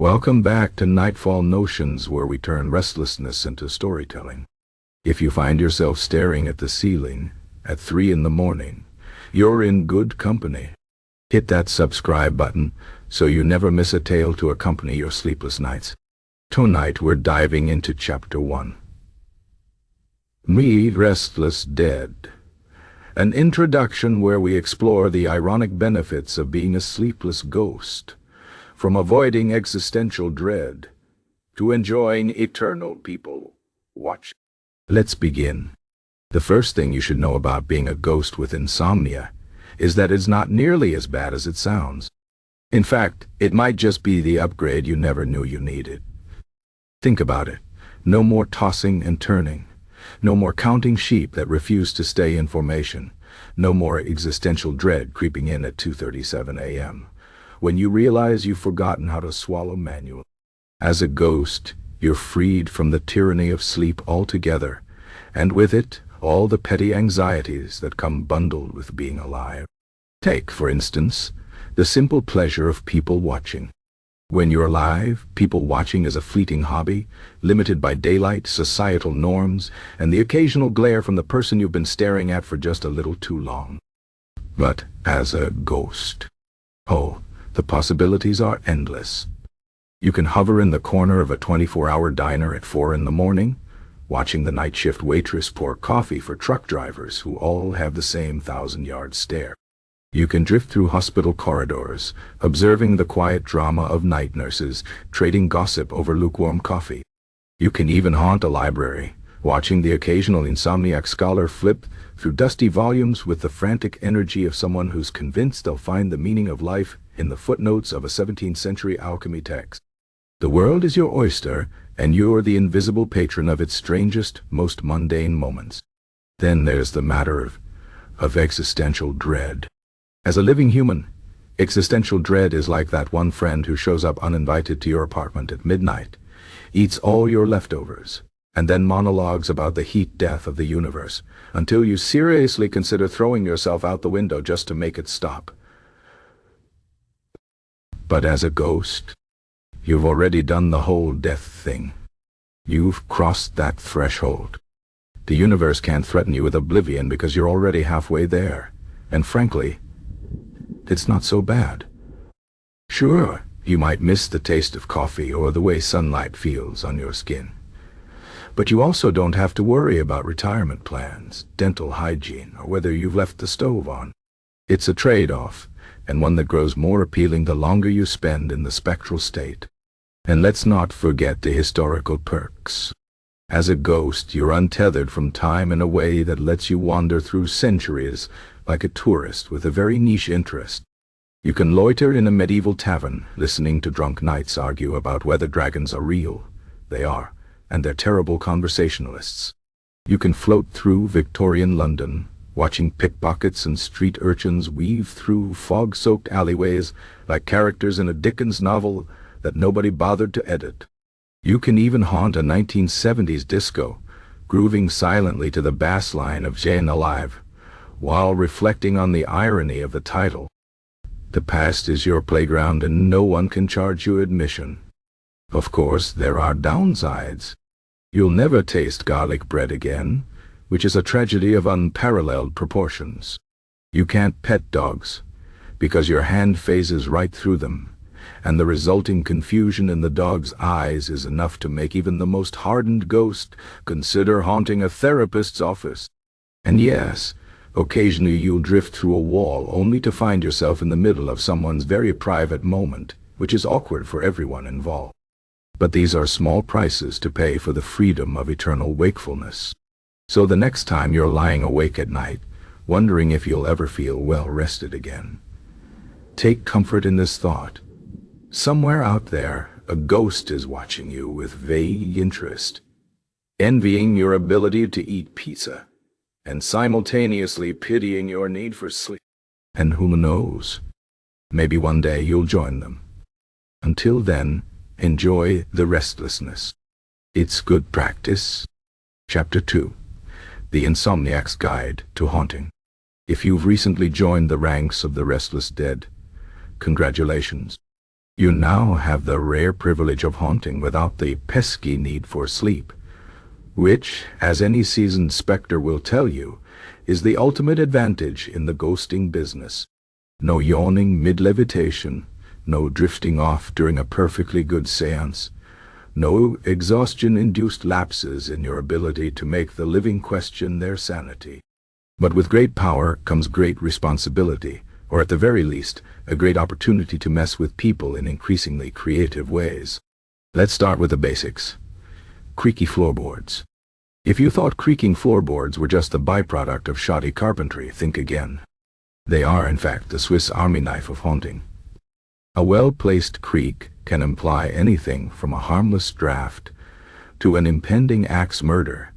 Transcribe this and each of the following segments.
Welcome back to Nightfall Notions, where we turn restlessness into storytelling. If you find yourself staring at the ceiling at 3 in the morning, you're in good company. Hit that subscribe button so you never miss a tale to accompany your sleepless nights. Tonight we're diving into Chapter 1. Read Restless Dead. An introduction where we explore the ironic benefits of being a sleepless ghost. From avoiding existential dread to enjoying eternal people watching. Let's begin. The first thing you should know about being a ghost with insomnia is that it's not nearly as bad as it sounds. In fact, it might just be the upgrade you never knew you needed. Think about it. No more tossing and turning. No more counting sheep that refuse to stay in formation. No more existential dread creeping in at 2:37 a.m. when you realize you've forgotten how to swallow manually. As a ghost, you're freed from the tyranny of sleep altogether, and with it, all the petty anxieties that come bundled with being alive. Take, for instance, the simple pleasure of people watching. When you're alive, people watching is a fleeting hobby, limited by daylight, societal norms, and the occasional glare from the person you've been staring at for just a little too long. But as a ghost, the possibilities are endless. You can hover in the corner of a 24-hour diner at 4 in the morning, watching the night shift waitress pour coffee for truck drivers who all have the same 1,000-yard stare. You can drift through hospital corridors, observing the quiet drama of night nurses trading gossip over lukewarm coffee. You can even haunt a library, watching the occasional Insomniac scholar flip through dusty volumes with the frantic energy of someone who's convinced they'll find the meaning of life in the footnotes of a 17th century alchemy text. The world is your oyster, and you're the invisible patron of its strangest, most mundane moments. Then there's the matter of existential dread. As a living human, existential dread is like that one friend who shows up uninvited to your apartment at midnight, eats all your leftovers, and then monologues about the heat death of the universe, until you seriously consider throwing yourself out the window just to make it stop. But as a ghost, you've already done the whole death thing. You've crossed that threshold. The universe can't threaten you with oblivion because you're already halfway there. And frankly, it's not so bad. Sure, you might miss the taste of coffee or the way sunlight feels on your skin. But you also don't have to worry about retirement plans, dental hygiene, or whether you've left the stove on. It's a trade-off, and one that grows more appealing the longer you spend in the spectral state. And let's not forget the historical perks. As a ghost, you're untethered from time in a way that lets you wander through centuries like a tourist with a very niche interest. You can loiter in a medieval tavern, listening to drunk knights argue about whether dragons are real. They are, and they're terrible conversationalists. You can float through Victorian London, watching pickpockets and street urchins weave through fog-soaked alleyways like characters in a Dickens novel that nobody bothered to edit. You can even haunt a 1970s disco, grooving silently to the bass line of Jane Alive, while reflecting on the irony of the title. The past is your playground and no one can charge you admission. Of course, there are downsides. You'll never taste garlic bread again, which is a tragedy of unparalleled proportions. You can't pet dogs, because your hand phases right through them, and the resulting confusion in the dog's eyes is enough to make even the most hardened ghost consider haunting a therapist's office. And yes, occasionally you'll drift through a wall only to find yourself in the middle of someone's very private moment, which is awkward for everyone involved. But these are small prices to pay for the freedom of eternal wakefulness. So the next time you're lying awake at night, wondering if you'll ever feel well rested again, take comfort in this thought. Somewhere out there, a ghost is watching you with vague interest, envying your ability to eat pizza, and simultaneously pitying your need for sleep. And who knows, maybe one day you'll join them. Until then, enjoy the restlessness. It's good practice. Chapter 2. The Insomniac's Guide to Haunting. If you've recently joined the ranks of the Restless Dead, congratulations. You now have the rare privilege of haunting without the pesky need for sleep, which, as any seasoned specter will tell you, is the ultimate advantage in the ghosting business. No yawning mid-levitation, no drifting off during a perfectly good seance, no exhaustion-induced lapses in your ability to make the living question their sanity. But with great power comes great responsibility, or at the very least, a great opportunity to mess with people in increasingly creative ways. Let's start with the basics. Creaky floorboards. If you thought creaking floorboards were just the byproduct of shoddy carpentry, think again. They are, in fact, the Swiss Army knife of haunting. A well-placed creak can imply anything from a harmless draft to an impending axe murder,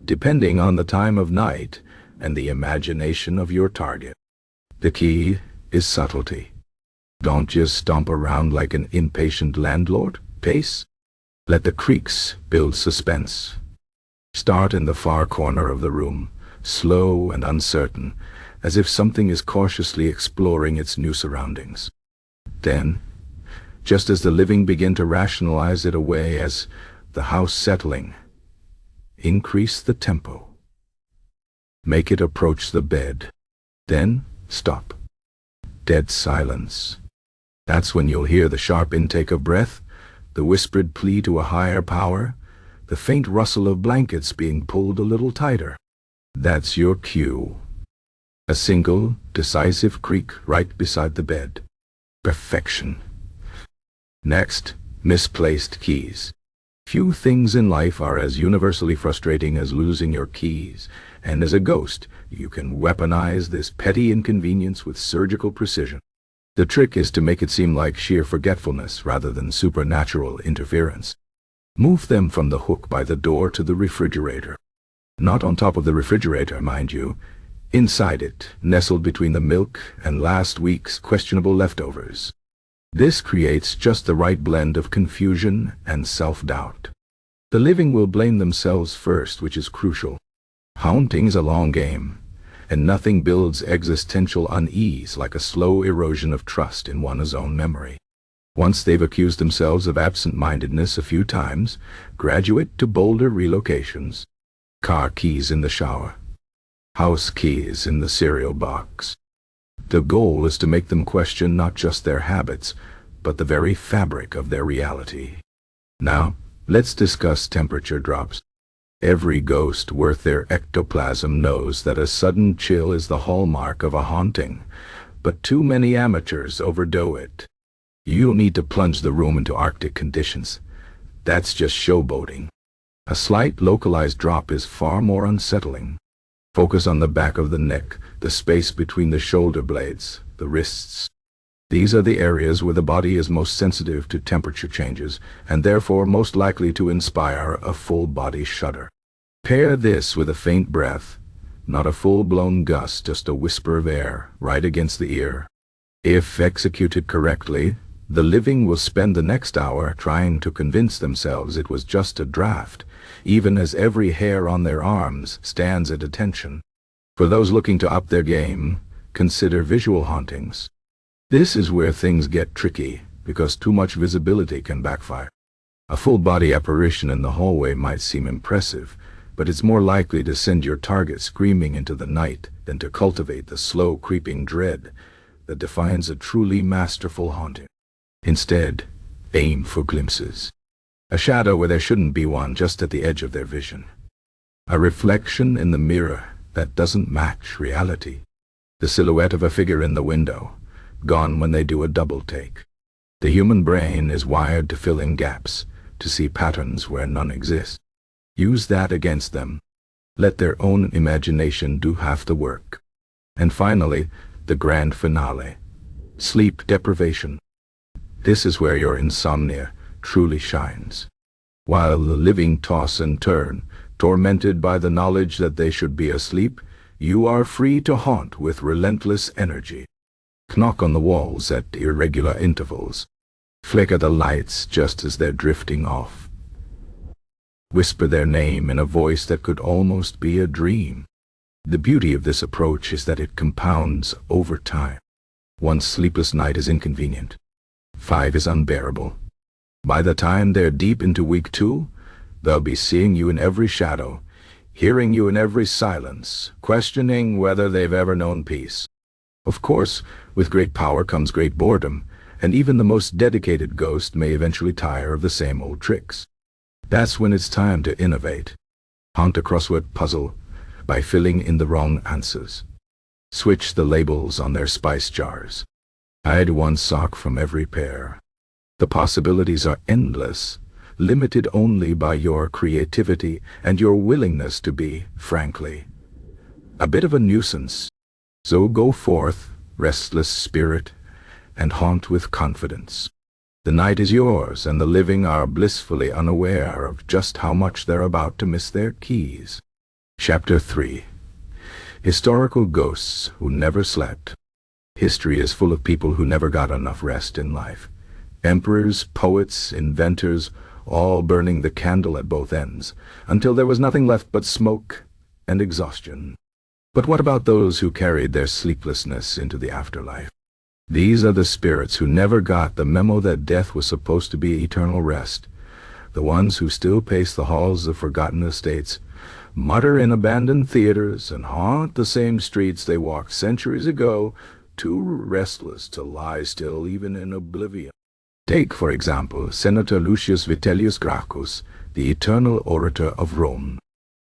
depending on the time of night and the imagination of your target. The key is subtlety. Don't just stomp around like an impatient landlord. Pace. Let the creaks build suspense. Start in the far corner of the room, slow and uncertain, as if something is cautiously exploring its new surroundings. Then, just as the living begin to rationalize it away as the house settling, increase the tempo. Make it approach the bed. Then, stop. Dead silence. That's when you'll hear the sharp intake of breath, the whispered plea to a higher power, the faint rustle of blankets being pulled a little tighter. That's your cue. A single, decisive creak right beside the bed. Perfection. Next, misplaced keys. Few things in life are as universally frustrating as losing your keys, and as a ghost, you can weaponize this petty inconvenience with surgical precision. The trick is to make it seem like sheer forgetfulness rather than supernatural interference. Move them from the hook by the door to the refrigerator. Not on top of the refrigerator, mind you. Inside it, nestled between the milk and last week's questionable leftovers. This creates just the right blend of confusion and self-doubt. The living will blame themselves first, which is crucial. Haunting's a long game, and nothing builds existential unease like a slow erosion of trust in one's own memory. Once they've accused themselves of absent-mindedness a few times, graduate to bolder relocations. Car keys in the shower. House keys in the cereal box. The goal is to make them question not just their habits, but the very fabric of their reality. Now, let's discuss temperature drops. Every ghost worth their ectoplasm knows that a sudden chill is the hallmark of a haunting, but too many amateurs overdo it. You'll need to plunge the room into Arctic conditions. That's just showboating. A slight localized drop is far more unsettling. Focus on the back of the neck, the space between the shoulder blades, the wrists. These are the areas where the body is most sensitive to temperature changes, and therefore most likely to inspire a full-body shudder. Pair this with a faint breath, not a full-blown gust, just a whisper of air, right against the ear. If executed correctly, the living will spend the next hour trying to convince themselves it was just a draft, even as every hair on their arms stands at attention. For those looking to up their game, consider visual hauntings. This is where things get tricky, because too much visibility can backfire. A full-body apparition in the hallway might seem impressive, but it's more likely to send your target screaming into the night than to cultivate the slow creeping dread that defines a truly masterful haunting. Instead, aim for glimpses. A shadow where there shouldn't be one, just at the edge of their vision. A reflection in the mirror that doesn't match reality. The silhouette of a figure in the window, gone when they do a double take. The human brain is wired to fill in gaps, to see patterns where none exist. Use that against them. Let their own imagination do half the work. And finally, the grand finale. Sleep deprivation. This is where your insomnia truly shines. While the living toss and turn, tormented by the knowledge that they should be asleep, you are free to haunt with relentless energy. Knock on the walls at irregular intervals. Flicker the lights just as they're drifting off. Whisper their name in a voice that could almost be a dream. The beauty of this approach is that it compounds over time. One sleepless night is inconvenient. 5 is unbearable. By the time they're deep into week 2, they'll be seeing you in every shadow, hearing you in every silence, questioning whether they've ever known peace. Of course, with great power comes great boredom, and even the most dedicated ghost may eventually tire of the same old tricks. That's when it's time to innovate. Haunt a crossword puzzle by filling in the wrong answers. Switch the labels on their spice jars. Hide one sock from every pair. The possibilities are endless, limited only by your creativity and your willingness to be, frankly, a bit of a nuisance. So go forth, restless spirit, and haunt with confidence. The night is yours, and the living are blissfully unaware of just how much they're about to miss their keys. Chapter 3. Historical Ghosts Who Never Slept. History is full of people who never got enough rest in life. Emperors, poets, inventors, all burning the candle at both ends, until there was nothing left but smoke and exhaustion. But what about those who carried their sleeplessness into the afterlife? These are the spirits who never got the memo that death was supposed to be eternal rest, the ones who still pace the halls of forgotten estates, mutter in abandoned theaters, and haunt the same streets they walked centuries ago, too restless to lie still even in oblivion. Take, for example, Senator Lucius Vitellius Gracchus, the eternal orator of Rome.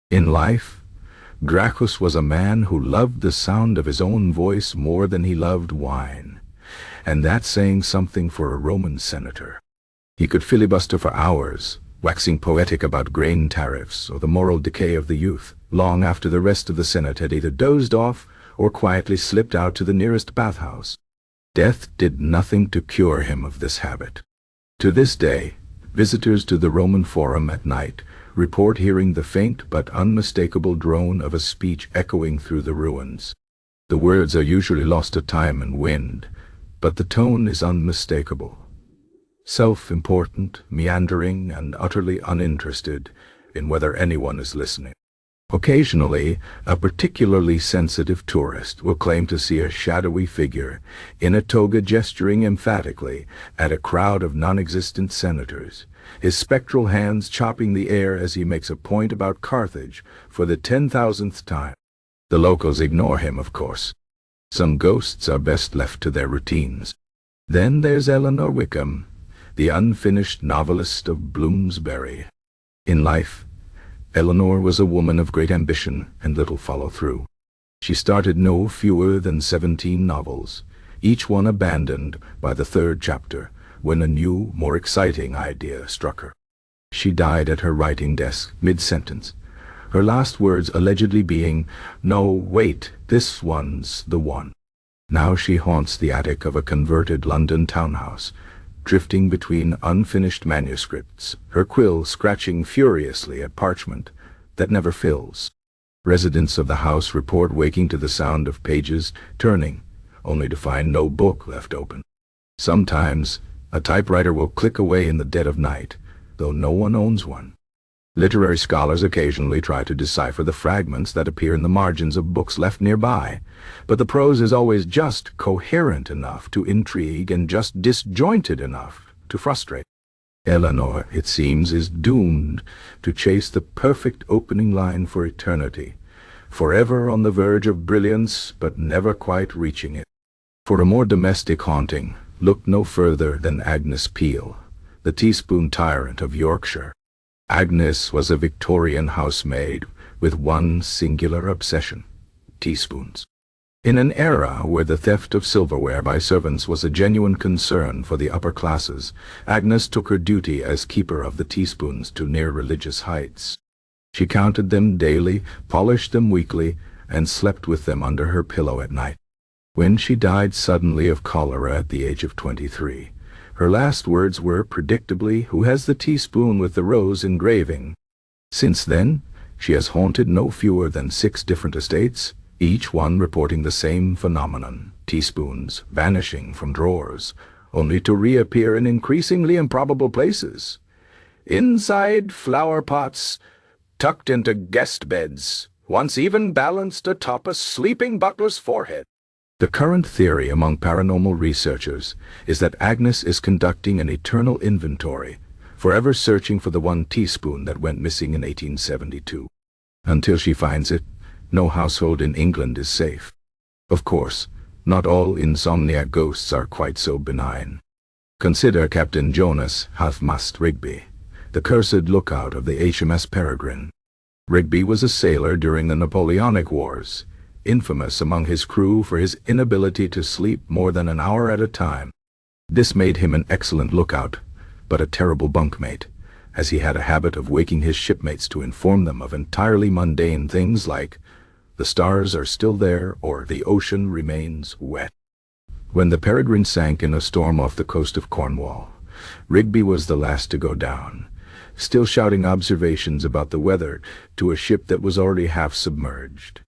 In life, Gracchus was a man who loved the sound of his own voice more than he loved wine, and that's saying something for a Roman senator. He could filibuster for hours, waxing poetic about grain tariffs or the moral decay of the youth, long after the rest of the Senate had either dozed off or quietly slipped out to the nearest bathhouse. Death did nothing to cure him of this habit. To this day, visitors to the Roman Forum at night report hearing the faint but unmistakable drone of a speech echoing through the ruins. The words are usually lost to time and wind, but the tone is unmistakable. Self-important, meandering, and utterly uninterested in whether anyone is listening. Occasionally, a particularly sensitive tourist will claim to see a shadowy figure in a toga gesturing emphatically at a crowd of non-existent senators, his spectral hands chopping the air as he makes a point about Carthage for the 10,000th time. The locals ignore him, of course. Some ghosts are best left to their routines. Then there's Eleanor Wickham, the unfinished novelist of Bloomsbury. In life, Eleanor was a woman of great ambition and little follow-through. She started no fewer than 17 novels, each one abandoned by the 3rd chapter, when a new, more exciting idea struck her. She died at her writing desk, mid-sentence, her last words allegedly being, "No, wait, this one's the one." Now she haunts the attic of a converted London townhouse, drifting between unfinished manuscripts, her quill scratching furiously at parchment that never fills. Residents of the house report waking to the sound of pages turning, only to find no book left open. Sometimes, a typewriter will click away in the dead of night, though no one owns one. Literary scholars occasionally try to decipher the fragments that appear in the margins of books left nearby, but the prose is always just coherent enough to intrigue and just disjointed enough to frustrate. Eleanor, it seems, is doomed to chase the perfect opening line for eternity, forever on the verge of brilliance but never quite reaching it. For a more domestic haunting, look no further than Agnes Peel, the teaspoon tyrant of Yorkshire. Agnes was a Victorian housemaid with one singular obsession: teaspoons. In an era where the theft of silverware by servants was a genuine concern for the upper classes, Agnes took her duty as keeper of the teaspoons to near religious heights. She counted them daily, polished them weekly, and slept with them under her pillow at night. When she died suddenly of cholera at the age of 23, her last words were, predictably, "Who has the teaspoon with the rose engraving?" Since then, she has haunted no fewer than 6 different estates, each one reporting the same phenomenon: teaspoons vanishing from drawers, only to reappear in increasingly improbable places. Inside flower pots, tucked into guest beds, once even balanced atop a sleeping butler's forehead. The current theory among paranormal researchers is that Agnes is conducting an eternal inventory, forever searching for the one teaspoon that went missing in 1872. Until she finds it, no household in England is safe. Of course, not all Insomniac ghosts are quite so benign. Consider Captain Jonas Halfmast Rigby, the cursed lookout of the HMS Peregrine. Rigby was a sailor during the Napoleonic Wars, infamous among his crew for his inability to sleep more than an hour at a time. This made him an excellent lookout, but a terrible bunkmate, as he had a habit of waking his shipmates to inform them of entirely mundane things like, "The stars are still there," or "The ocean remains wet." When the Peregrine sank in a storm off the coast of Cornwall, Rigby was the last to go down, still shouting observations about the weather to a ship that was already half submerged.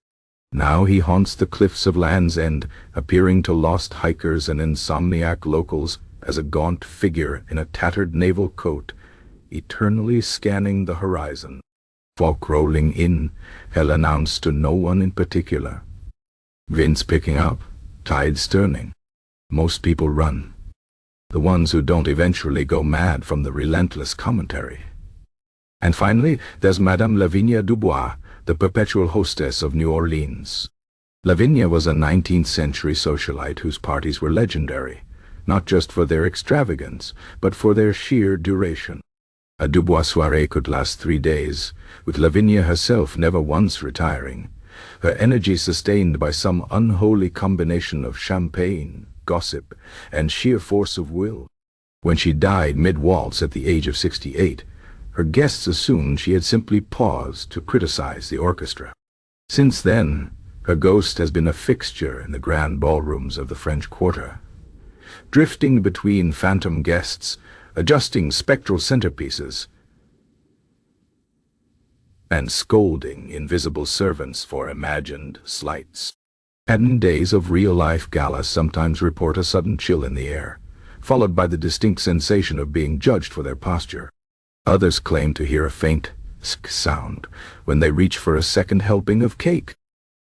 Now he haunts the cliffs of Land's End, appearing to lost hikers and Insomniac locals as a gaunt figure in a tattered naval coat, eternally scanning the horizon. Fog rolling in, hell announced to no one in particular. Winds picking up, tides turning. Most people run. The ones who don't eventually go mad from the relentless commentary. And finally, there's Madame Lavinia Dubois, the perpetual hostess of New Orleans. Lavinia was a 19th century socialite whose parties were legendary, not just for their extravagance, but for their sheer duration. A Dubois soirée could last 3 days, with Lavinia herself never once retiring, her energy sustained by some unholy combination of champagne, gossip, and sheer force of will. When she died mid-waltz at the age of 68, her guests assumed she had simply paused to criticize the orchestra. Since then, her ghost has been a fixture in the grand ballrooms of the French Quarter, drifting between phantom guests, adjusting spectral centerpieces, and scolding invisible servants for imagined slights. And days of real-life galas sometimes report a sudden chill in the air, followed by the distinct sensation of being judged for their posture. Others claim to hear a faint sk sound when they reach for a second helping of cake.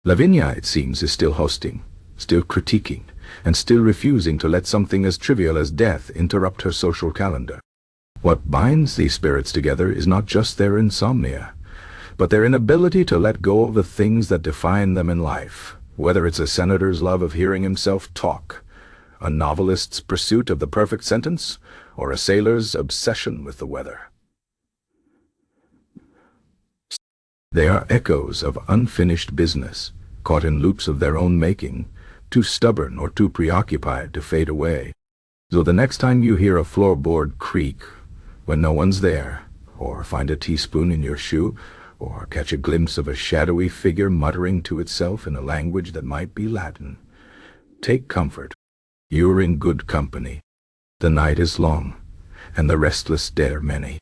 Lavinia, it seems, is still hosting, still critiquing, and still refusing to let something as trivial as death interrupt her social calendar. What binds these spirits together is not just their insomnia, but their inability to let go of the things that define them in life, whether it's a senator's love of hearing himself talk, a novelist's pursuit of the perfect sentence, or a sailor's obsession with the weather. They are echoes of unfinished business, caught in loops of their own making, too stubborn or too preoccupied to fade away. So the next time you hear a floorboard creak when no one's there, or find a teaspoon in your shoe, or catch a glimpse of a shadowy figure muttering to itself in a language that might be Latin, take comfort. You're in good company. The night is long, and the restless dead are many,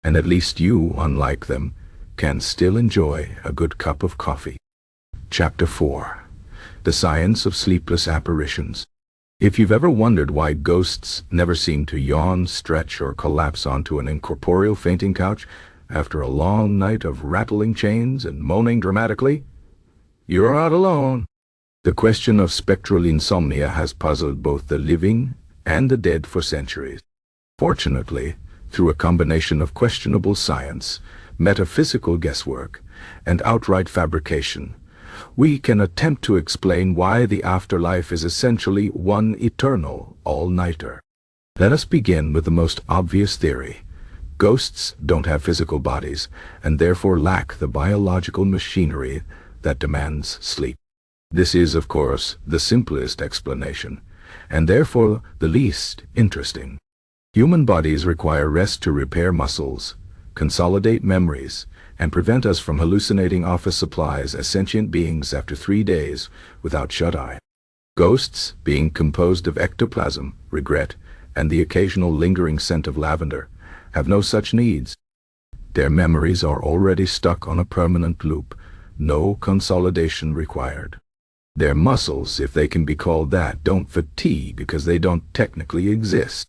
and at least you, unlike them, can still enjoy a good cup of coffee. Chapter 4. The Science of Sleepless Apparitions. If you've ever wondered why ghosts never seem to yawn, stretch, or collapse onto an incorporeal fainting couch after a long night of rattling chains and moaning dramatically, you're not alone. The question of spectral insomnia has puzzled both the living and the dead for centuries. Fortunately, through a combination of questionable science, metaphysical guesswork, and outright fabrication, we can attempt to explain why the afterlife is essentially one eternal all-nighter. Let us begin with the most obvious theory. Ghosts don't have physical bodies, and therefore lack the biological machinery that demands sleep. This is, of course, the simplest explanation, and therefore the least interesting. Human bodies require rest to repair muscles, consolidate memories, and prevent us from hallucinating office supplies as sentient beings after 3 days without shut-eye. Ghosts, being composed of ectoplasm, regret, and the occasional lingering scent of lavender, have no such needs. Their memories are already stuck on a permanent loop, no consolidation required. Their muscles, if they can be called that, don't fatigue because they don't technically exist.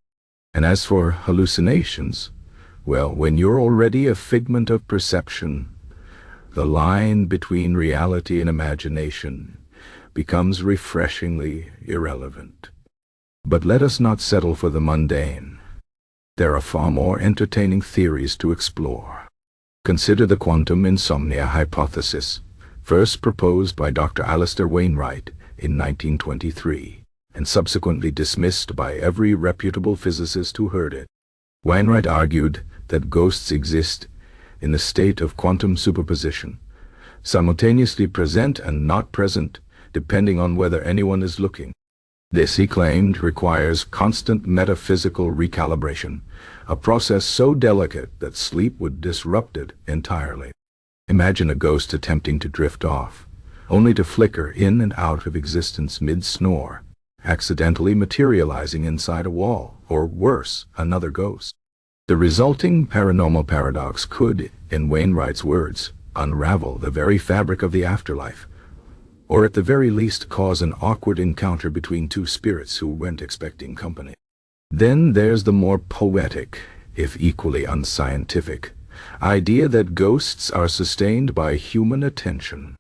And as for hallucinations, well, when you're already a figment of perception, the line between reality and imagination becomes refreshingly irrelevant. But let us not settle for the mundane. There are far more entertaining theories to explore. Consider the quantum insomnia hypothesis, first proposed by Dr. Alistair Wainwright in 1923, and subsequently dismissed by every reputable physicist who heard it. Wainwright argued that ghosts exist in a state of quantum superposition, simultaneously present and not present, depending on whether anyone is looking. This, he claimed, requires constant metaphysical recalibration, a process so delicate that sleep would disrupt it entirely. Imagine a ghost attempting to drift off, only to flicker in and out of existence mid-snore, accidentally materializing inside a wall, or worse, another ghost. The resulting paranormal paradox could, in Wainwright's words, unravel the very fabric of the afterlife, or at the very least cause an awkward encounter between two spirits who weren't expecting company. Then there's the more poetic, if equally unscientific, idea that ghosts are sustained by human attention.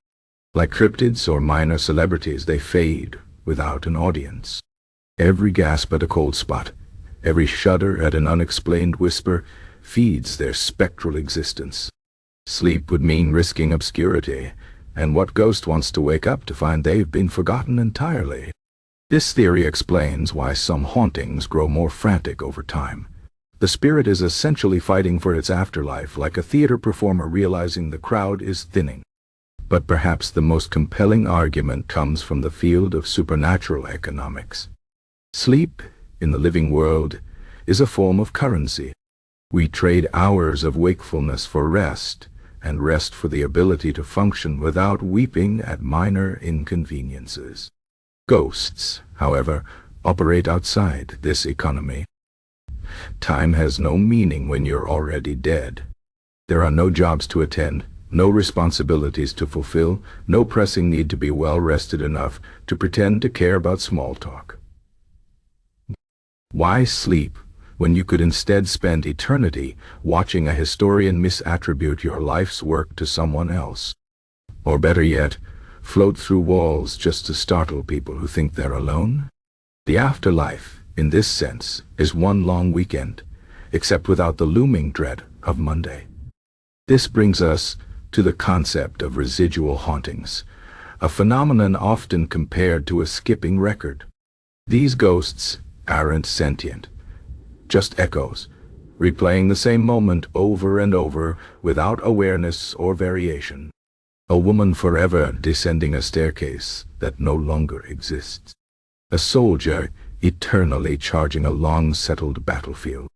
Like cryptids or minor celebrities, they fade without an audience. Every gasp at a cold spot, every shudder at an unexplained whisper, feeds their spectral existence. Sleep would mean risking obscurity, and what ghost wants to wake up to find they've been forgotten entirely? This theory explains why some hauntings grow more frantic over time. The spirit is essentially fighting for its afterlife, like a theater performer realizing the crowd is thinning. But perhaps the most compelling argument comes from the field of supernatural economics. Sleep, in the living world, is a form of currency. We trade hours of wakefulness for rest, and rest for the ability to function without weeping at minor inconveniences. Ghosts, however, operate outside this economy. Time has no meaning when you're already dead. There are no jobs to attend, no responsibilities to fulfill, no pressing need to be well rested enough to pretend to care about small talk. Why sleep when you could instead spend eternity watching a historian misattribute your life's work to someone else? Or better yet, float through walls just to startle people who think they're alone? The afterlife, in this sense, is one long weekend, except without the looming dread of Monday. This brings us to the concept of residual hauntings, a phenomenon often compared to a skipping record. These ghosts aren't sentient, just echoes, replaying the same moment over and over without awareness or variation. A woman forever descending a staircase that no longer exists. A soldier eternally charging a long-settled battlefield.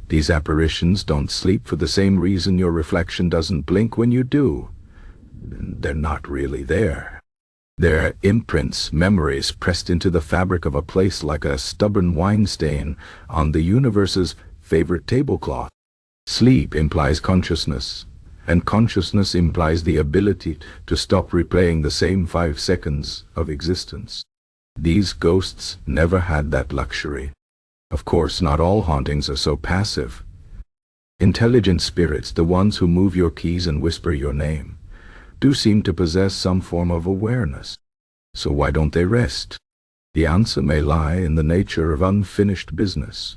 These apparitions don't sleep for the same reason your reflection doesn't blink when you do. They're not really there. They're imprints, memories pressed into the fabric of a place like a stubborn wine stain on the universe's favorite tablecloth. Sleep implies consciousness, and consciousness implies the ability to stop replaying the same 5 seconds of existence. These ghosts never had that luxury. Of course, not all hauntings are so passive. Intelligent spirits, the ones who move your keys and whisper your name, do seem to possess some form of awareness. So why don't they rest? The answer may lie in the nature of unfinished business.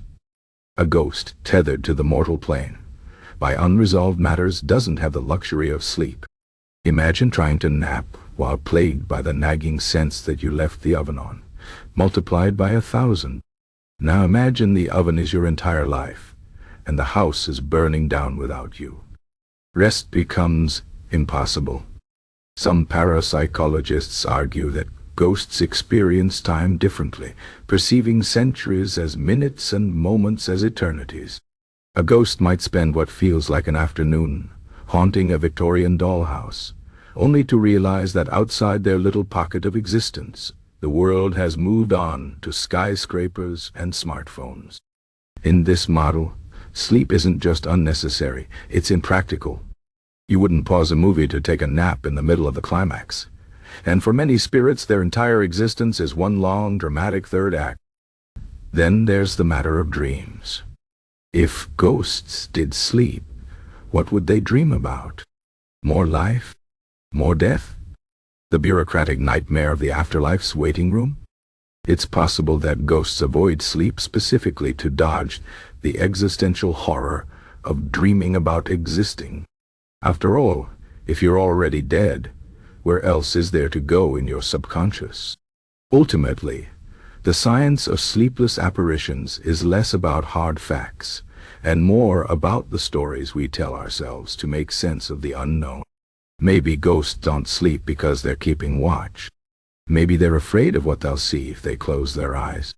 A ghost tethered to the mortal plane by unresolved matters doesn't have the luxury of sleep. Imagine trying to nap while plagued by the nagging sense that you left the oven on, multiplied by 1,000. Now imagine the oven is your entire life, and the house is burning down without you. Rest becomes impossible. Some parapsychologists argue that ghosts experience time differently, perceiving centuries as minutes and moments as eternities. A ghost might spend what feels like an afternoon haunting a Victorian dollhouse, only to realize that outside their little pocket of existence, the world has moved on to skyscrapers and smartphones. In this model, sleep isn't just unnecessary, it's impractical. You wouldn't pause a movie to take a nap in the middle of the climax. And for many spirits, their entire existence is one long, dramatic third act. Then there's the matter of dreams. If ghosts did sleep, what would they dream about? More life? More death? The bureaucratic nightmare of the afterlife's waiting room? It's possible that ghosts avoid sleep specifically to dodge the existential horror of dreaming about existing. After all, if you're already dead, where else is there to go in your subconscious? Ultimately, the science of sleepless apparitions is less about hard facts and more about the stories we tell ourselves to make sense of the unknown. Maybe ghosts don't sleep because they're keeping watch. Maybe they're afraid of what they'll see if they close their eyes.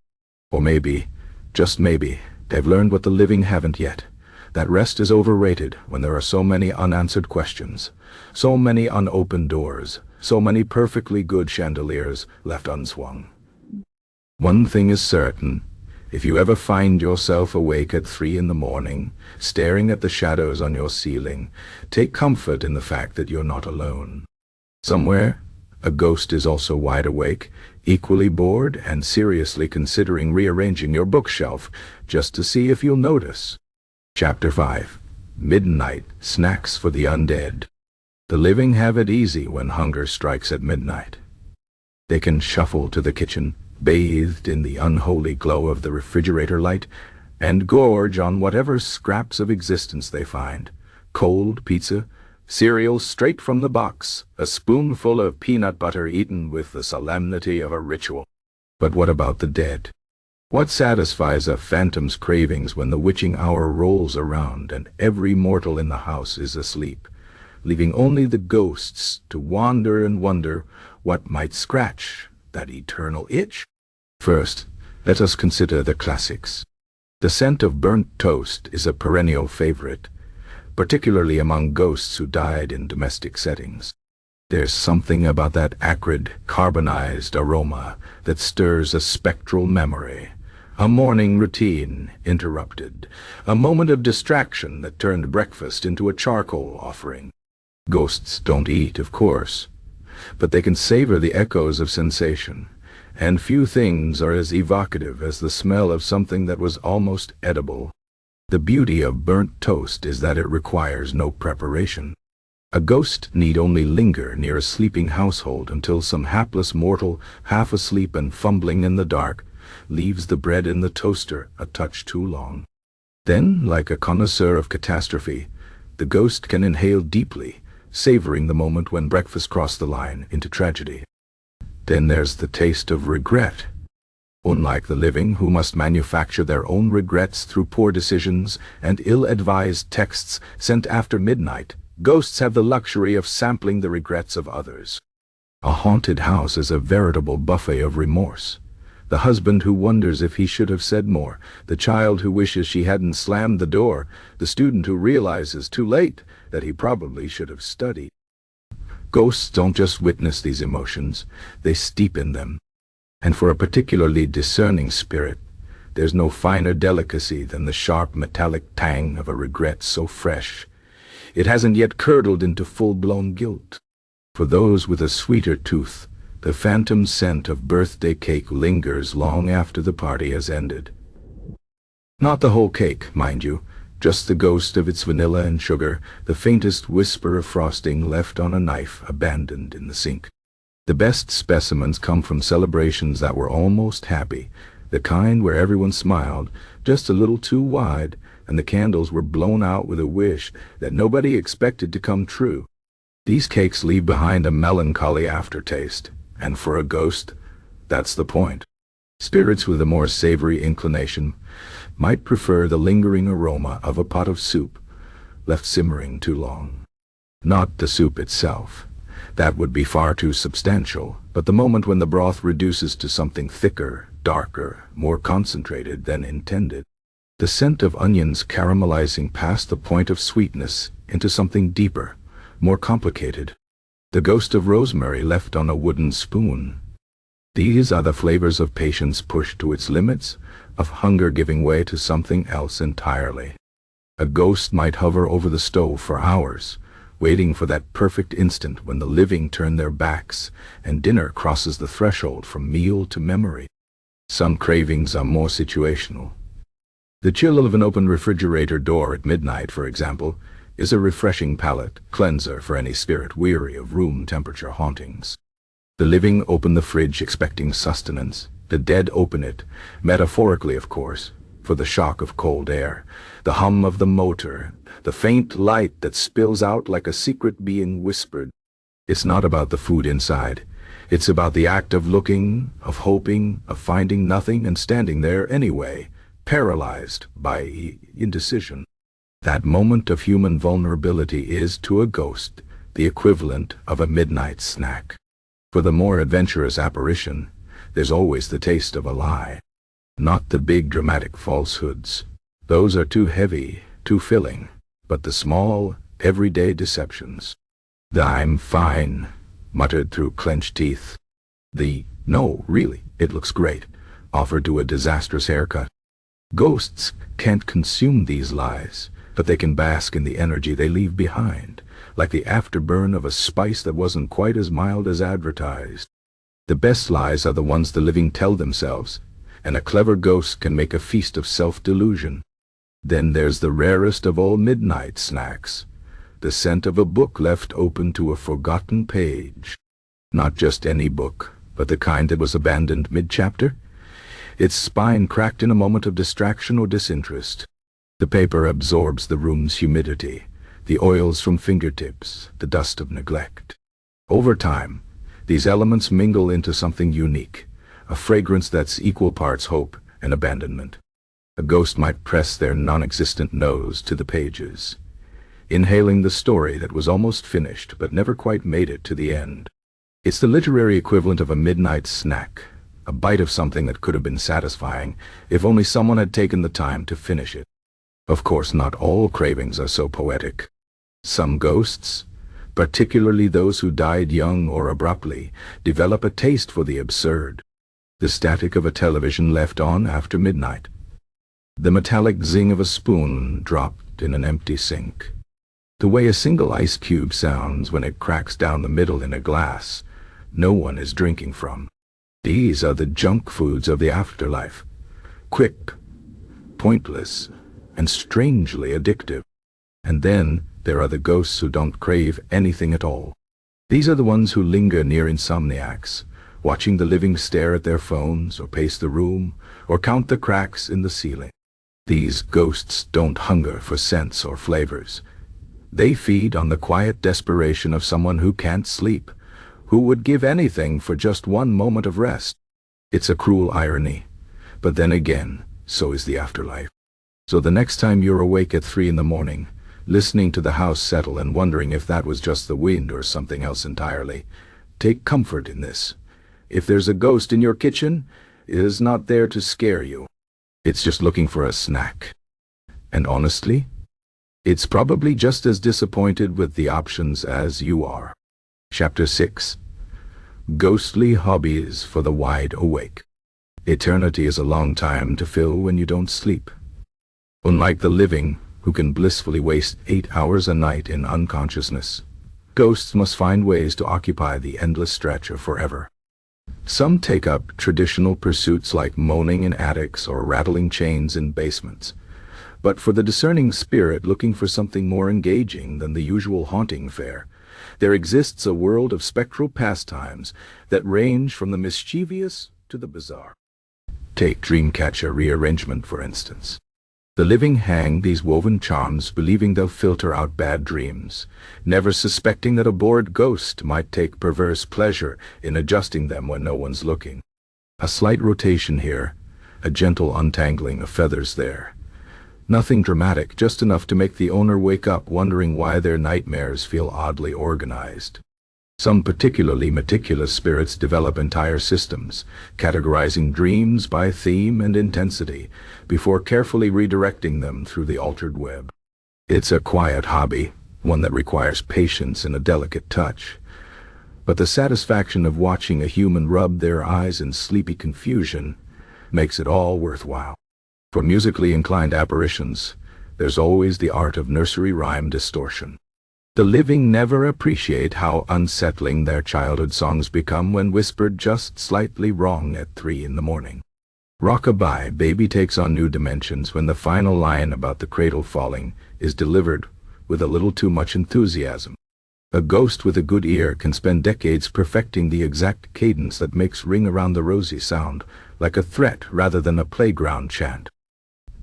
Or maybe, just maybe, they've learned what the living haven't yet. That rest is overrated when there are so many unanswered questions, so many unopened doors, so many perfectly good chandeliers left unswung. One thing is certain. If you ever find yourself awake at 3 in the morning, staring at the shadows on your ceiling, take comfort in the fact that you're not alone. Somewhere, a ghost is also wide awake, equally bored, and seriously considering rearranging your bookshelf just to see if you'll notice. Chapter 5. Midnight Snacks for the Undead. The living have it easy when hunger strikes at midnight. They can shuffle to the kitchen, bathed in the unholy glow of the refrigerator light, and gorge on whatever scraps of existence they find. Cold pizza, cereal straight from the box, a spoonful of peanut butter eaten with the solemnity of a ritual. But what about the dead? What satisfies a phantom's cravings when the witching hour rolls around and every mortal in the house is asleep, leaving only the ghosts to wander and wonder what might scratch that eternal itch? First, let us consider the classics. The scent of burnt toast is a perennial favorite, particularly among ghosts who died in domestic settings. There's something about that acrid, carbonized aroma that stirs a spectral memory, a morning routine interrupted, a moment of distraction that turned breakfast into a charcoal offering. Ghosts don't eat, of course, but they can savor the echoes of sensation, and few things are as evocative as the smell of something that was almost edible. The beauty of burnt toast is that it requires no preparation. A ghost need only linger near a sleeping household until some hapless mortal, half asleep and fumbling in the dark, leaves the bread in the toaster a touch too long. Then, like a connoisseur of catastrophe, the ghost can inhale deeply, savoring the moment when breakfast crossed the line into tragedy. Then there's the taste of regret. Unlike the living, who must manufacture their own regrets through poor decisions and ill-advised texts sent after midnight, ghosts have the luxury of sampling the regrets of others. A haunted house is a veritable buffet of remorse. The husband who wonders if he should have said more, the child who wishes she hadn't slammed the door, the student who realizes too late that he probably should have studied. Ghosts don't just witness these emotions, they steep in them. And for a particularly discerning spirit, there's no finer delicacy than the sharp metallic tang of a regret so fresh it hasn't yet curdled into full-blown guilt. For those with a sweeter tooth, the phantom scent of birthday cake lingers long after the party has ended. Not the whole cake, mind you, just the ghost of its vanilla and sugar, the faintest whisper of frosting left on a knife abandoned in the sink. The best specimens come from celebrations that were almost happy, the kind where everyone smiled, just a little too wide, and the candles were blown out with a wish that nobody expected to come true. These cakes leave behind a melancholy aftertaste, and for a ghost, that's the point. Spirits with a more savory inclination might prefer the lingering aroma of a pot of soup left simmering too long. Not the soup itself. That would be far too substantial, but the moment when the broth reduces to something thicker, darker, more concentrated than intended. The scent of onions caramelizing past the point of sweetness into something deeper, more complicated. The ghost of rosemary left on a wooden spoon. These are the flavors of patience pushed to its limits, of hunger giving way to something else entirely. A ghost might hover over the stove for hours, waiting for that perfect instant when the living turn their backs and dinner crosses the threshold from meal to memory. Some cravings are more situational. The chill of an open refrigerator door at midnight, for example, is a refreshing palate cleanser for any spirit weary of room temperature hauntings. The living open the fridge expecting sustenance. The dead open it, metaphorically of course, for the shock of cold air, the hum of the motor, the faint light that spills out like a secret being whispered. It's not about the food inside. It's about the act of looking, of hoping, of finding nothing and standing there anyway, paralyzed by indecision. That moment of human vulnerability is, to a ghost, the equivalent of a midnight snack. For the more adventurous apparition, there's always the taste of a lie. Not the big dramatic falsehoods. Those are too heavy, too filling. But the small, everyday deceptions. The "I'm fine," muttered through clenched teeth. The "no, really, it looks great," offered to a disastrous haircut. Ghosts can't consume these lies, but they can bask in the energy they leave behind, like the afterburn of a spice that wasn't quite as mild as advertised. The best lies are the ones the living tell themselves, and a clever ghost can make a feast of self-delusion. Then there's the rarest of all midnight snacks, the scent of a book left open to a forgotten page. Not just any book, but the kind that was abandoned mid-chapter. Its spine cracked in a moment of distraction or disinterest. The paper absorbs the room's humidity, the oils from fingertips, the dust of neglect. Over time, these elements mingle into something unique, a fragrance that's equal parts hope and abandonment. A ghost might press their non-existent nose to the pages, inhaling the story that was almost finished but never quite made it to the end. It's the literary equivalent of a midnight snack, a bite of something that could have been satisfying if only someone had taken the time to finish it. Of course, not all cravings are so poetic. Some ghosts, particularly those who died young or abruptly, develop a taste for the absurd. The static of a television left on after midnight. The metallic zing of a spoon dropped in an empty sink. The way a single ice cube sounds when it cracks down the middle in a glass no one is drinking from. These are the junk foods of the afterlife. Quick, pointless, and strangely addictive. And then there are the ghosts who don't crave anything at all. These are the ones who linger near Insomniacs, watching the living stare at their phones, or pace the room, or count the cracks in the ceiling. These ghosts don't hunger for scents or flavors. They feed on the quiet desperation of someone who can't sleep, who would give anything for just one moment of rest. It's a cruel irony, but then again, so is the afterlife. So the next time you're awake at 3 in the morning, listening to the house settle and wondering if that was just the wind or something else entirely, take comfort in this. If there's a ghost in your kitchen, it is not there to scare you. It's just looking for a snack. And honestly, it's probably just as disappointed with the options as you are. Chapter 6. Ghostly Hobbies for the Wide Awake. Eternity is a long time to fill when you don't sleep. Unlike the living, who can blissfully waste 8 hours a night in unconsciousness, ghosts must find ways to occupy the endless stretch of forever. Some take up traditional pursuits like moaning in attics or rattling chains in basements. But for the discerning spirit looking for something more engaging than the usual haunting fare, there exists a world of spectral pastimes that range from the mischievous to the bizarre. Take Dreamcatcher rearrangement, for instance. The living hang these woven charms believing they'll filter out bad dreams, never suspecting that a bored ghost might take perverse pleasure in adjusting them when no one's looking. A slight rotation here, a gentle untangling of feathers there. Nothing dramatic, just enough to make the owner wake up wondering why their nightmares feel oddly organized. Some particularly meticulous spirits develop entire systems, categorizing dreams by theme and intensity, before carefully redirecting them through the altered web. It's a quiet hobby, one that requires patience and a delicate touch. But the satisfaction of watching a human rub their eyes in sleepy confusion makes it all worthwhile. For musically inclined apparitions, there's always the art of nursery rhyme distortion. The living never appreciate how unsettling their childhood songs become when whispered just slightly wrong at 3 in the morning. Rock-a-bye Baby takes on new dimensions when the final line about the cradle falling is delivered with a little too much enthusiasm. A ghost with a good ear can spend decades perfecting the exact cadence that makes Ring Around the Rosie sound like a threat rather than a playground chant.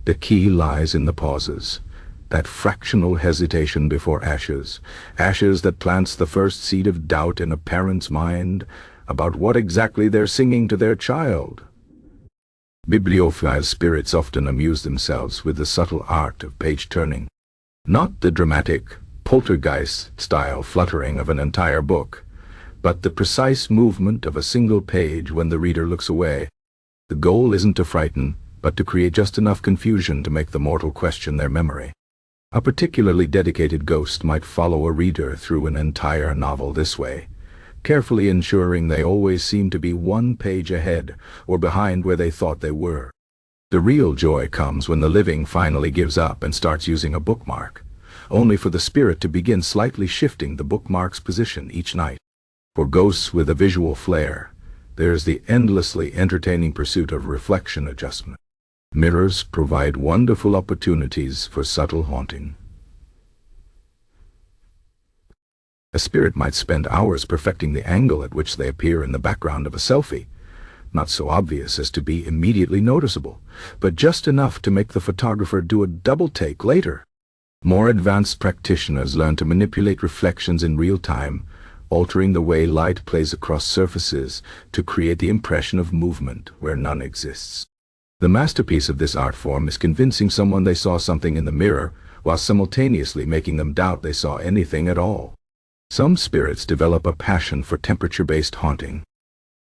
The key lies in the pauses, that fractional hesitation before ashes that plants the first seed of doubt in a parent's mind about what exactly they're singing to their child. Bibliophile spirits often amuse themselves with the subtle art of page-turning, not the dramatic, poltergeist-style fluttering of an entire book, but the precise movement of a single page when the reader looks away. The goal isn't to frighten, but to create just enough confusion to make the mortal question their memory. A particularly dedicated ghost might follow a reader through an entire novel this way, carefully ensuring they always seem to be one page ahead or behind where they thought they were. The real joy comes when the living finally gives up and starts using a bookmark, only for the spirit to begin slightly shifting the bookmark's position each night. For ghosts with a visual flair, there's the endlessly entertaining pursuit of reflection adjustment. Mirrors provide wonderful opportunities for subtle haunting. A spirit might spend hours perfecting the angle at which they appear in the background of a selfie, not so obvious as to be immediately noticeable, but just enough to make the photographer do a double take later. More advanced practitioners learn to manipulate reflections in real time, altering the way light plays across surfaces to create the impression of movement where none exists. The masterpiece of this art form is convincing someone they saw something in the mirror, while simultaneously making them doubt they saw anything at all. Some spirits develop a passion for temperature-based haunting.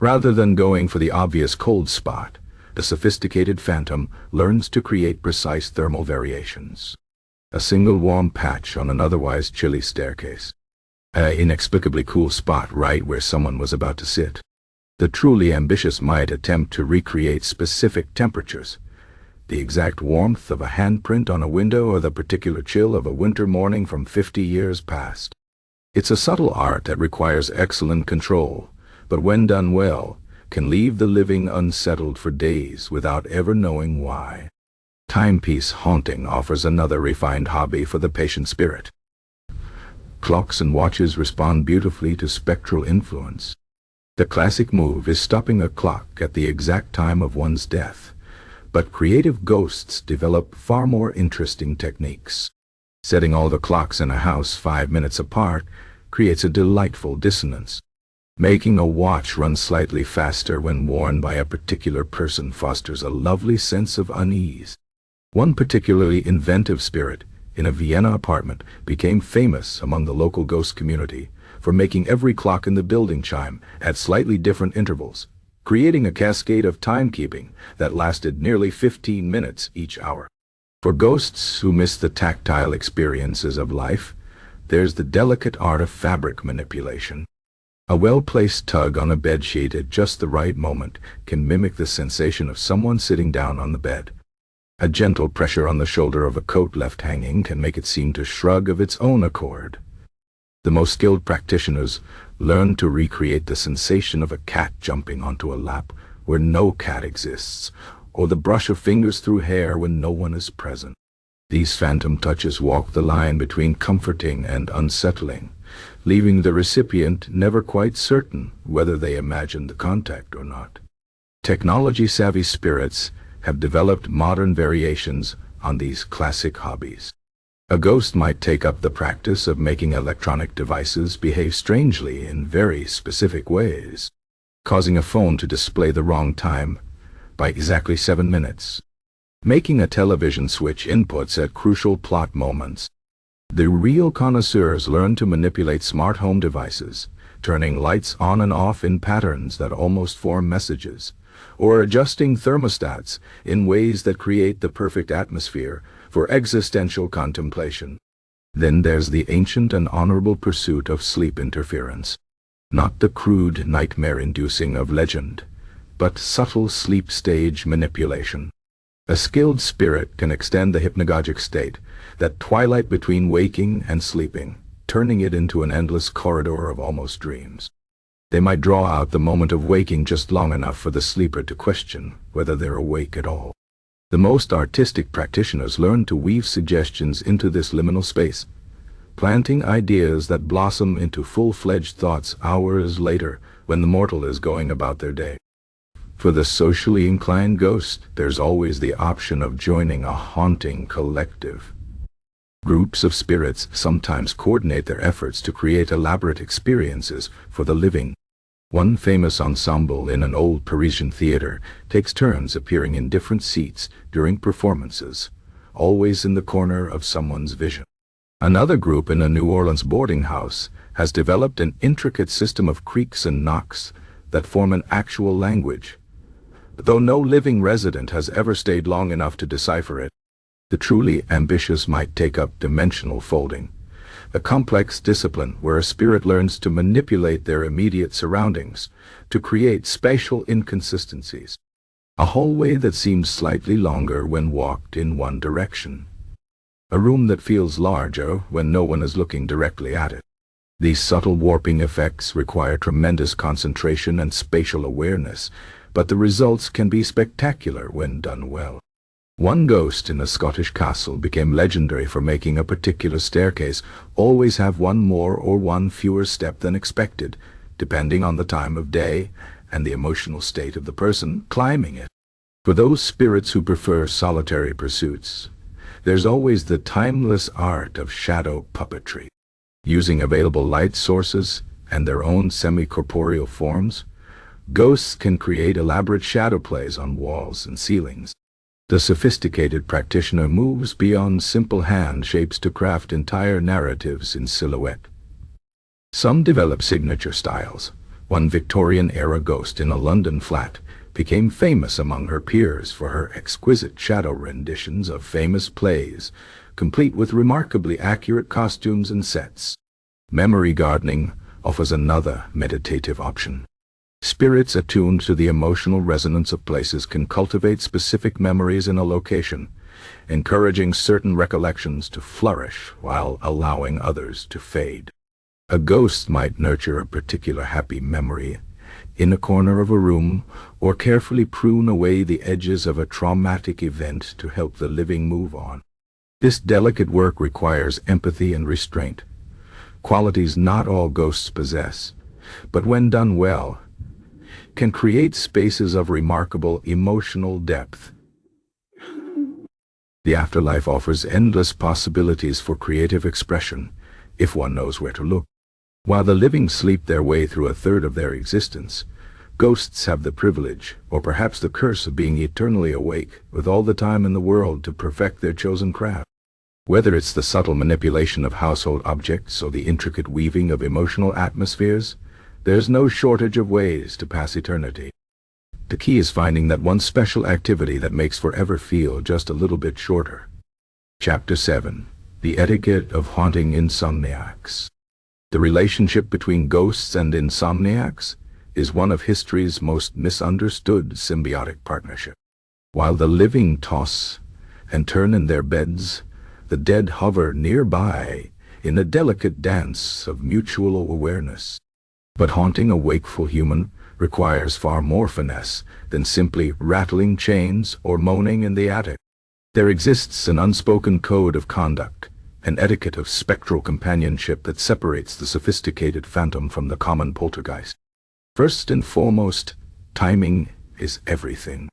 Rather than going for the obvious cold spot, the sophisticated phantom learns to create precise thermal variations. A single warm patch on an otherwise chilly staircase. An inexplicably cool spot right where someone was about to sit. The truly ambitious might attempt to recreate specific temperatures, the exact warmth of a handprint on a window or the particular chill of a winter morning from 50 years past. It's a subtle art that requires excellent control, but when done well, can leave the living unsettled for days without ever knowing why. Timepiece haunting offers another refined hobby for the patient spirit. Clocks and watches respond beautifully to spectral influence. The classic move is stopping a clock at the exact time of one's death, but creative ghosts develop far more interesting techniques. Setting all the clocks in a house 5 minutes apart creates a delightful dissonance. Making a watch run slightly faster when worn by a particular person fosters a lovely sense of unease. One particularly inventive spirit in a Vienna apartment became famous among the local ghost community for making every clock in the building chime at slightly different intervals, creating a cascade of timekeeping that lasted nearly 15 minutes each hour. For ghosts who miss the tactile experiences of life, there's the delicate art of fabric manipulation. A well-placed tug on a bedsheet at just the right moment can mimic the sensation of someone sitting down on the bed. A gentle pressure on the shoulder of a coat left hanging can make it seem to shrug of its own accord. The most skilled practitioners learn to recreate the sensation of a cat jumping onto a lap where no cat exists, or the brush of fingers through hair when no one is present. These phantom touches walk the line between comforting and unsettling, leaving the recipient never quite certain whether they imagined the contact or not. Technology-savvy spirits have developed modern variations on these classic hobbies. A ghost might take up the practice of making electronic devices behave strangely in very specific ways, causing a phone to display the wrong time by exactly 7 minutes, making a television switch inputs at crucial plot moments. The real connoisseurs learn to manipulate smart home devices, turning lights on and off in patterns that almost form messages, or adjusting thermostats in ways that create the perfect atmosphere for existential contemplation. Then there's the ancient and honorable pursuit of sleep interference. Not the crude nightmare-inducing of legend, but subtle sleep stage manipulation. A skilled spirit can extend the hypnagogic state, that twilight between waking and sleeping, turning it into an endless corridor of almost dreams. They might draw out the moment of waking just long enough for the sleeper to question whether they're awake at all. The most artistic practitioners learn to weave suggestions into this liminal space, planting ideas that blossom into full-fledged thoughts hours later when the mortal is going about their day. For the socially inclined ghost, there's always the option of joining a haunting collective. Groups of spirits sometimes coordinate their efforts to create elaborate experiences for the living. One famous ensemble in an old Parisian theater takes turns appearing in different seats during performances, always in the corner of someone's vision. Another group in a New Orleans boarding house has developed an intricate system of creaks and knocks that form an actual language, though no living resident has ever stayed long enough to decipher it. The truly ambitious might take up dimensional folding, a complex discipline where a spirit learns to manipulate their immediate surroundings to create spatial inconsistencies. A hallway that seems slightly longer when walked in one direction. A room that feels larger when no one is looking directly at it. These subtle warping effects require tremendous concentration and spatial awareness, but the results can be spectacular when done well. One ghost in a Scottish castle became legendary for making a particular staircase always have one more or one fewer step than expected, depending on the time of day and the emotional state of the person climbing it. For those spirits who prefer solitary pursuits, there's always the timeless art of shadow puppetry. Using available light sources and their own semi-corporeal forms, ghosts can create elaborate shadow plays on walls and ceilings. The sophisticated practitioner moves beyond simple hand shapes to craft entire narratives in silhouette. Some develop signature styles. One Victorian-era ghost in a London flat became famous among her peers for her exquisite shadow renditions of famous plays, complete with remarkably accurate costumes and sets. Memory gardening offers another meditative option. Spirits attuned to the emotional resonance of places can cultivate specific memories in a location, encouraging certain recollections to flourish while allowing others to fade. A ghost might nurture a particular happy memory in a corner of a room, or carefully prune away the edges of a traumatic event to help the living move on. This delicate work requires empathy and restraint, qualities not all ghosts possess, but when done well, can create spaces of remarkable emotional depth. The afterlife offers endless possibilities for creative expression, if one knows where to look. While the living sleep their way through a third of their existence, ghosts have the privilege, or perhaps the curse, of being eternally awake, with all the time in the world to perfect their chosen craft. Whether it's the subtle manipulation of household objects or the intricate weaving of emotional atmospheres, there's no shortage of ways to pass eternity. The key is finding that one special activity that makes forever feel just a little bit shorter. Chapter 7. The Etiquette of Haunting Insomniacs. The relationship between ghosts and insomniacs is one of history's most misunderstood symbiotic partnership. While the living toss and turn in their beds, the dead hover nearby in a delicate dance of mutual awareness. But haunting a wakeful human requires far more finesse than simply rattling chains or moaning in the attic. There exists an unspoken code of conduct, an etiquette of spectral companionship that separates the sophisticated phantom from the common poltergeist. First and foremost, timing is everything.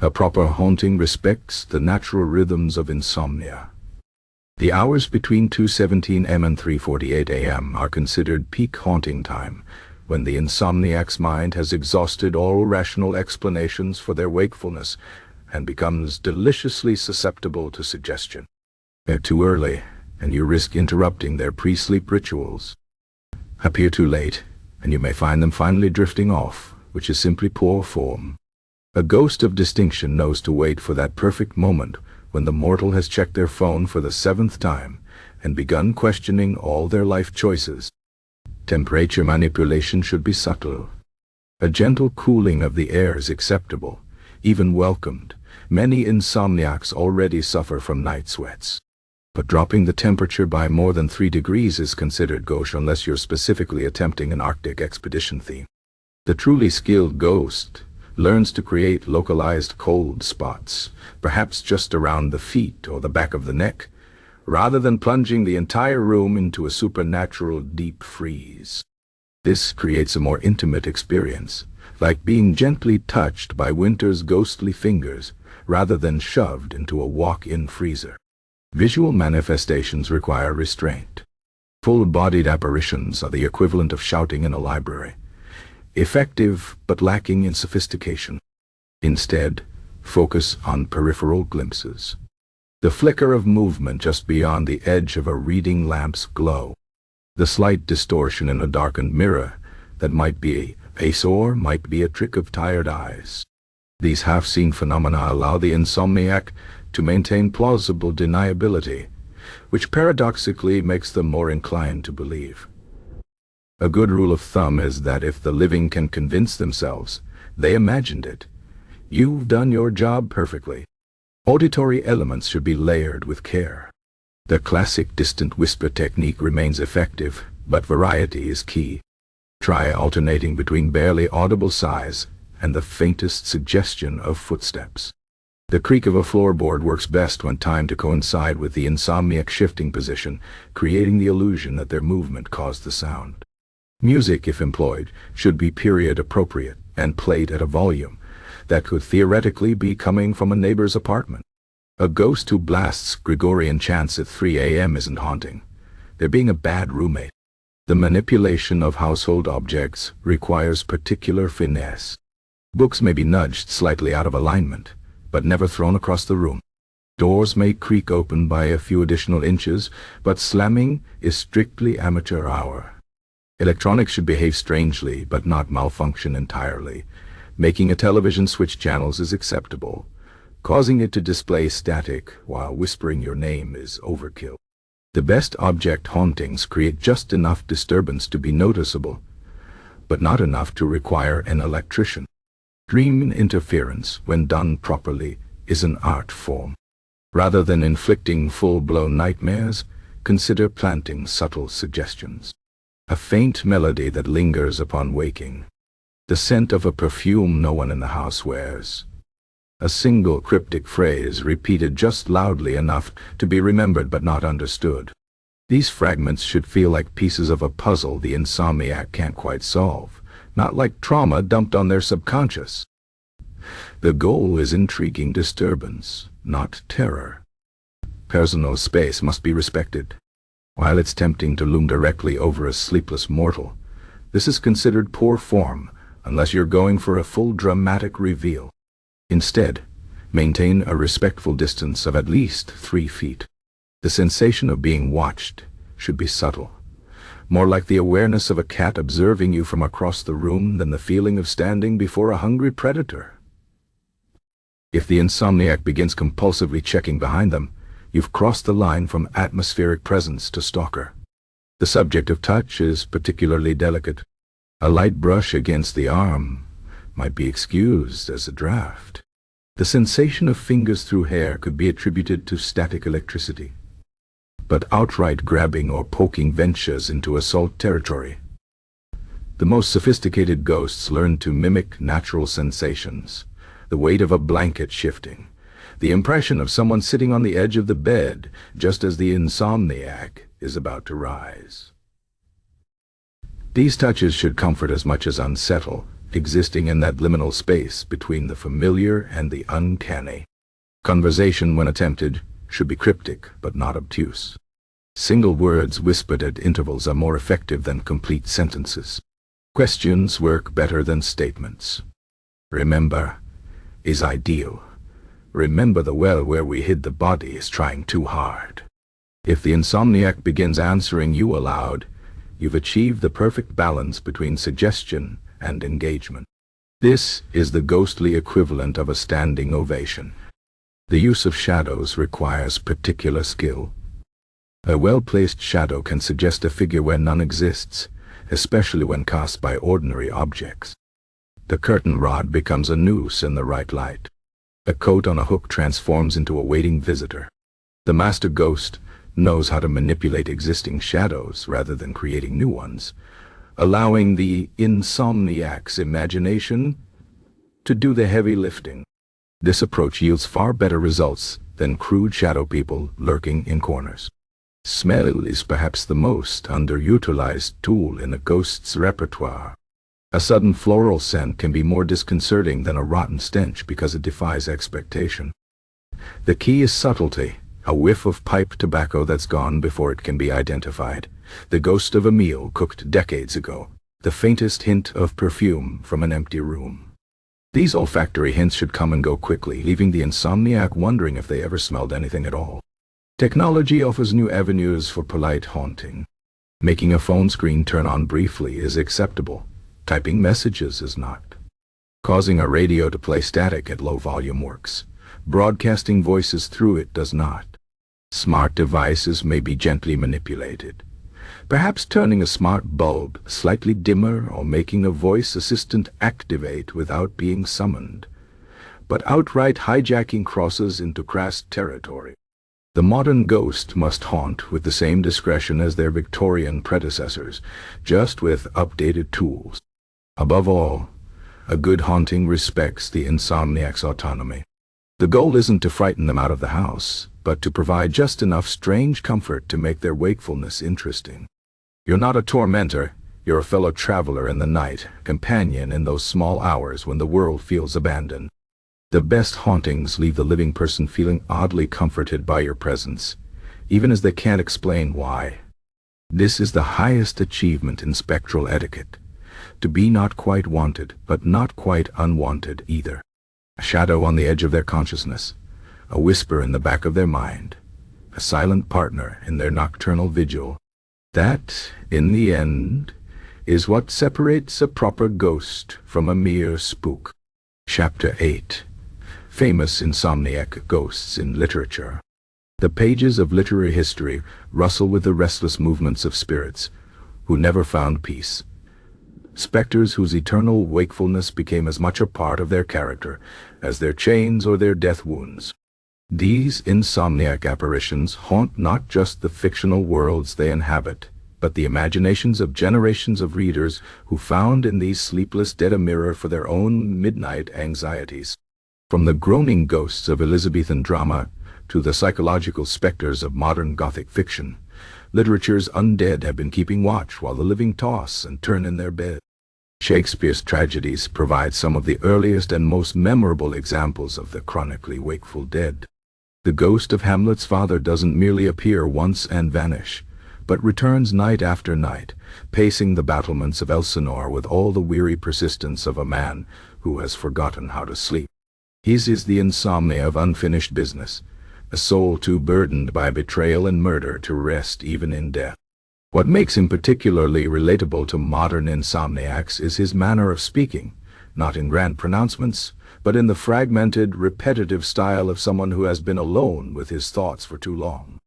A proper haunting respects the natural rhythms of insomnia. The hours between 2:17 am and 3:48 am are considered peak haunting time, when the insomniac's mind has exhausted all rational explanations for their wakefulness and becomes deliciously susceptible to suggestion. They're too early, and you risk interrupting their pre-sleep rituals. Appear too late, and you may find them finally drifting off, which is simply poor form. A ghost of distinction knows to wait for that perfect moment when the mortal has checked their phone for the 7th time and begun questioning all their life choices. Temperature manipulation should be subtle. A gentle cooling of the air is acceptable, even welcomed. Many insomniacs already suffer from night sweats. But dropping the temperature by more than 3 degrees is considered gauche unless you're specifically attempting an Arctic expedition theme. The truly skilled ghost learns to create localized cold spots, perhaps just around the feet or the back of the neck, rather than plunging the entire room into a supernatural deep freeze. This creates a more intimate experience, like being gently touched by winter's ghostly fingers, rather than shoved into a walk-in freezer. Visual manifestations require restraint. Full-bodied apparitions are the equivalent of shouting in a library, effective but lacking in sophistication. Instead, focus on peripheral glimpses. The flicker of movement just beyond the edge of a reading lamp's glow. The slight distortion in a darkened mirror that might be a face or might be a trick of tired eyes. These half-seen phenomena allow the insomniac to maintain plausible deniability, which paradoxically makes them more inclined to believe. A good rule of thumb is that if the living can convince themselves they imagined it, you've done your job perfectly. Auditory elements should be layered with care. The classic distant whisper technique remains effective, but variety is key. Try alternating between barely audible sighs and the faintest suggestion of footsteps. The creak of a floorboard works best when timed to coincide with the insomniac shifting position, creating the illusion that their movement caused the sound. Music, if employed, should be period appropriate and played at a volume that could theoretically be coming from a neighbor's apartment. A ghost who blasts Gregorian chants at 3 a.m. isn't haunting. They're being a bad roommate. The manipulation of household objects requires particular finesse. Books may be nudged slightly out of alignment, but never thrown across the room. Doors may creak open by a few additional inches, but slamming is strictly amateur hour. Electronics should behave strangely, but not malfunction entirely. Making a television switch channels is acceptable. Causing it to display static while whispering your name is overkill. The best object hauntings create just enough disturbance to be noticeable, but not enough to require an electrician. Dream interference, when done properly, is an art form. Rather than inflicting full-blown nightmares, consider planting subtle suggestions. A faint melody that lingers upon waking. The scent of a perfume no one in the house wears. A single cryptic phrase repeated just loudly enough to be remembered but not understood. These fragments should feel like pieces of a puzzle the insomniac can't quite solve, not like trauma dumped on their subconscious. The goal is intriguing disturbance, not terror. Personal space must be respected. While it's tempting to loom directly over a sleepless mortal, this is considered poor form unless you're going for a full dramatic reveal. Instead, maintain a respectful distance of at least 3 feet. The sensation of being watched should be subtle, more like the awareness of a cat observing you from across the room than the feeling of standing before a hungry predator. If the insomniac begins compulsively checking behind them, you've crossed the line from atmospheric presence to stalker. The subject of touch is particularly delicate. A light brush against the arm might be excused as a draft. The sensation of fingers through hair could be attributed to static electricity. But outright grabbing or poking ventures into assault territory. The most sophisticated ghosts learn to mimic natural sensations, the weight of a blanket shifting, the impression of someone sitting on the edge of the bed just as the insomniac is about to rise. These touches should comfort as much as unsettle, existing in that liminal space between the familiar and the uncanny. Conversation, when attempted, should be cryptic but not obtuse. Single words whispered at intervals are more effective than complete sentences. Questions work better than statements. Remember is ideal. Remember the well where we hid the body is trying too hard. If the insomniac begins answering you aloud, you've achieved the perfect balance between suggestion and engagement. This is the ghostly equivalent of a standing ovation. The use of shadows requires particular skill. A well-placed shadow can suggest a figure where none exists, especially when cast by ordinary objects. The curtain rod becomes a noose in the right light. A coat on a hook transforms into a waiting visitor. The master ghost knows how to manipulate existing shadows rather than creating new ones, allowing the insomniac's imagination to do the heavy lifting. This approach yields far better results than crude shadow people lurking in corners. Smell is perhaps the most underutilized tool in a ghost's repertoire. A sudden floral scent can be more disconcerting than a rotten stench because it defies expectation. The key is subtlety, a whiff of pipe tobacco that's gone before it can be identified, the ghost of a meal cooked decades ago, the faintest hint of perfume from an empty room. These olfactory hints should come and go quickly, leaving the insomniac wondering if they ever smelled anything at all. Technology offers new avenues for polite haunting. Making a phone screen turn on briefly is acceptable. Typing messages is not. Causing a radio to play static at low volume works. Broadcasting voices through it does not. Smart devices may be gently manipulated. Perhaps turning a smart bulb slightly dimmer or making a voice assistant activate without being summoned. But outright hijacking crosses into crass territory. The modern ghost must haunt with the same discretion as their Victorian predecessors, just with updated tools. Above all, a good haunting respects the insomniac's autonomy. The goal isn't to frighten them out of the house, but to provide just enough strange comfort to make their wakefulness interesting. You're not a tormentor, you're a fellow traveler in the night, companion in those small hours when the world feels abandoned. The best hauntings leave the living person feeling oddly comforted by your presence, even as they can't explain why. This is the highest achievement in spectral etiquette. To be not quite wanted, but not quite unwanted either. A shadow on the edge of their consciousness, a whisper in the back of their mind, a silent partner in their nocturnal vigil. That, in the end, is what separates a proper ghost from a mere spook. Chapter 8. Famous insomniac ghosts in literature. The pages of literary history rustle with the restless movements of spirits who never found peace. Specters whose eternal wakefulness became as much a part of their character as their chains or their death wounds. These insomniac apparitions haunt not just the fictional worlds they inhabit, but the imaginations of generations of readers who found in these sleepless dead a mirror for their own midnight anxieties. From the groaning ghosts of Elizabethan drama to the psychological specters of modern Gothic fiction, literature's undead have been keeping watch while the living toss and turn in their bed. Shakespeare's tragedies provide some of the earliest and most memorable examples of the chronically wakeful dead. The ghost of Hamlet's father doesn't merely appear once and vanish, but returns night after night, pacing the battlements of Elsinore with all the weary persistence of a man who has forgotten how to sleep. His is the insomnia of unfinished business, a soul too burdened by betrayal and murder to rest even in death. What makes him particularly relatable to modern insomniacs is his manner of speaking, not in grand pronouncements, but in the fragmented, repetitive style of someone who has been alone with his thoughts for too long.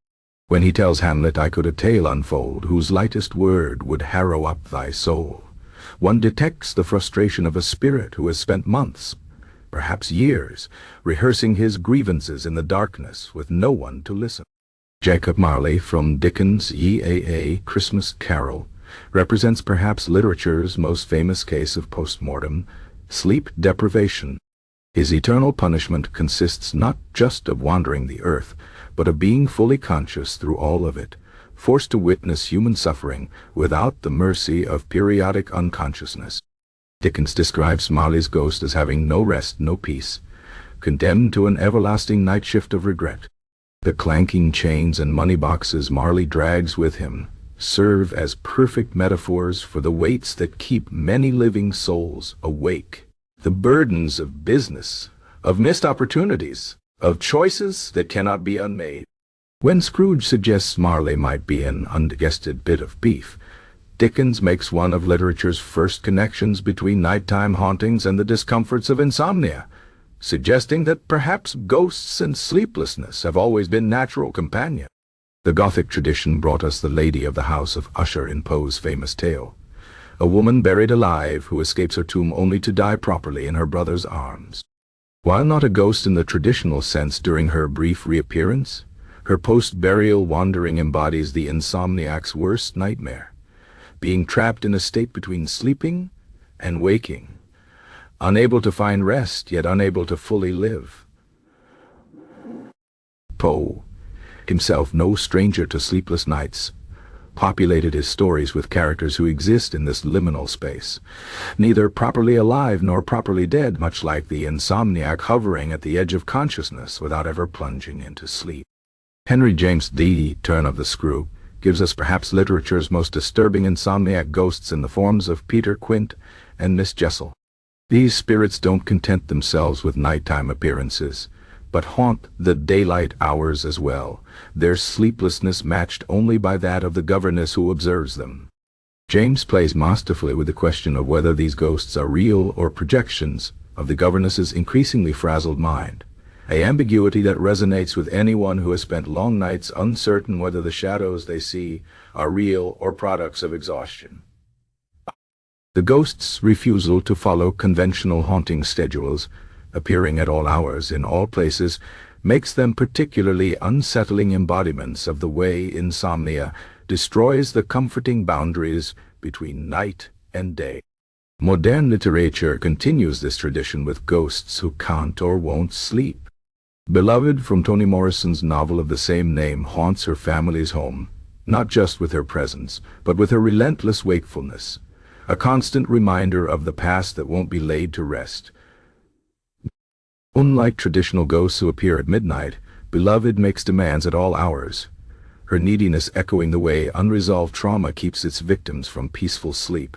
When he tells Hamlet, "I could a tale unfold, whose lightest word would harrow up thy soul," one detects the frustration of a spirit who has spent months, perhaps years, rehearsing his grievances in the darkness with no one to listen. Jacob Marley from Dickens' Ye Christmas Carol represents perhaps literature's most famous case of postmortem sleep deprivation. His eternal punishment consists not just of wandering the earth, but of being fully conscious through all of it, forced to witness human suffering without the mercy of periodic unconsciousness. Dickens describes Marley's ghost as having no rest, no peace, condemned to an everlasting night shift of regret. The clanking chains and money boxes Marley drags with him serve as perfect metaphors for the weights that keep many living souls awake. The burdens of business, of missed opportunities, of choices that cannot be unmade. When Scrooge suggests Marley might be an undigested bit of beef, Dickens makes one of literature's first connections between nighttime hauntings and the discomforts of insomnia, suggesting that perhaps ghosts and sleeplessness have always been natural companions. The Gothic tradition brought us the lady of the house of Usher in Poe's famous tale, a woman buried alive who escapes her tomb only to die properly in her brother's arms. While not a ghost in the traditional sense during her brief reappearance, her post-burial wandering embodies the insomniac's worst nightmare, being trapped in a state between sleeping and waking, unable to find rest, yet unable to fully live. Poe, himself no stranger to sleepless nights, populated his stories with characters who exist in this liminal space, neither properly alive nor properly dead, much like the insomniac hovering at the edge of consciousness without ever plunging into sleep. Henry James D. Turn of the Screw gives us perhaps literature's most disturbing insomniac ghosts in the forms of Peter Quint and Miss Jessel. These spirits don't content themselves with nighttime appearances, but haunt the daylight hours as well, their sleeplessness matched only by that of the governess who observes them. James plays masterfully with the question of whether these ghosts are real or projections of the governess's increasingly frazzled mind, an ambiguity that resonates with anyone who has spent long nights uncertain whether the shadows they see are real or products of exhaustion. The ghost's refusal to follow conventional haunting schedules, appearing at all hours in all places, makes them particularly unsettling embodiments of the way insomnia destroys the comforting boundaries between night and day. Modern literature continues this tradition with ghosts who can't or won't sleep. Beloved from Toni Morrison's novel of the same name haunts her family's home, not just with her presence, but with her relentless wakefulness, a constant reminder of the past that won't be laid to rest. Unlike traditional ghosts who appear at midnight, Beloved makes demands at all hours, her neediness echoing the way unresolved trauma keeps its victims from peaceful sleep.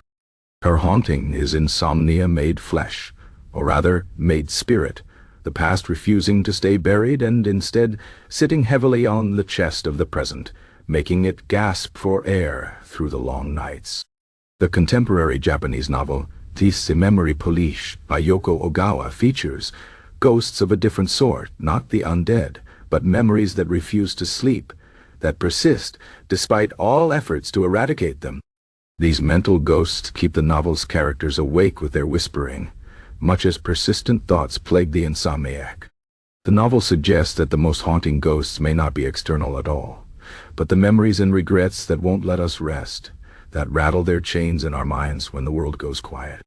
Her haunting is insomnia made flesh, or rather made spirit, the past refusing to stay buried and instead sitting heavily on the chest of the present, making it gasp for air through the long nights. The contemporary Japanese novel, Tise Memory Police by Yoko Ogawa features ghosts of a different sort, not the undead, but memories that refuse to sleep, that persist despite all efforts to eradicate them. These mental ghosts keep the novel's characters awake with their whispering, much as persistent thoughts plague the insomniac. The novel suggests that the most haunting ghosts may not be external at all, but the memories and regrets that won't let us rest, that rattle their chains in our minds when the world goes quiet.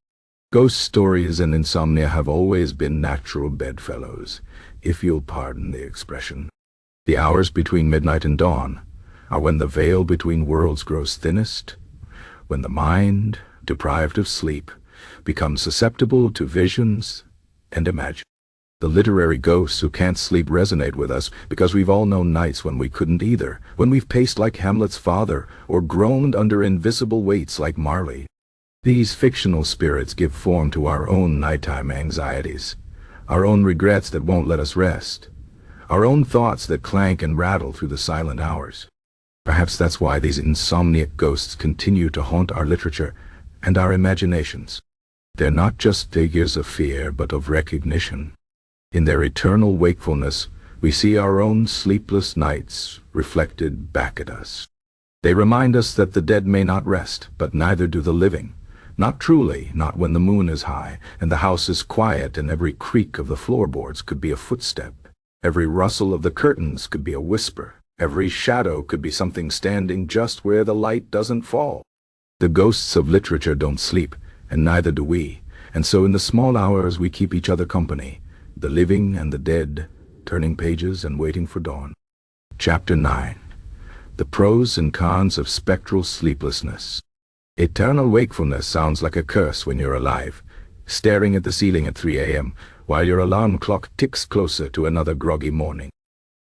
Ghost stories and insomnia have always been natural bedfellows, if you'll pardon the expression. The hours between midnight and dawn are when the veil between worlds grows thinnest, when the mind, deprived of sleep, becomes susceptible to visions and imaginings. The literary ghosts who can't sleep resonate with us because we've all known nights when we couldn't either, when we've paced like Hamlet's father or groaned under invisible weights like Marley. These fictional spirits give form to our own nighttime anxieties, our own regrets that won't let us rest, our own thoughts that clank and rattle through the silent hours. Perhaps that's why these insomniac ghosts continue to haunt our literature and our imaginations. They're not just figures of fear, but of recognition. In their eternal wakefulness, we see our own sleepless nights reflected back at us. They remind us that the dead may not rest, but neither do the living. Not truly, not when the moon is high, and the house is quiet, and every creak of the floorboards could be a footstep. Every rustle of the curtains could be a whisper. Every shadow could be something standing just where the light doesn't fall. The ghosts of literature don't sleep, and neither do we, and so in the small hours we keep each other company, the living and the dead, turning pages and waiting for dawn. Chapter 9. The Pros and Cons of Spectral Sleeplessness. Eternal wakefulness sounds like a curse when you're alive, staring at the ceiling at 3 a.m. while your alarm clock ticks closer to another groggy morning.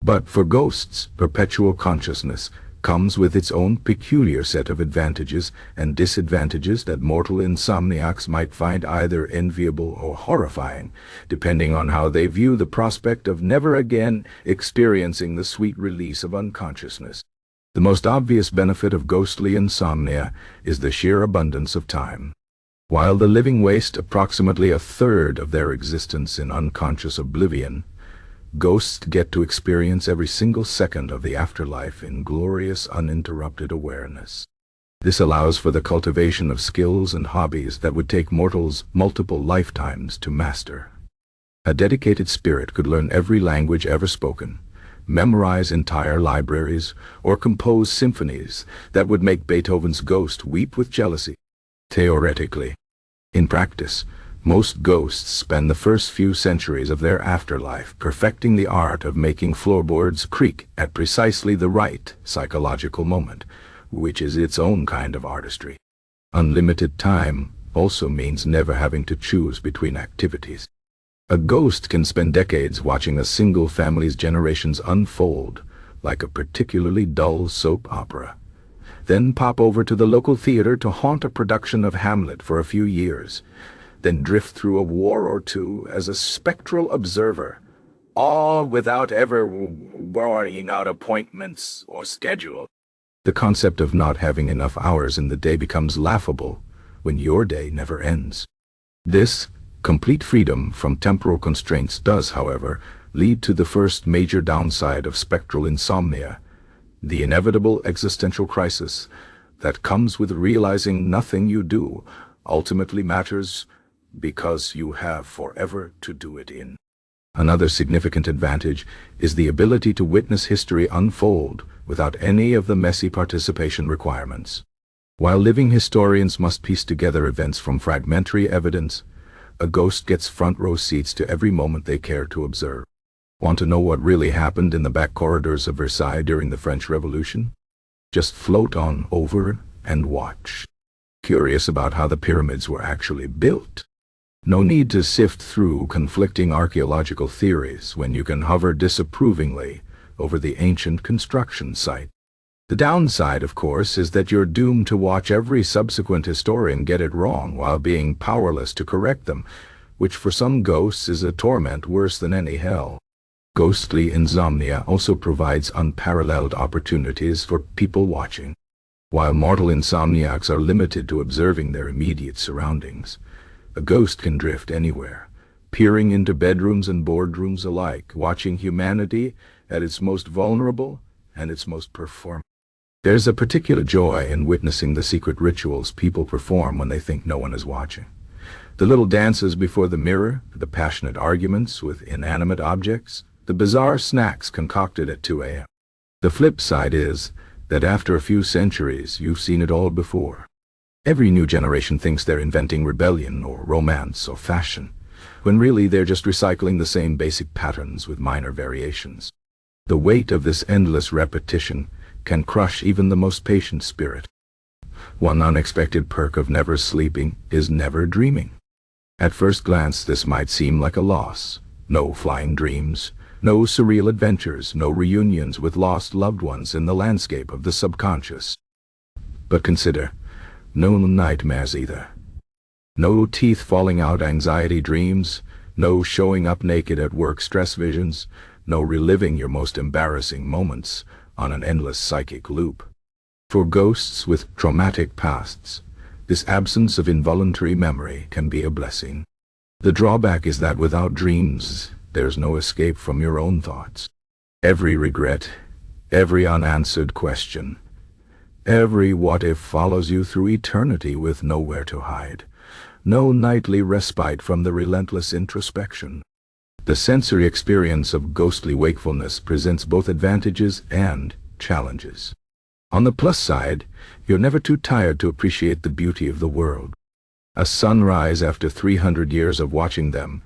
But for ghosts, perpetual consciousness comes with its own peculiar set of advantages and disadvantages that mortal insomniacs might find either enviable or horrifying, depending on how they view the prospect of never again experiencing the sweet release of unconsciousness. The most obvious benefit of ghostly insomnia is the sheer abundance of time. While the living waste approximately a third of their existence in unconscious oblivion, ghosts get to experience every single second of the afterlife in glorious, uninterrupted awareness. This allows for the cultivation of skills and hobbies that would take mortals multiple lifetimes to master. A dedicated spirit could learn every language ever spoken, memorize entire libraries, or compose symphonies that would make Beethoven's ghost weep with jealousy. Theoretically. In practice, Most ghosts spend the first few centuries of their afterlife perfecting the art of making floorboards creak at precisely the right psychological moment, which is its own kind of artistry. Unlimited time also means never having to choose between activities. A ghost can spend decades watching a single family's generations unfold like a particularly dull soap opera, then pop over to the local theater to haunt a production of Hamlet for a few years, then drift through a war or two as a spectral observer, all without ever worrying out appointments or schedule. The concept of not having enough hours in the day becomes laughable when your day never ends. This complete freedom from temporal constraints does, however, lead to the first major downside of spectral insomnia, the inevitable existential crisis that comes with realizing nothing you do ultimately matters because you have forever to do it in. Another significant advantage is the ability to witness history unfold without any of the messy participation requirements. While living historians must piece together events from fragmentary evidence, a ghost gets front row seats to every moment they care to observe. Want to know what really happened in the back corridors of Versailles during the French Revolution? Just float on over and watch. Curious about how the pyramids were actually built? No need to sift through conflicting archaeological theories when you can hover disapprovingly over the ancient construction site. The downside, of course, is that you're doomed to watch every subsequent historian get it wrong while being powerless to correct them, which for some ghosts is a torment worse than any hell. Ghostly insomnia also provides unparalleled opportunities for people watching. While mortal insomniacs are limited to observing their immediate surroundings, a ghost can drift anywhere, peering into bedrooms and boardrooms alike, watching humanity at its most vulnerable and its most performative. There's a particular joy in witnessing the secret rituals people perform when they think no one is watching. The little dances before the mirror, the passionate arguments with inanimate objects, the bizarre snacks concocted at 2 a.m. The flip side is that after a few centuries, you've seen it all before. Every new generation thinks they're inventing rebellion or romance or fashion, when really they're just recycling the same basic patterns with minor variations. The weight of this endless repetition can crush even the most patient spirit. One unexpected perk of never sleeping is never dreaming. At first glance, this might seem like a loss. No flying dreams, no surreal adventures, no reunions with lost loved ones in the landscape of the subconscious. But consider, no nightmares either. No teeth falling out anxiety dreams, no showing up naked at work stress visions, no reliving your most embarrassing moments on an endless psychic loop. For ghosts with traumatic pasts, this absence of involuntary memory can be a blessing. The drawback is that without dreams, there's no escape from your own thoughts. Every regret, every unanswered question, every what-if follows you through eternity with nowhere to hide. No nightly respite from the relentless introspection. The sensory experience of ghostly wakefulness presents both advantages and challenges. On the plus side, you're never too tired to appreciate the beauty of the world. A sunrise after 300 years of watching them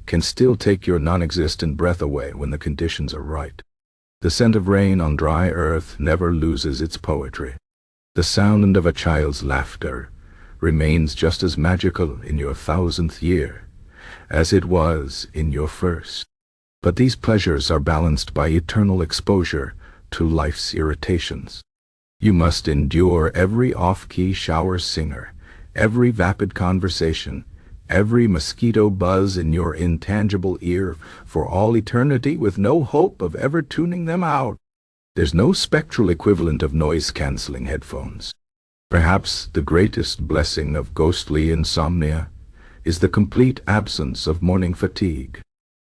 can still take your non-existent breath away when the conditions are right. The scent of rain on dry earth never loses its poetry. The sound of a child's laughter remains just as magical in your 1000th year as it was in your first. But these pleasures are balanced by eternal exposure to life's irritations. You must endure every off-key shower singer, every vapid conversation, every mosquito buzz in your intangible ear for all eternity with no hope of ever tuning them out. There's no spectral equivalent of noise-canceling headphones. Perhaps the greatest blessing of ghostly insomnia is the complete absence of morning fatigue.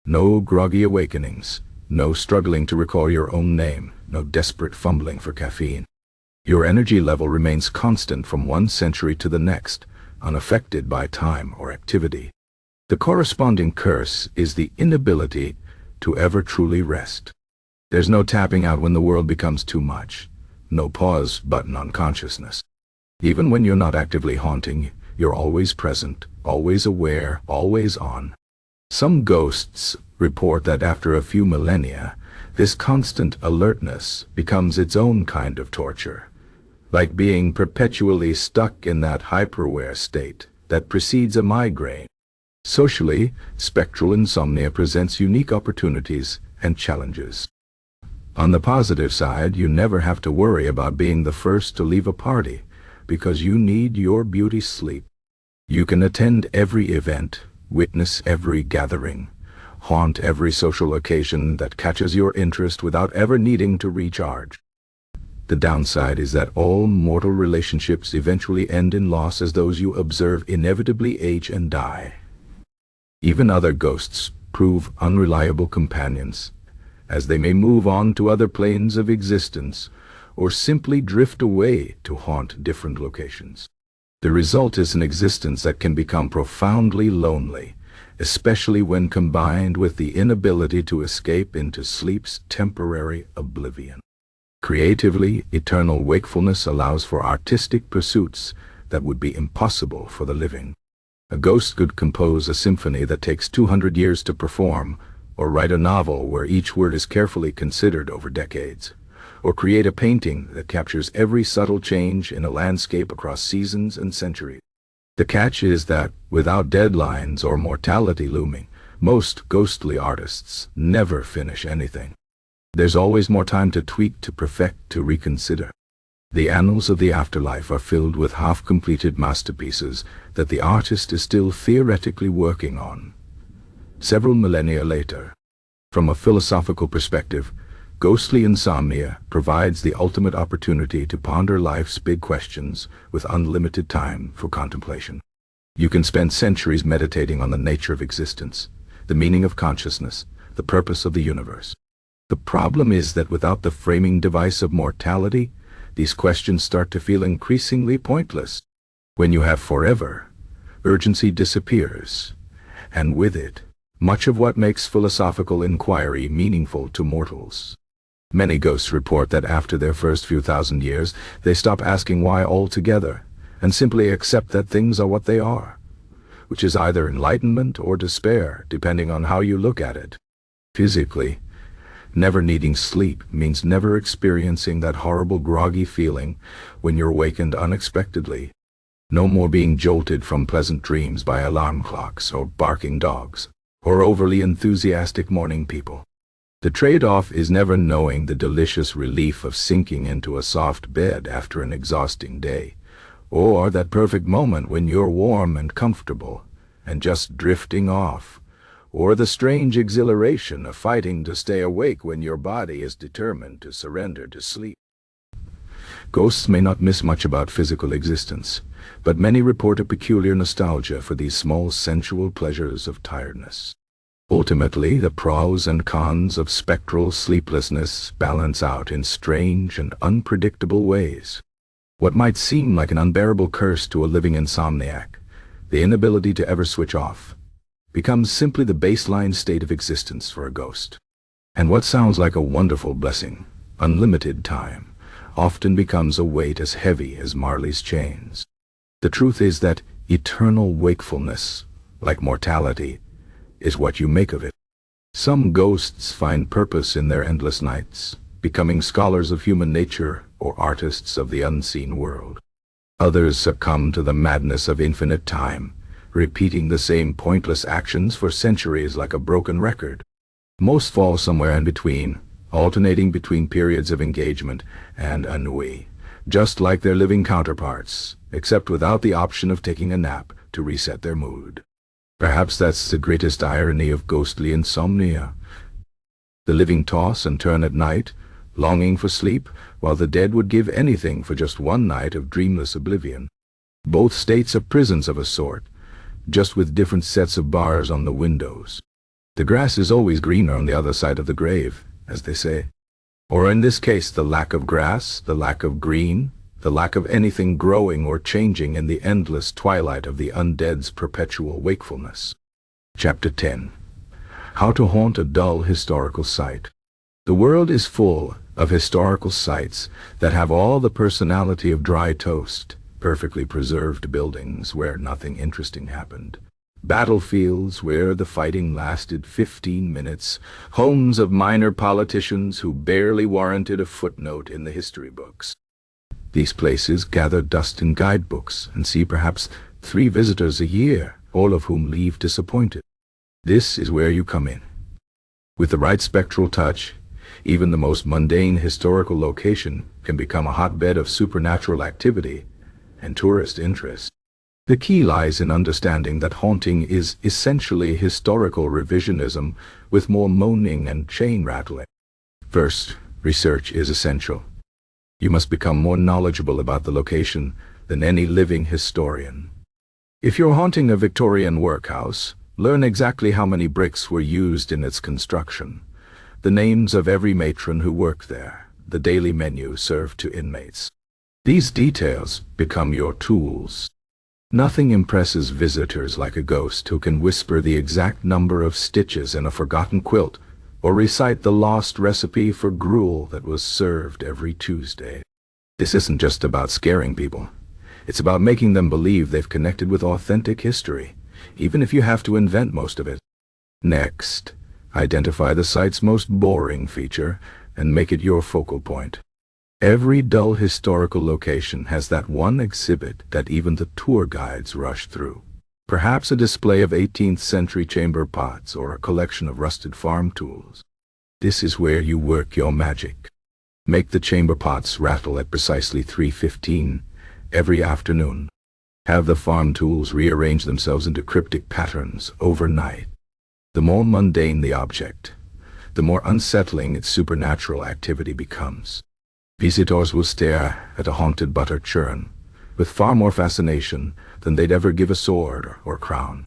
No groggy awakenings, no struggling to recall your own name, no desperate fumbling for caffeine. Your energy level remains constant from one century to the next, unaffected by time or activity. The corresponding curse is the inability to ever truly rest. There's no tapping out when the world becomes too much, no pause button on consciousness. Even when you're not actively haunting, You're always present, always aware, always on. Some ghosts report that after a few millennia, this constant alertness becomes its own kind of torture, like being perpetually stuck in that hyperware state that precedes a migraine. Socially, spectral insomnia presents unique opportunities and challenges. On the positive side, you never have to worry about being the first to leave a party, because you need your beauty sleep. You can attend every event, witness every gathering, haunt every social occasion that catches your interest without ever needing to recharge. The downside is that all mortal relationships eventually end in loss, as those you observe inevitably age and die. Even other ghosts prove unreliable companions, as they may move on to other planes of existence, or simply drift away to haunt different locations. The result is an existence that can become profoundly lonely, especially when combined with the inability to escape into sleep's temporary oblivion. Creatively, eternal wakefulness allows for artistic pursuits that would be impossible for the living. A ghost could compose a symphony that takes 200 years to perform, or write a novel where each word is carefully considered over decades, or create a painting that captures every subtle change in a landscape across seasons and centuries. The catch is that, without deadlines or mortality looming, most ghostly artists never finish anything. There's always more time to tweak, to perfect, to reconsider. The annals of the afterlife are filled with half-completed masterpieces that the artist is still theoretically working on. Several millennia later, from a philosophical perspective, ghostly insomnia provides the ultimate opportunity to ponder life's big questions with unlimited time for contemplation. You can spend centuries meditating on the nature of existence, the meaning of consciousness, the purpose of the universe. The problem is that without the framing device of mortality, these questions start to feel increasingly pointless. When you have forever, urgency disappears, and with it, much of what makes philosophical inquiry meaningful to mortals. Many ghosts report that after their first few thousand years, they stop asking why altogether, and simply accept that things are what they are, which is either enlightenment or despair, depending on how you look at it. Physically, never needing sleep means never experiencing that horrible groggy feeling when you're wakened unexpectedly. No more being jolted from pleasant dreams by alarm clocks or barking dogs, or overly enthusiastic morning people. The trade-off is never knowing the delicious relief of sinking into a soft bed after an exhausting day, or that perfect moment when you're warm and comfortable and just drifting off, or the strange exhilaration of fighting to stay awake when your body is determined to surrender to sleep. Ghosts may not miss much about physical existence, but many report a peculiar nostalgia for these small sensual pleasures of tiredness. Ultimately, the pros and cons of spectral sleeplessness balance out in strange and unpredictable ways. What might seem like an unbearable curse to a living insomniac, the inability to ever switch off, becomes simply the baseline state of existence for a ghost. And what sounds like a wonderful blessing, unlimited time, often becomes a weight as heavy as Marley's chains. The truth is that eternal wakefulness, like mortality, is what you make of it. Some ghosts find purpose in their endless nights, becoming scholars of human nature or artists of the unseen world. Others succumb to the madness of infinite time, repeating the same pointless actions for centuries like a broken record. Most fall somewhere in between, alternating between periods of engagement and ennui, just like their living counterparts, except without the option of taking a nap to reset their mood. Perhaps that's the greatest irony of ghostly insomnia. The living toss and turn at night, longing for sleep, while the dead would give anything for just one night of dreamless oblivion. Both states are prisons of a sort, just with different sets of bars on the windows. The grass is always greener on the other side of the grave, as they say. Or in this case, the lack of grass, the lack of green, the lack of anything growing or changing in the endless twilight of the undead's perpetual wakefulness. Chapter 10. How to haunt a dull historical site. The world is full of historical sites that have all the personality of dry toast, perfectly preserved buildings where nothing interesting happened, battlefields where the fighting lasted 15 minutes, homes of minor politicians who barely warranted a footnote in the history books. These places gather dust in guidebooks and see perhaps 3 visitors a year, all of whom leave disappointed. This is where you come in. With the right spectral touch, even the most mundane historical location can become a hotbed of supernatural activity and tourist interest. The key lies in understanding that haunting is essentially historical revisionism with more moaning and chain rattling. First, research is essential. You must become more knowledgeable about the location than any living historian. If you're haunting a Victorian workhouse, learn exactly how many bricks were used in its construction, the names of every matron who worked there, the daily menu served to inmates. These details become your tools. Nothing impresses visitors like a ghost who can whisper the exact number of stitches in a forgotten quilt or recite the lost recipe for gruel that was served every Tuesday. This isn't just about scaring people. It's about making them believe they've connected with authentic history, even if you have to invent most of it. Next, identify the site's most boring feature and make it your focal point. Every dull historical location has that one exhibit that even the tour guides rush through. Perhaps a display of 18th century chamber pots or a collection of rusted farm tools. This is where you work your magic. Make the chamber pots rattle at precisely 3:15 every afternoon. Have the farm tools rearrange themselves into cryptic patterns overnight. The more mundane the object, the more unsettling its supernatural activity becomes. Visitors will stare at a haunted butter churn with far more fascination than they'd ever give a sword or crown.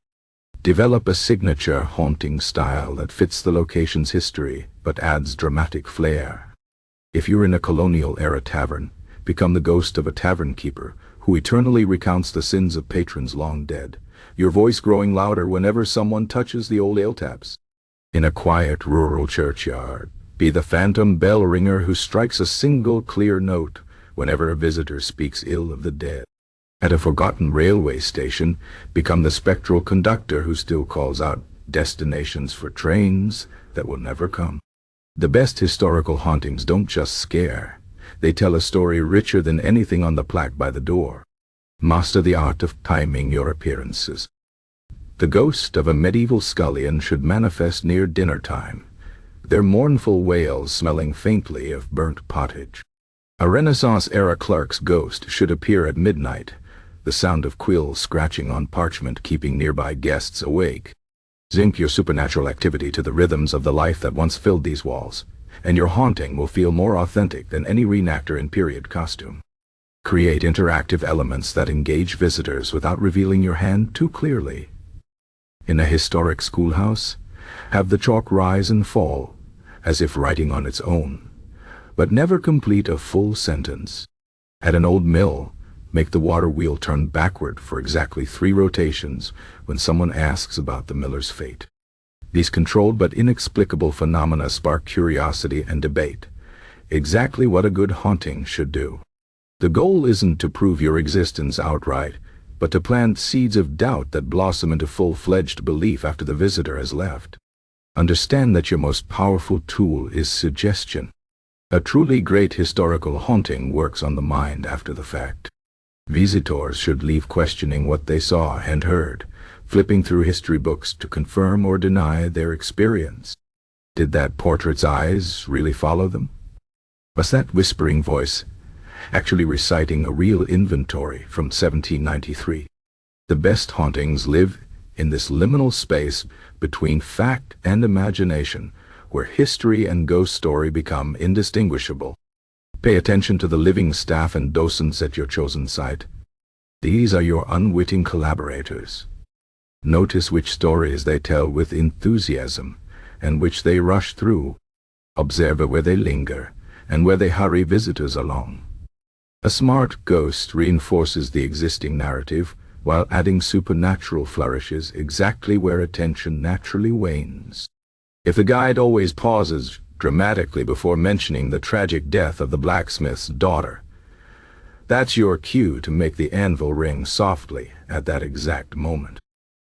Develop a signature haunting style that fits the location's history but adds dramatic flair. If you're in a colonial-era tavern, become the ghost of a tavern keeper who eternally recounts the sins of patrons long dead, your voice growing louder whenever someone touches the old ale taps. In a quiet rural churchyard, be the phantom bell ringer who strikes a single clear note whenever a visitor speaks ill of the dead. At a forgotten railway station, become the spectral conductor who still calls out destinations for trains that will never come. The best historical hauntings don't just scare. They tell a story richer than anything on the plaque by the door. Master the art of timing your appearances. The ghost of a medieval scullion should manifest near dinner time, their mournful wails smelling faintly of burnt pottage. A Renaissance-era clerk's ghost should appear at midnight, the sound of quills scratching on parchment keeping nearby guests awake. Sync your supernatural activity to the rhythms of the life that once filled these walls, and your haunting will feel more authentic than any reenactor in period costume. Create interactive elements that engage visitors without revealing your hand too clearly. In a historic schoolhouse, have the chalk rise and fall, as if writing on its own, but never complete a full sentence. At an old mill, make the water wheel turn backward for exactly 3 rotations when someone asks about the miller's fate. These controlled but inexplicable phenomena spark curiosity and debate, exactly what a good haunting should do. The goal isn't to prove your existence outright, but to plant seeds of doubt that blossom into full-fledged belief after the visitor has left. Understand that your most powerful tool is suggestion. A truly great historical haunting works on the mind after the fact. Visitors should leave questioning what they saw and heard, flipping through history books to confirm or deny their experience. Did that portrait's eyes really follow them? Was that whispering voice actually reciting a real inventory from 1793? The best hauntings live in this liminal space between fact and imagination, where history and ghost story become indistinguishable. Pay attention to the living staff and docents at your chosen site. These are your unwitting collaborators. Notice which stories they tell with enthusiasm and which they rush through. Observe where they linger and where they hurry visitors along. A smart ghost reinforces the existing narrative while adding supernatural flourishes exactly where attention naturally wanes. If the guide always pauses dramatically before mentioning the tragic death of the blacksmith's daughter, That's your cue to make the anvil ring softly at that exact moment.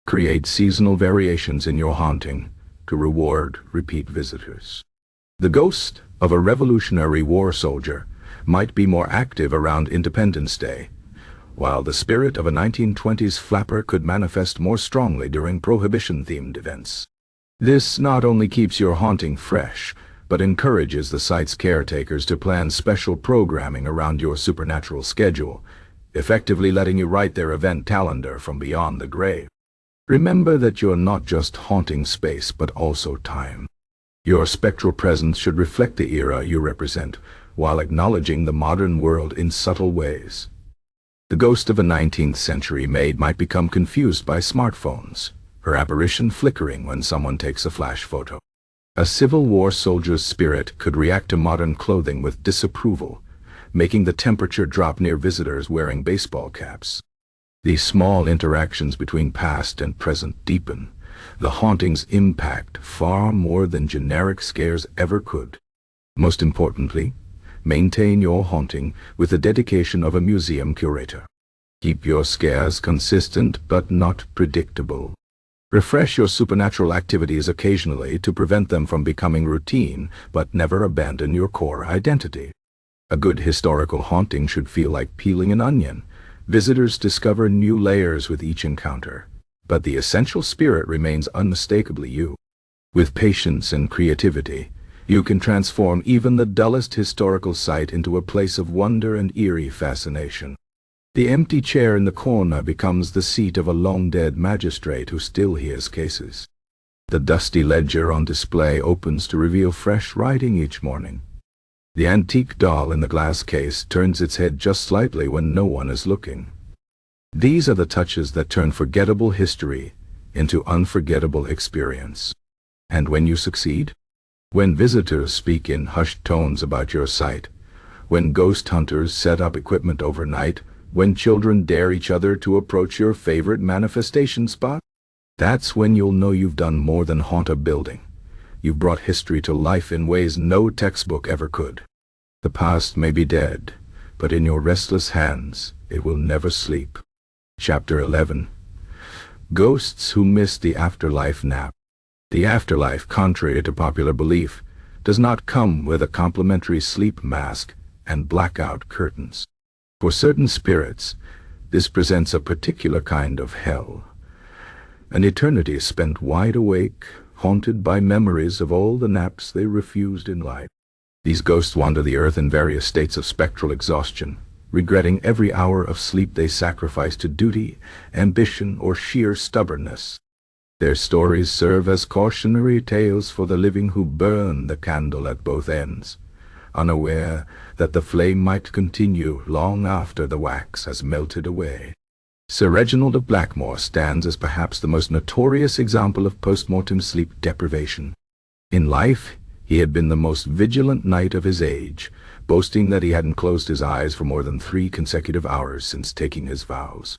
Create seasonal variations in your haunting to reward repeat visitors. The ghost of a Revolutionary War soldier might be more active around Independence Day, while the spirit of a 1920s flapper could manifest more strongly during Prohibition-themed events. This not only keeps your haunting fresh, but encourages the site's caretakers to plan special programming around your supernatural schedule, effectively letting you write their event calendar from beyond the grave. Remember that you're not just haunting space, but also time. Your spectral presence should reflect the era you represent, while acknowledging the modern world in subtle ways. The ghost of a 19th century maid might become confused by smartphones, her apparition flickering when someone takes a flash photo. A Civil War soldier's spirit could react to modern clothing with disapproval, making the temperature drop near visitors wearing baseball caps. These small interactions between past and present deepen the haunting's impact far more than generic scares ever could. Most importantly, maintain your haunting with the dedication of a museum curator. Keep your scares consistent but not predictable. Refresh your supernatural activities occasionally to prevent them from becoming routine, but never abandon your core identity. A good historical haunting should feel like peeling an onion. Visitors discover new layers with each encounter, but the essential spirit remains unmistakably you. With patience and creativity, you can transform even the dullest historical site into a place of wonder and eerie fascination. The empty chair in the corner becomes the seat of a long-dead magistrate who still hears cases. The dusty ledger on display opens to reveal fresh writing each morning. The antique doll in the glass case turns its head just slightly when no one is looking. These are the touches that turn forgettable history into unforgettable experience. And when you succeed, when visitors speak in hushed tones about your site, when ghost hunters set up equipment overnight, when children dare each other to approach your favorite manifestation spot, that's when you'll know you've done more than haunt a building. You've brought history to life in ways no textbook ever could. The past may be dead, but in your restless hands it will never sleep. Chapter 11. Ghosts who miss the afterlife nap. The afterlife, contrary to popular belief, does not come with a complimentary sleep mask and blackout curtains. For certain spirits, this presents a particular kind of hell. An eternity spent wide awake, haunted by memories of all the naps they refused in life. These ghosts wander the earth in various states of spectral exhaustion, regretting every hour of sleep they sacrificed to duty, ambition, or sheer stubbornness. Their stories serve as cautionary tales for the living who burn the candle at both ends, unaware that the flame might continue long after the wax has melted away. Sir Reginald of Blackmore stands as perhaps the most notorious example of post-mortem sleep deprivation. In life, he had been the most vigilant knight of his age, boasting that he hadn't closed his eyes for more than 3 consecutive hours since taking his vows.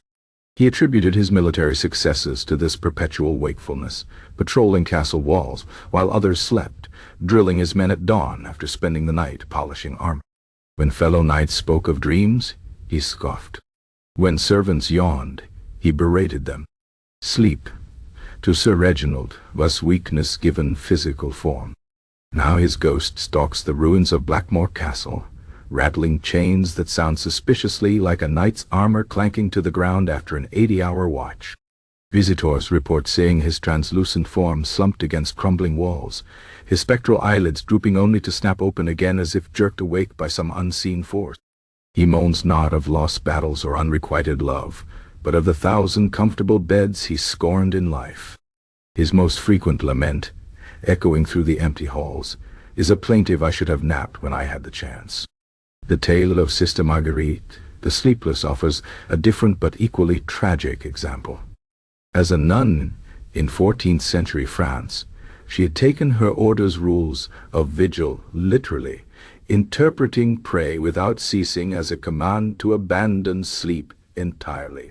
He attributed his military successes to this perpetual wakefulness, patrolling castle walls while others slept, drilling his men at dawn after spending the night polishing armor. When fellow knights spoke of dreams, he scoffed. When servants yawned, he berated them. Sleep, to Sir Reginald, was weakness given physical form. Now his ghost stalks the ruins of Blackmore Castle, rattling chains that sound suspiciously like a knight's armor clanking to the ground after an 80-hour watch. Visitors report seeing his translucent form slumped against crumbling walls, his spectral eyelids drooping only to snap open again as if jerked awake by some unseen force. He moans not of lost battles or unrequited love, but of the 1,000 comfortable beds he scorned in life. His most frequent lament, echoing through the empty halls, is a plaintive "I should have napped when I had the chance." The tale of Sister Marguerite, the Sleepless, offers a different but equally tragic example. As a nun in 14th century France, she had taken her order's rules of vigil literally, interpreting prayer without ceasing as a command to abandon sleep entirely.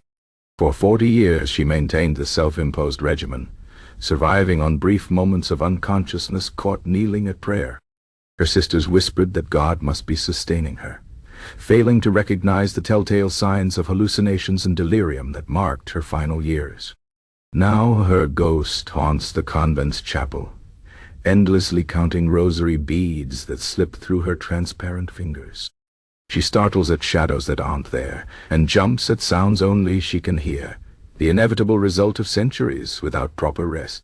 For 40 years she maintained the self-imposed regimen, surviving on brief moments of unconsciousness caught kneeling at prayer. Her sisters whispered that God must be sustaining her, failing to recognize the telltale signs of hallucinations and delirium that marked her final years. Now her ghost haunts the convent's chapel, endlessly counting rosary beads that slip through her transparent fingers. She startles at shadows that aren't there, and jumps at sounds only she can hear, the inevitable result of centuries without proper rest.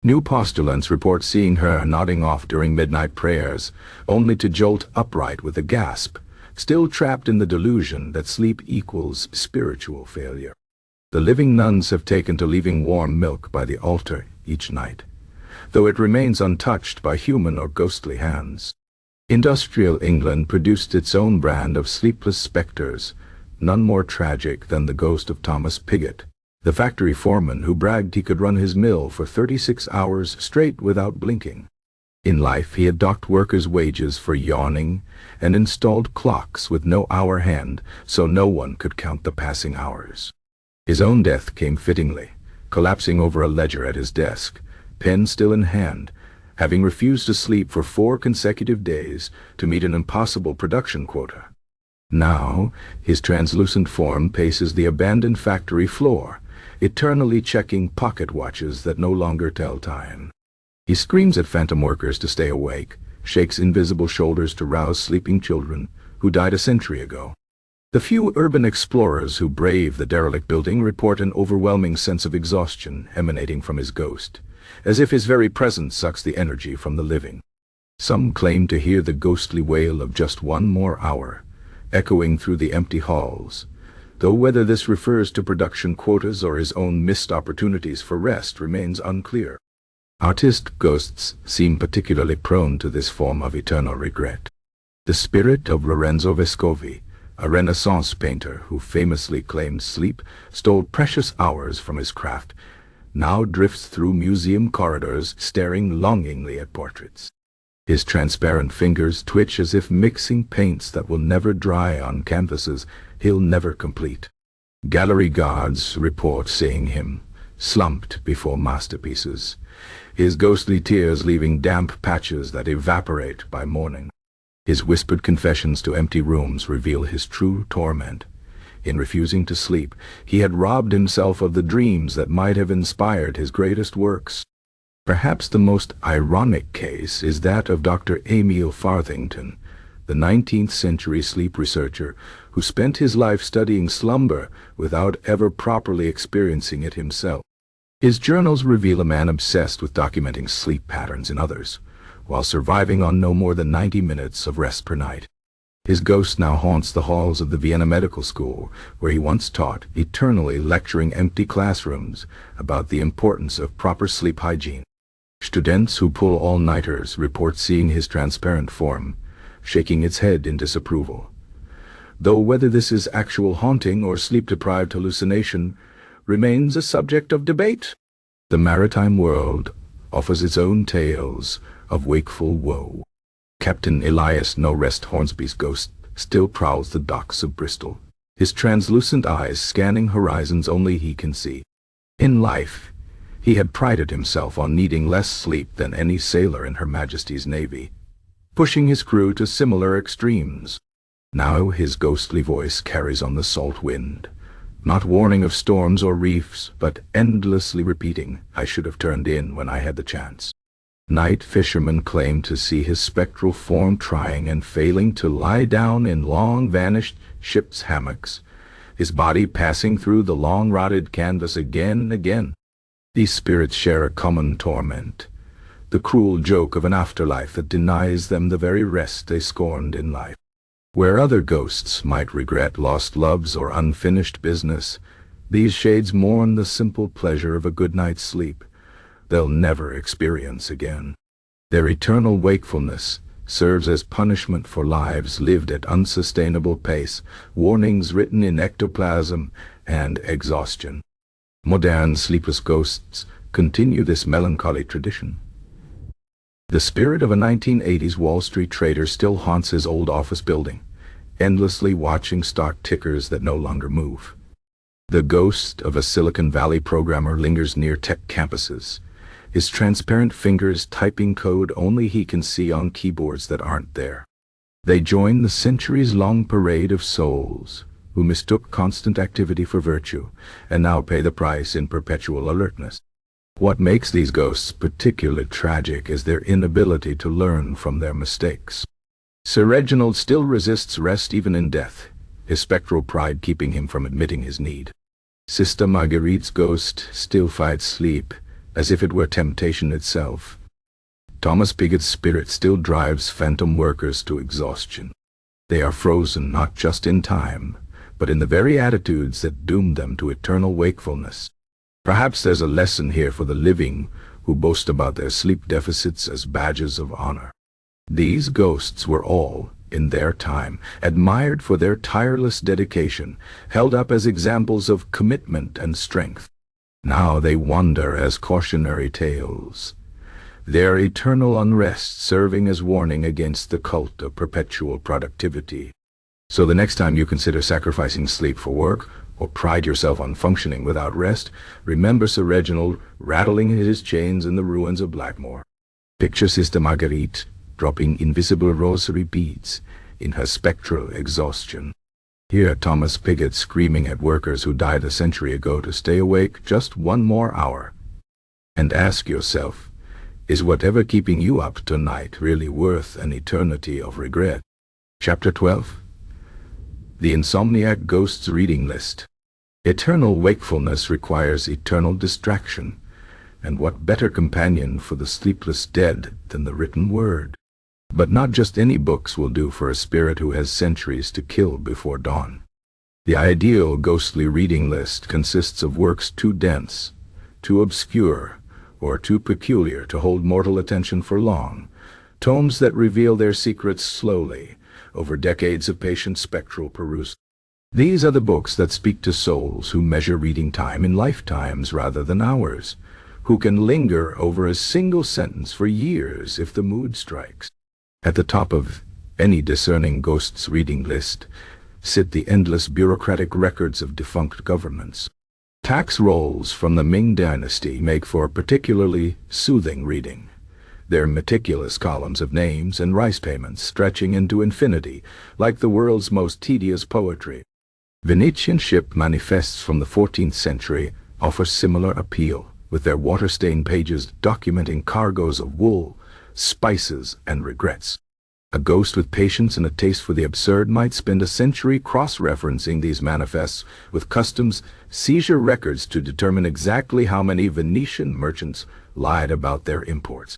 New postulants report seeing her nodding off during midnight prayers, only to jolt upright with a gasp, still trapped in the delusion that sleep equals spiritual failure. The living nuns have taken to leaving warm milk by the altar each night, though it remains untouched by human or ghostly hands. Industrial England produced its own brand of sleepless specters, none more tragic than the ghost of Thomas Pigott, the factory foreman who bragged he could run his mill for 36 hours straight without blinking. In life he had docked workers' wages for yawning and installed clocks with no hour hand so no one could count the passing hours. His own death came fittingly, collapsing over a ledger at his desk, pen still in hand, having refused to sleep for 4 consecutive days to meet an impossible production quota. Now, his translucent form paces the abandoned factory floor, eternally checking pocket watches that no longer tell time. He screams at phantom workers to stay awake, shakes invisible shoulders to rouse sleeping children who died a century ago. The few urban explorers who brave the derelict building report an overwhelming sense of exhaustion emanating from his ghost, as if his very presence sucks the energy from the living. Some claim to hear the ghostly wail of just one more hour, echoing through the empty halls, though whether this refers to production quotas or his own missed opportunities for rest remains unclear. Artist ghosts seem particularly prone to this form of eternal regret. The spirit of Lorenzo Vescovi, a Renaissance painter who famously claimed sleep stole precious hours from his craft, now drifts through museum corridors staring longingly at portraits. His transparent fingers twitch as if mixing paints that will never dry on canvases he'll never complete. Gallery guards report seeing him, slumped before masterpieces, his ghostly tears leaving damp patches that evaporate by morning. His whispered confessions to empty rooms reveal his true torment. In refusing to sleep, he had robbed himself of the dreams that might have inspired his greatest works. Perhaps the most ironic case is that of Dr. Emil Farthington, the 19th century sleep researcher who spent his life studying slumber without ever properly experiencing it himself. His journals reveal a man obsessed with documenting sleep patterns in others, while surviving on no more than 90 minutes of rest per night. His ghost now haunts the halls of the Vienna Medical School, where he once taught, eternally lecturing empty classrooms about the importance of proper sleep hygiene. Students who pull all-nighters report seeing his transparent form, shaking its head in disapproval. Though whether this is actual haunting or sleep-deprived hallucination remains a subject of debate. The maritime world offers its own tales of wakeful woe. Captain Elias No Rest Hornsby's ghost still prowls the docks of Bristol, his translucent eyes scanning horizons only he can see. In life, he had prided himself on needing less sleep than any sailor in Her Majesty's Navy, pushing his crew to similar extremes. Now his ghostly voice carries on the salt wind, not warning of storms or reefs, but endlessly repeating, "I should have turned in when I had the chance." Night fishermen claim to see his spectral form trying and failing to lie down in long-vanished ships' hammocks, his body passing through the long-rotted canvas again and again. These spirits share a common torment, the cruel joke of an afterlife that denies them the very rest they scorned in life. Where other ghosts might regret lost loves or unfinished business, these shades mourn the simple pleasure of a good night's sleep they'll never experience again. Their eternal wakefulness serves as punishment for lives lived at unsustainable pace, warnings written in ectoplasm and exhaustion. Modern sleepless ghosts continue this melancholy tradition. The spirit of a 1980s Wall Street trader still haunts his old office building, endlessly watching stock tickers that no longer move. The ghost of a Silicon Valley programmer lingers near tech campuses, his transparent fingers typing code only he can see on keyboards that aren't there. They join the centuries-long parade of souls who mistook constant activity for virtue and now pay the price in perpetual alertness. What makes these ghosts particularly tragic is their inability to learn from their mistakes. Sir Reginald still resists rest even in death, his spectral pride keeping him from admitting his need. Sister Marguerite's ghost still fights sleep, as if it were temptation itself. Thomas Pigot's spirit still drives phantom workers to exhaustion. They are frozen not just in time, but in the very attitudes that doomed them to eternal wakefulness. Perhaps there's a lesson here for the living who boast about their sleep deficits as badges of honor. These ghosts were all, in their time, admired for their tireless dedication, held up as examples of commitment and strength. Now they wander as cautionary tales, their eternal unrest serving as warning against the cult of perpetual productivity. So the next time you consider sacrificing sleep for work, or pride yourself on functioning without rest, remember Sir Reginald rattling his chains in the ruins of Blackmore. Picture Sister Marguerite dropping invisible rosary beads in her spectral exhaustion. Hear Thomas Pigot screaming at workers who died a century ago to stay awake just one more hour. And ask yourself, is whatever keeping you up tonight really worth an eternity of regret? Chapter 12. The Insomniac Ghosts Reading List. Eternal wakefulness requires eternal distraction, and what better companion for the sleepless dead than the written word? But not just any books will do for a spirit who has centuries to kill before dawn. The ideal ghostly reading list consists of works too dense, too obscure, or too peculiar to hold mortal attention for long, tomes that reveal their secrets slowly, over decades of patient spectral perusal. These are the books that speak to souls who measure reading time in lifetimes rather than hours, who can linger over a single sentence for years if the mood strikes. At the top of any discerning ghost's reading list sit the endless bureaucratic records of defunct governments. Tax rolls from the Ming Dynasty make for particularly soothing reading, their meticulous columns of names and rice payments stretching into infinity, like the world's most tedious poetry. Venetian ship manifests from the 14th century offer similar appeal, with their water-stained pages documenting cargoes of wool, spices, and regrets. A ghost with patience and a taste for the absurd might spend a century cross-referencing these manifests with customs seizure records to determine exactly how many Venetian merchants lied about their imports.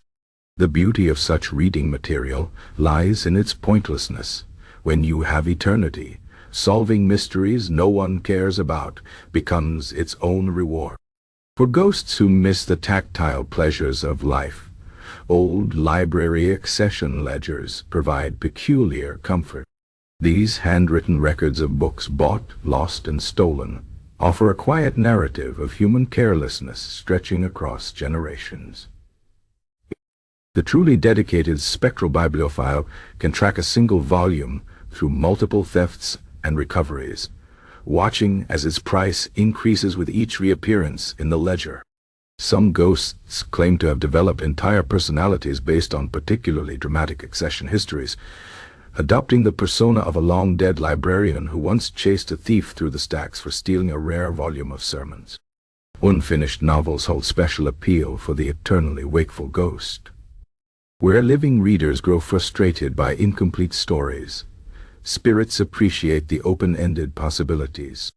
The beauty of such reading material lies in its pointlessness. When you have eternity, solving mysteries no one cares about becomes its own reward. For ghosts who miss the tactile pleasures of life, old library accession ledgers provide peculiar comfort. These handwritten records of books bought, lost, and stolen offer a quiet narrative of human carelessness stretching across generations. The truly dedicated spectral bibliophile can track a single volume through multiple thefts and recoveries, watching as its price increases with each reappearance in the ledger. Some ghosts claim to have developed entire personalities based on particularly dramatic accession histories, adopting the persona of a long-dead librarian who once chased a thief through the stacks for stealing a rare volume of sermons. Unfinished novels hold special appeal for the eternally wakeful ghost. Where living readers grow frustrated by incomplete stories, spirits appreciate the open-ended possibilities.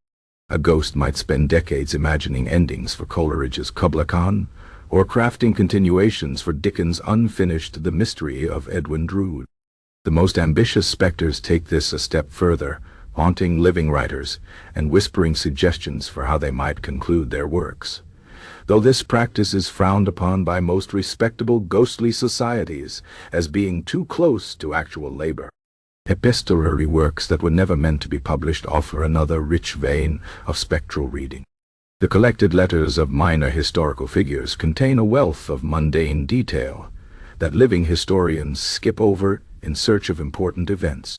A ghost might spend decades imagining endings for Coleridge's Kubla Khan, or crafting continuations for Dickens' unfinished The Mystery of Edwin Drood. The most ambitious specters take this a step further, haunting living writers and whispering suggestions for how they might conclude their works. Though this practice is frowned upon by most respectable ghostly societies as being too close to actual labor. Epistolary works that were never meant to be published offer another rich vein of spectral reading. The collected letters of minor historical figures contain a wealth of mundane detail that living historians skip over in search of important events.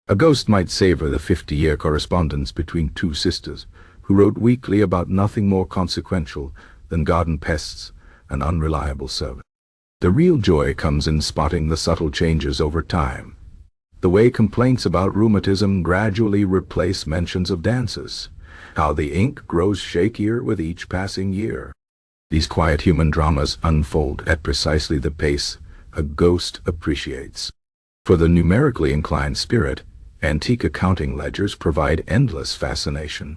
A ghost might savor the 50-year correspondence between two sisters who wrote weekly about nothing more consequential than garden pests and unreliable servants. The real joy comes in spotting the subtle changes over time. The way complaints about rheumatism gradually replace mentions of dances. How the ink grows shakier with each passing year. These quiet human dramas unfold at precisely the pace a ghost appreciates. For the numerically inclined spirit, antique accounting ledgers provide endless fascination.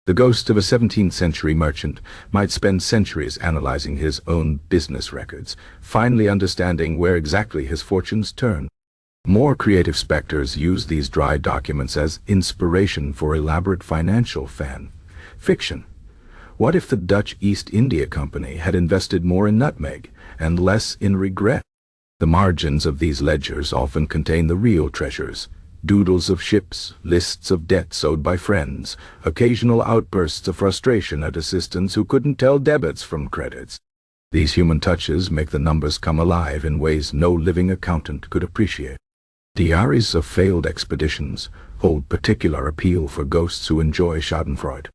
The ghost of a 17th century merchant might spend centuries analyzing his own business records, finally understanding where exactly his fortunes turn. More creative specters use these dry documents as inspiration for elaborate financial fan fiction. What if the Dutch East India Company had invested more in nutmeg and less in regret? The margins of these ledgers often contain the real treasures. Doodles of ships, lists of debts owed by friends, occasional outbursts of frustration at assistants who couldn't tell debits from credits. These human touches make the numbers come alive in ways no living accountant could appreciate. Diaries of failed expeditions hold particular appeal for ghosts who enjoy schadenfreude.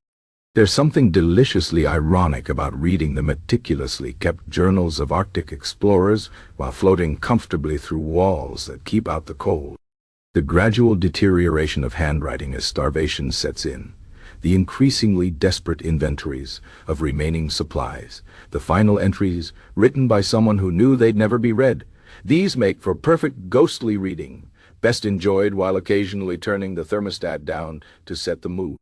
There's something deliciously ironic about reading the meticulously kept journals of Arctic explorers while floating comfortably through walls that keep out the cold. The gradual deterioration of handwriting as starvation sets in, the increasingly desperate inventories of remaining supplies, the final entries written by someone who knew they'd never be read. These make for perfect ghostly reading, best enjoyed while occasionally turning the thermostat down to set the mood.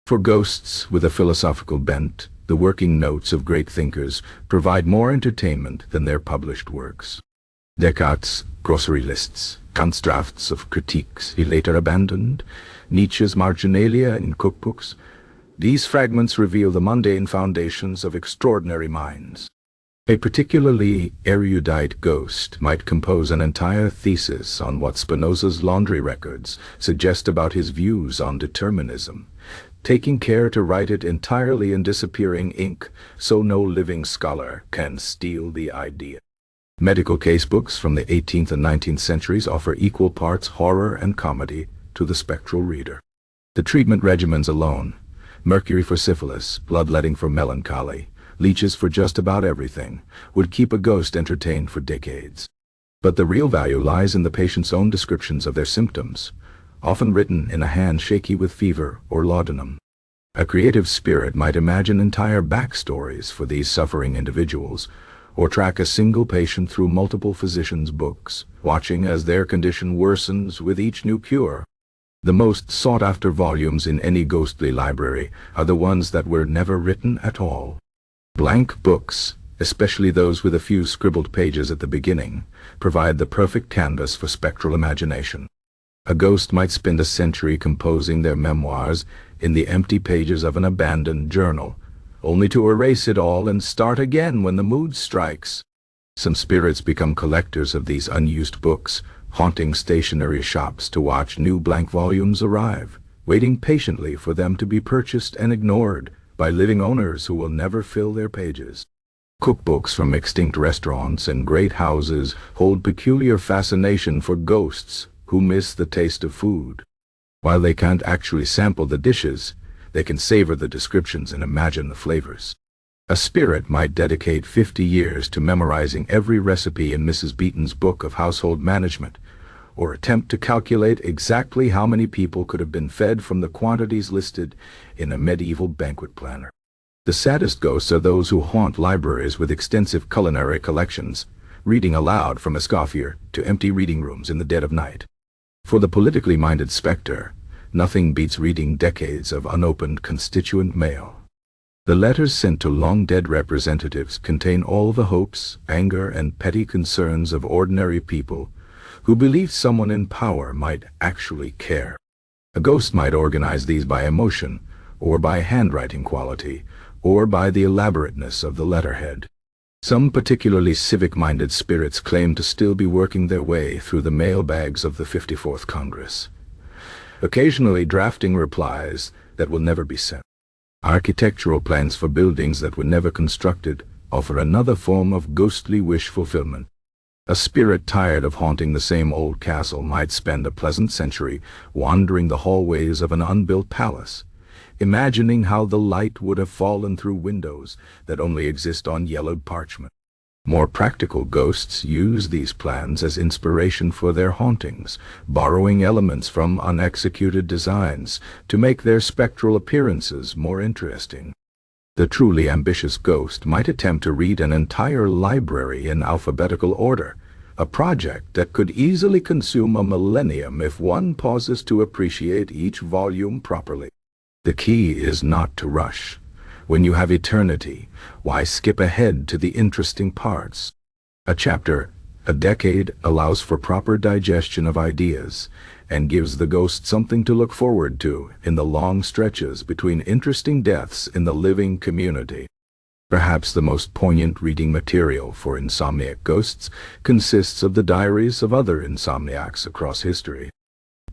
For ghosts with a philosophical bent, the working notes of great thinkers provide more entertainment than their published works. Descartes' grocery lists, Kant's drafts of critiques he later abandoned, Nietzsche's marginalia in cookbooks, these fragments reveal the mundane foundations of extraordinary minds. A particularly erudite ghost might compose an entire thesis on what Spinoza's laundry records suggest about his views on determinism, taking care to write it entirely in disappearing ink so no living scholar can steal the idea. Medical casebooks from the 18th and 19th centuries offer equal parts horror and comedy to the spectral reader. The treatment regimens alone, mercury for syphilis, bloodletting for melancholy, leeches for just about everything, would keep a ghost entertained for decades. But the real value lies in the patient's own descriptions of their symptoms, often written in a hand shaky with fever or laudanum. A creative spirit might imagine entire backstories for these suffering individuals, or track a single patient through multiple physicians' books, watching as their condition worsens with each new cure. The most sought-after volumes in any ghostly library are the ones that were never written at all. Blank books, especially those with a few scribbled pages at the beginning, provide the perfect canvas for spectral imagination. A ghost might spend a century composing their memoirs in the empty pages of an abandoned journal, only to erase it all and start again when the mood strikes. Some spirits become collectors of these unused books, haunting stationery shops to watch new blank volumes arrive, waiting patiently for them to be purchased and ignored by living owners who will never fill their pages. Cookbooks from extinct restaurants and great houses hold peculiar fascination for ghosts who miss the taste of food. While they can't actually sample the dishes, they can savor the descriptions and imagine the flavors. A spirit might dedicate 50 years to memorizing every recipe in Mrs. Beeton's book of household management, or attempt to calculate exactly how many people could have been fed from the quantities listed in a medieval banquet planner. The saddest ghosts are those who haunt libraries with extensive culinary collections, reading aloud from a scoffier to empty reading rooms in the dead of night. For the politically minded spectre, nothing beats reading decades of unopened constituent mail. The letters sent to long-dead representatives contain all the hopes, anger, and petty concerns of ordinary people who believed someone in power might actually care. A ghost might organize these by emotion, or by handwriting quality, or by the elaborateness of the letterhead. Some particularly civic-minded spirits claim to still be working their way through the mailbags of the 54th Congress, occasionally drafting replies that will never be sent. Architectural plans for buildings that were never constructed offer another form of ghostly wish fulfillment. A spirit tired of haunting the same old castle might spend a pleasant century wandering the hallways of an unbuilt palace, imagining how the light would have fallen through windows that only exist on yellowed parchment. More practical ghosts use these plans as inspiration for their hauntings, borrowing elements from unexecuted designs to make their spectral appearances more interesting. The truly ambitious ghost might attempt to read an entire library in alphabetical order, a project that could easily consume a millennium if one pauses to appreciate each volume properly. The key is not to rush. When you have eternity, why skip ahead to the interesting parts? A chapter, a decade, allows for proper digestion of ideas and gives the ghost something to look forward to in the long stretches between interesting deaths in the living community. Perhaps the most poignant reading material for Insomniac ghosts consists of the diaries of other Insomniacs across history.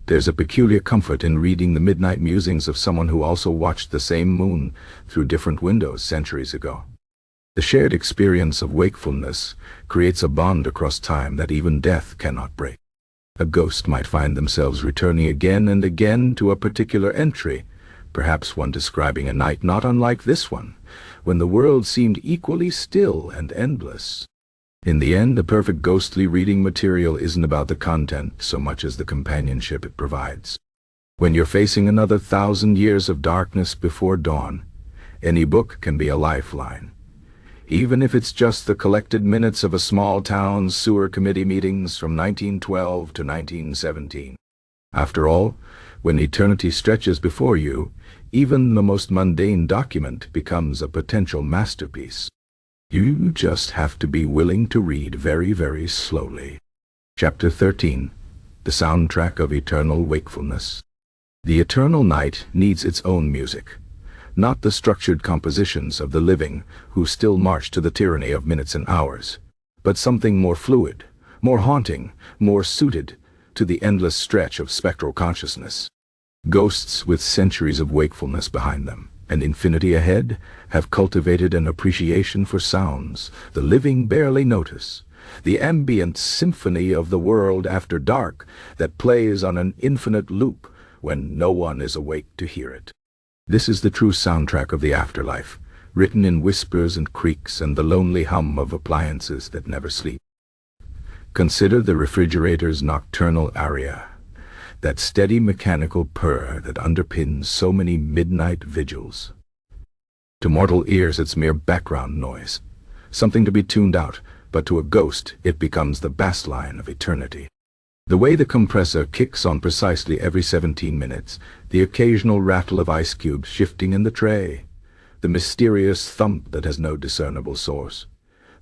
There's a peculiar comfort in reading the midnight musings of someone who also watched the same moon through different windows centuries ago. The shared experience of wakefulness creates a bond across time that even death cannot break. A ghost might find themselves returning again and again to a particular entry, perhaps one describing a night not unlike this one, when the world seemed equally still and endless. In the end, the perfect ghostly reading material isn't about the content so much as the companionship it provides. When you're facing another 1,000 years of darkness before dawn, any book can be a lifeline. Even if it's just the collected minutes of a small town's sewer committee meetings from 1912 to 1917. After all, when eternity stretches before you, even the most mundane document becomes a potential masterpiece. You just have to be willing to read very, very slowly. Chapter 13. The Soundtrack of Eternal Wakefulness. The eternal night needs its own music, not the structured compositions of the living who still march to the tyranny of minutes and hours, but something more fluid, more haunting, more suited to the endless stretch of spectral consciousness. Ghosts with centuries of wakefulness behind them and infinity ahead have cultivated an appreciation for sounds the living barely notice, the ambient symphony of the world after dark that plays on an infinite loop when no one is awake to hear it. This is the true soundtrack of the afterlife, written in whispers and creaks and the lonely hum of appliances that never sleep. Consider the refrigerator's nocturnal aria, that steady mechanical purr that underpins so many midnight vigils. To mortal ears it's mere background noise, something to be tuned out, but to a ghost it becomes the bass line of eternity. The way the compressor kicks on precisely every 17 minutes, the occasional rattle of ice cubes shifting in the tray, the mysterious thump that has no discernible source.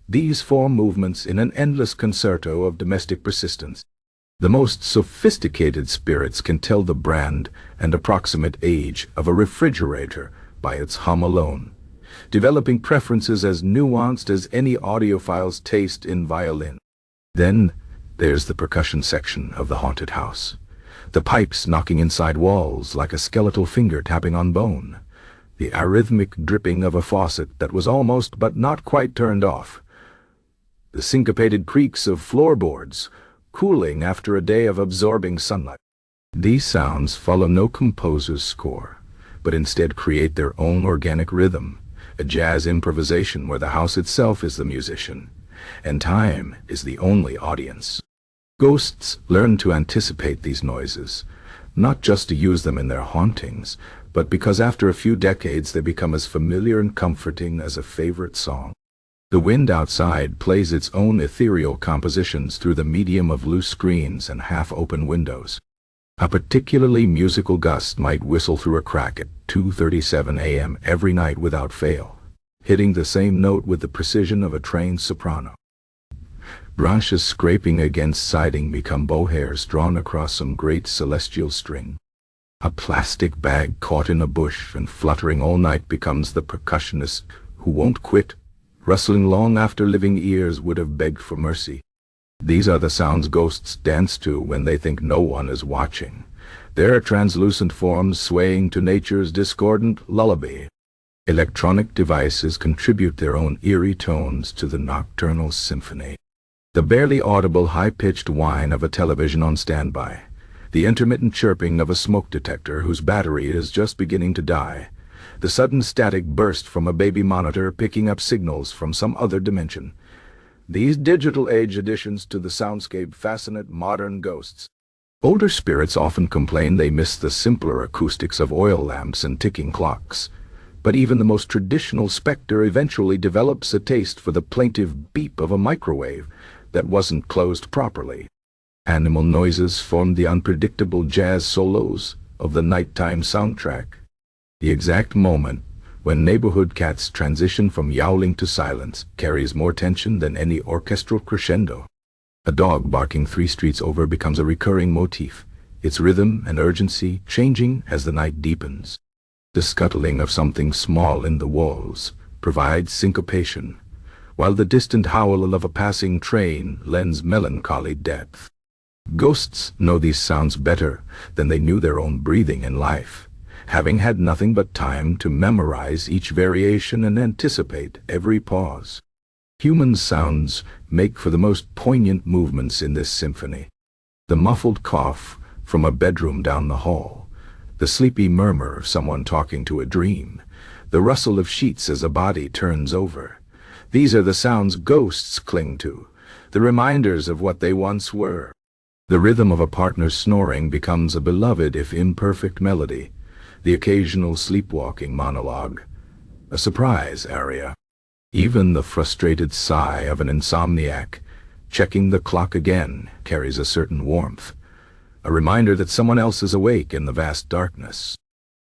These form movements in an endless concerto of domestic persistence. The most sophisticated spirits can tell the brand and approximate age of a refrigerator by its hum alone, developing preferences as nuanced as any audiophile's taste in violin. Then there's the percussion section of the haunted house, the pipes knocking inside walls like a skeletal finger tapping on bone, the arrhythmic dripping of a faucet that was almost but not quite turned off, the syncopated creaks of floorboards cooling after a day of absorbing sunlight. These sounds follow no composer's score, but instead create their own organic rhythm, a jazz improvisation where the house itself is the musician, and time is the only audience. Ghosts learn to anticipate these noises, not just to use them in their hauntings, but because after a few decades they become as familiar and comforting as a favorite song. The wind outside plays its own ethereal compositions through the medium of loose screens and half-open windows. A particularly musical gust might whistle through a crack at 2:37 a.m. every night without fail, hitting the same note with the precision of a trained soprano. Branches scraping against siding become bow hairs drawn across some great celestial string. A plastic bag caught in a bush and fluttering all night becomes the percussionist who won't quit, rustling long after living ears would have begged for mercy. These are the sounds ghosts dance to when they think no one is watching, their translucent forms swaying to nature's discordant lullaby. Electronic devices contribute their own eerie tones to the nocturnal symphony. The barely audible high-pitched whine of a television on standby, the intermittent chirping of a smoke detector whose battery is just beginning to die, the sudden static burst from a baby monitor picking up signals from some other dimension. These digital age additions to the soundscape fascinate modern ghosts. Older spirits often complain they miss the simpler acoustics of oil lamps and ticking clocks. But even the most traditional specter eventually develops a taste for the plaintive beep of a microwave that wasn't closed properly. Animal noises form the unpredictable jazz solos of the nighttime soundtrack. The exact moment when neighborhood cats transition from yowling to silence carries more tension than any orchestral crescendo. A dog barking 3 streets over becomes a recurring motif, its rhythm and urgency changing as the night deepens. The scuttling of something small in the walls provides syncopation, while the distant howl of a passing train lends melancholy depth. Ghosts know these sounds better than they knew their own breathing in life, having had nothing but time to memorize each variation and anticipate every pause. Human sounds make for the most poignant movements in this symphony. The muffled cough from a bedroom down the hall, the sleepy murmur of someone talking to a dream, the rustle of sheets as a body turns over. These are the sounds ghosts cling to, the reminders of what they once were. The rhythm of a partner's snoring becomes a beloved if imperfect melody, the occasional sleepwalking monologue, a surprise aria. Even the frustrated sigh of an insomniac, checking the clock again, carries a certain warmth, a reminder that someone else is awake in the vast darkness.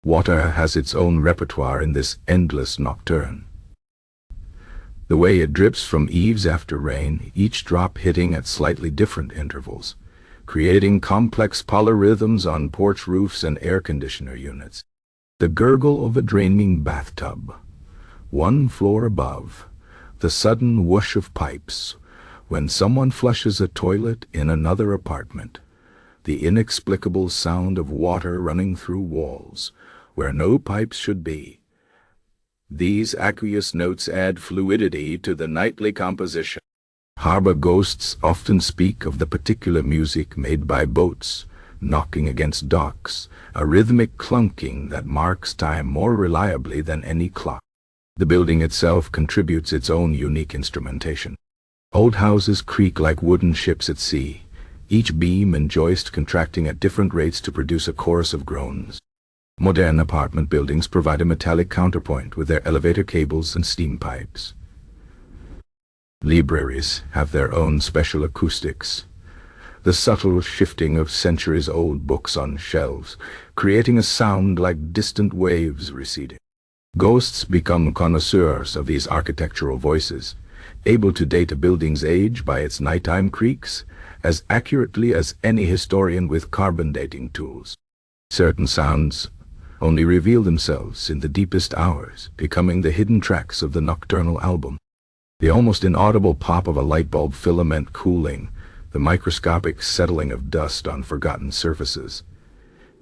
Water has its own repertoire in this endless nocturne. The way it drips from eaves after rain, each drop hitting at slightly different intervals, creating complex polyrhythms on porch roofs and air conditioner units. The gurgle of a draining bathtub, 1 floor above, the sudden whoosh of pipes when someone flushes a toilet in another apartment, the inexplicable sound of water running through walls where no pipes should be. These aqueous notes add fluidity to the nightly composition. Harbor ghosts often speak of the particular music made by boats knocking against docks, a rhythmic clunking that marks time more reliably than any clock. The building itself contributes its own unique instrumentation. Old houses creak like wooden ships at sea, each beam and joist contracting at different rates to produce a chorus of groans. Modern apartment buildings provide a metallic counterpoint with their elevator cables and steam pipes. Libraries have their own special acoustics, the subtle shifting of centuries-old books on shelves, creating a sound like distant waves receding. Ghosts become connoisseurs of these architectural voices, able to date a building's age by its nighttime creaks as accurately as any historian with carbon dating tools. Certain sounds only reveal themselves in the deepest hours, becoming the hidden tracks of the nocturnal album. The almost inaudible pop of a light bulb filament cooling, the microscopic settling of dust on forgotten surfaces,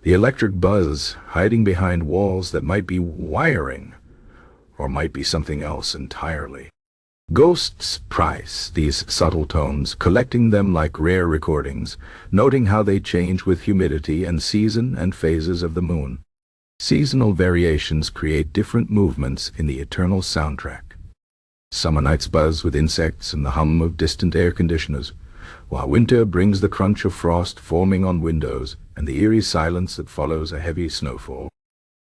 the electric buzz hiding behind walls that might be wiring, or might be something else entirely. Ghosts prize these subtle tones, collecting them like rare recordings, noting how they change with humidity and season and phases of the moon. Seasonal variations create different movements in the eternal soundtrack. Summer nights buzz with insects and the hum of distant air conditioners, while winter brings the crunch of frost forming on windows and the eerie silence that follows a heavy snowfall.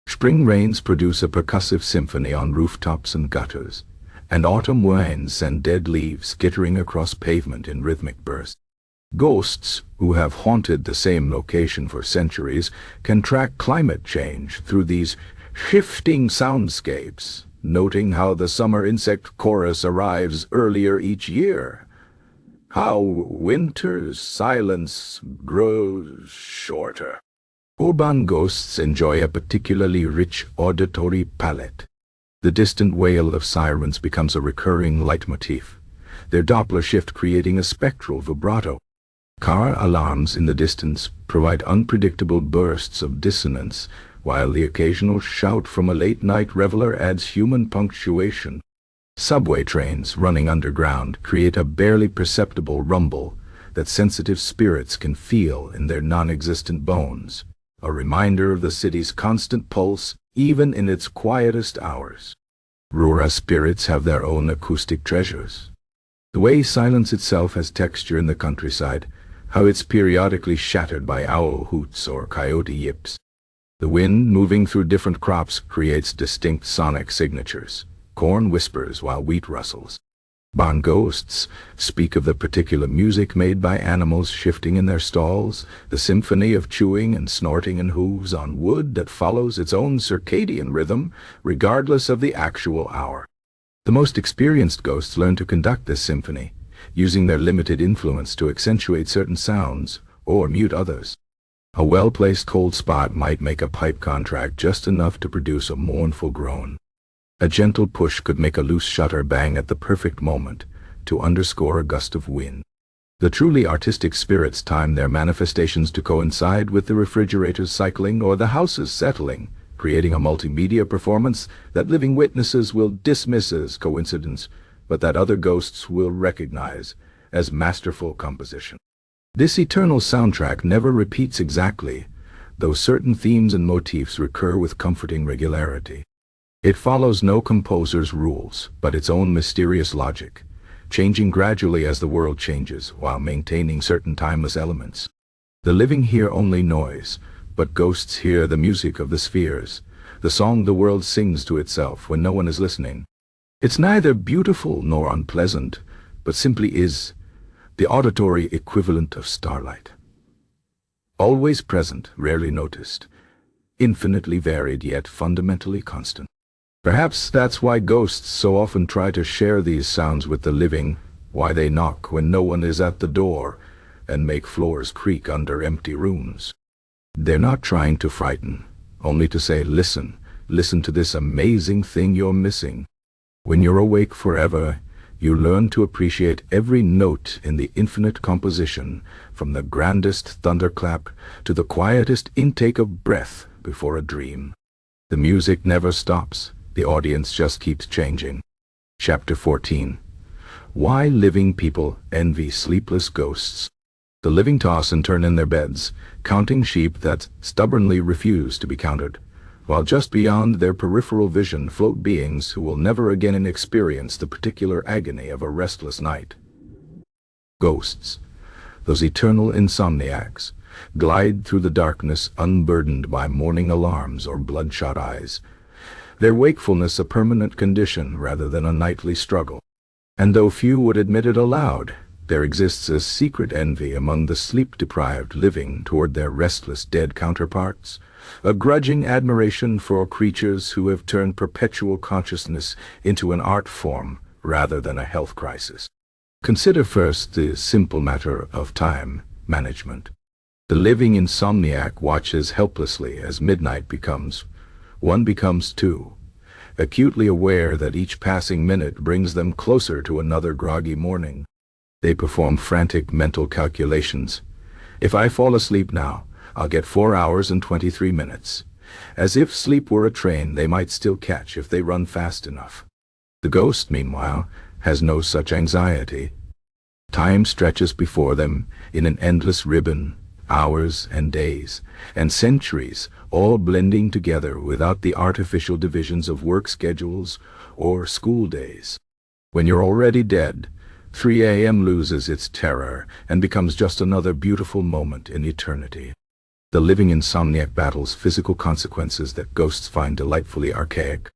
Spring rains produce a percussive symphony on rooftops and gutters, and autumn winds send dead leaves skittering across pavement in rhythmic bursts. Ghosts, who have haunted the same location for centuries, can track climate change through these shifting soundscapes, noting how the summer insect chorus arrives earlier each year, how winter's silence grows shorter. Urban ghosts enjoy a particularly rich auditory palette. The distant wail of sirens becomes a recurring leitmotif, their Doppler shift creating a spectral vibrato. Car alarms in the distance provide unpredictable bursts of dissonance, while the occasional shout from a late-night reveler adds human punctuation. Subway trains running underground create a barely perceptible rumble that sensitive spirits can feel in their non-existent bones, a reminder of the city's constant pulse even in its quietest hours. Rura spirits have their own acoustic treasures. The way silence itself has texture in the countryside, how it's periodically shattered by owl hoots or coyote yips. The wind moving through different crops creates distinct sonic signatures. Corn whispers while wheat rustles. Barn ghosts speak of the particular music made by animals shifting in their stalls, the symphony of chewing and snorting and hooves on wood that follows its own circadian rhythm, regardless of the actual hour. The most experienced ghosts learn to conduct this symphony, using their limited influence to accentuate certain sounds or mute others. A well-placed cold spot might make a pipe contract just enough to produce a mournful groan. A gentle push could make a loose shutter bang at the perfect moment to underscore a gust of wind. The truly artistic spirits time their manifestations to coincide with the refrigerator's cycling or the house's settling, creating a multimedia performance that living witnesses will dismiss as coincidence, but that other ghosts will recognize as masterful composition. This eternal soundtrack never repeats exactly, though certain themes and motifs recur with comforting regularity. It follows no composer's rules, but its own mysterious logic, changing gradually as the world changes, while maintaining certain timeless elements. The living hear only noise, but ghosts hear the music of the spheres, the song the world sings to itself when no one is listening. It's neither beautiful nor unpleasant, but simply is, the auditory equivalent of starlight. Always present, rarely noticed, infinitely varied yet fundamentally constant. Perhaps that's why ghosts so often try to share these sounds with the living, why they knock when no one is at the door, and make floors creak under empty rooms. They're not trying to frighten, only to say, listen, listen to this amazing thing you're missing. When you're awake forever, you learn to appreciate every note in the infinite composition, from the grandest thunderclap to the quietest intake of breath before a dream. The music never stops, the audience just keeps changing. Chapter 14. Why living people envy sleepless ghosts. The living toss and turn in their beds, counting sheep that stubbornly refuse to be counted, while just beyond their peripheral vision float beings who will never again experience the particular agony of a restless night. Ghosts, those eternal insomniacs, glide through the darkness unburdened by morning alarms or bloodshot eyes, their wakefulness a permanent condition rather than a nightly struggle. And though few would admit it aloud, there exists a secret envy among the sleep-deprived living toward their restless dead counterparts, a grudging admiration for creatures who have turned perpetual consciousness into an art form rather than a health crisis. Consider first the simple matter of time management. The living insomniac watches helplessly as midnight becomes 2, acutely aware that each passing minute brings them closer to another groggy morning. They perform frantic mental calculations. If I fall asleep now, I'll get 4 hours and 23 minutes. As if sleep were a train they might still catch if they run fast enough. The ghost, meanwhile, has no such anxiety. Time stretches before them in an endless ribbon, hours and days, and centuries, all blending together without the artificial divisions of work schedules or school days. When you're already dead, 3 a.m. loses its terror and becomes just another beautiful moment in eternity. The living insomniac battles physical consequences that ghosts find delightfully archaic.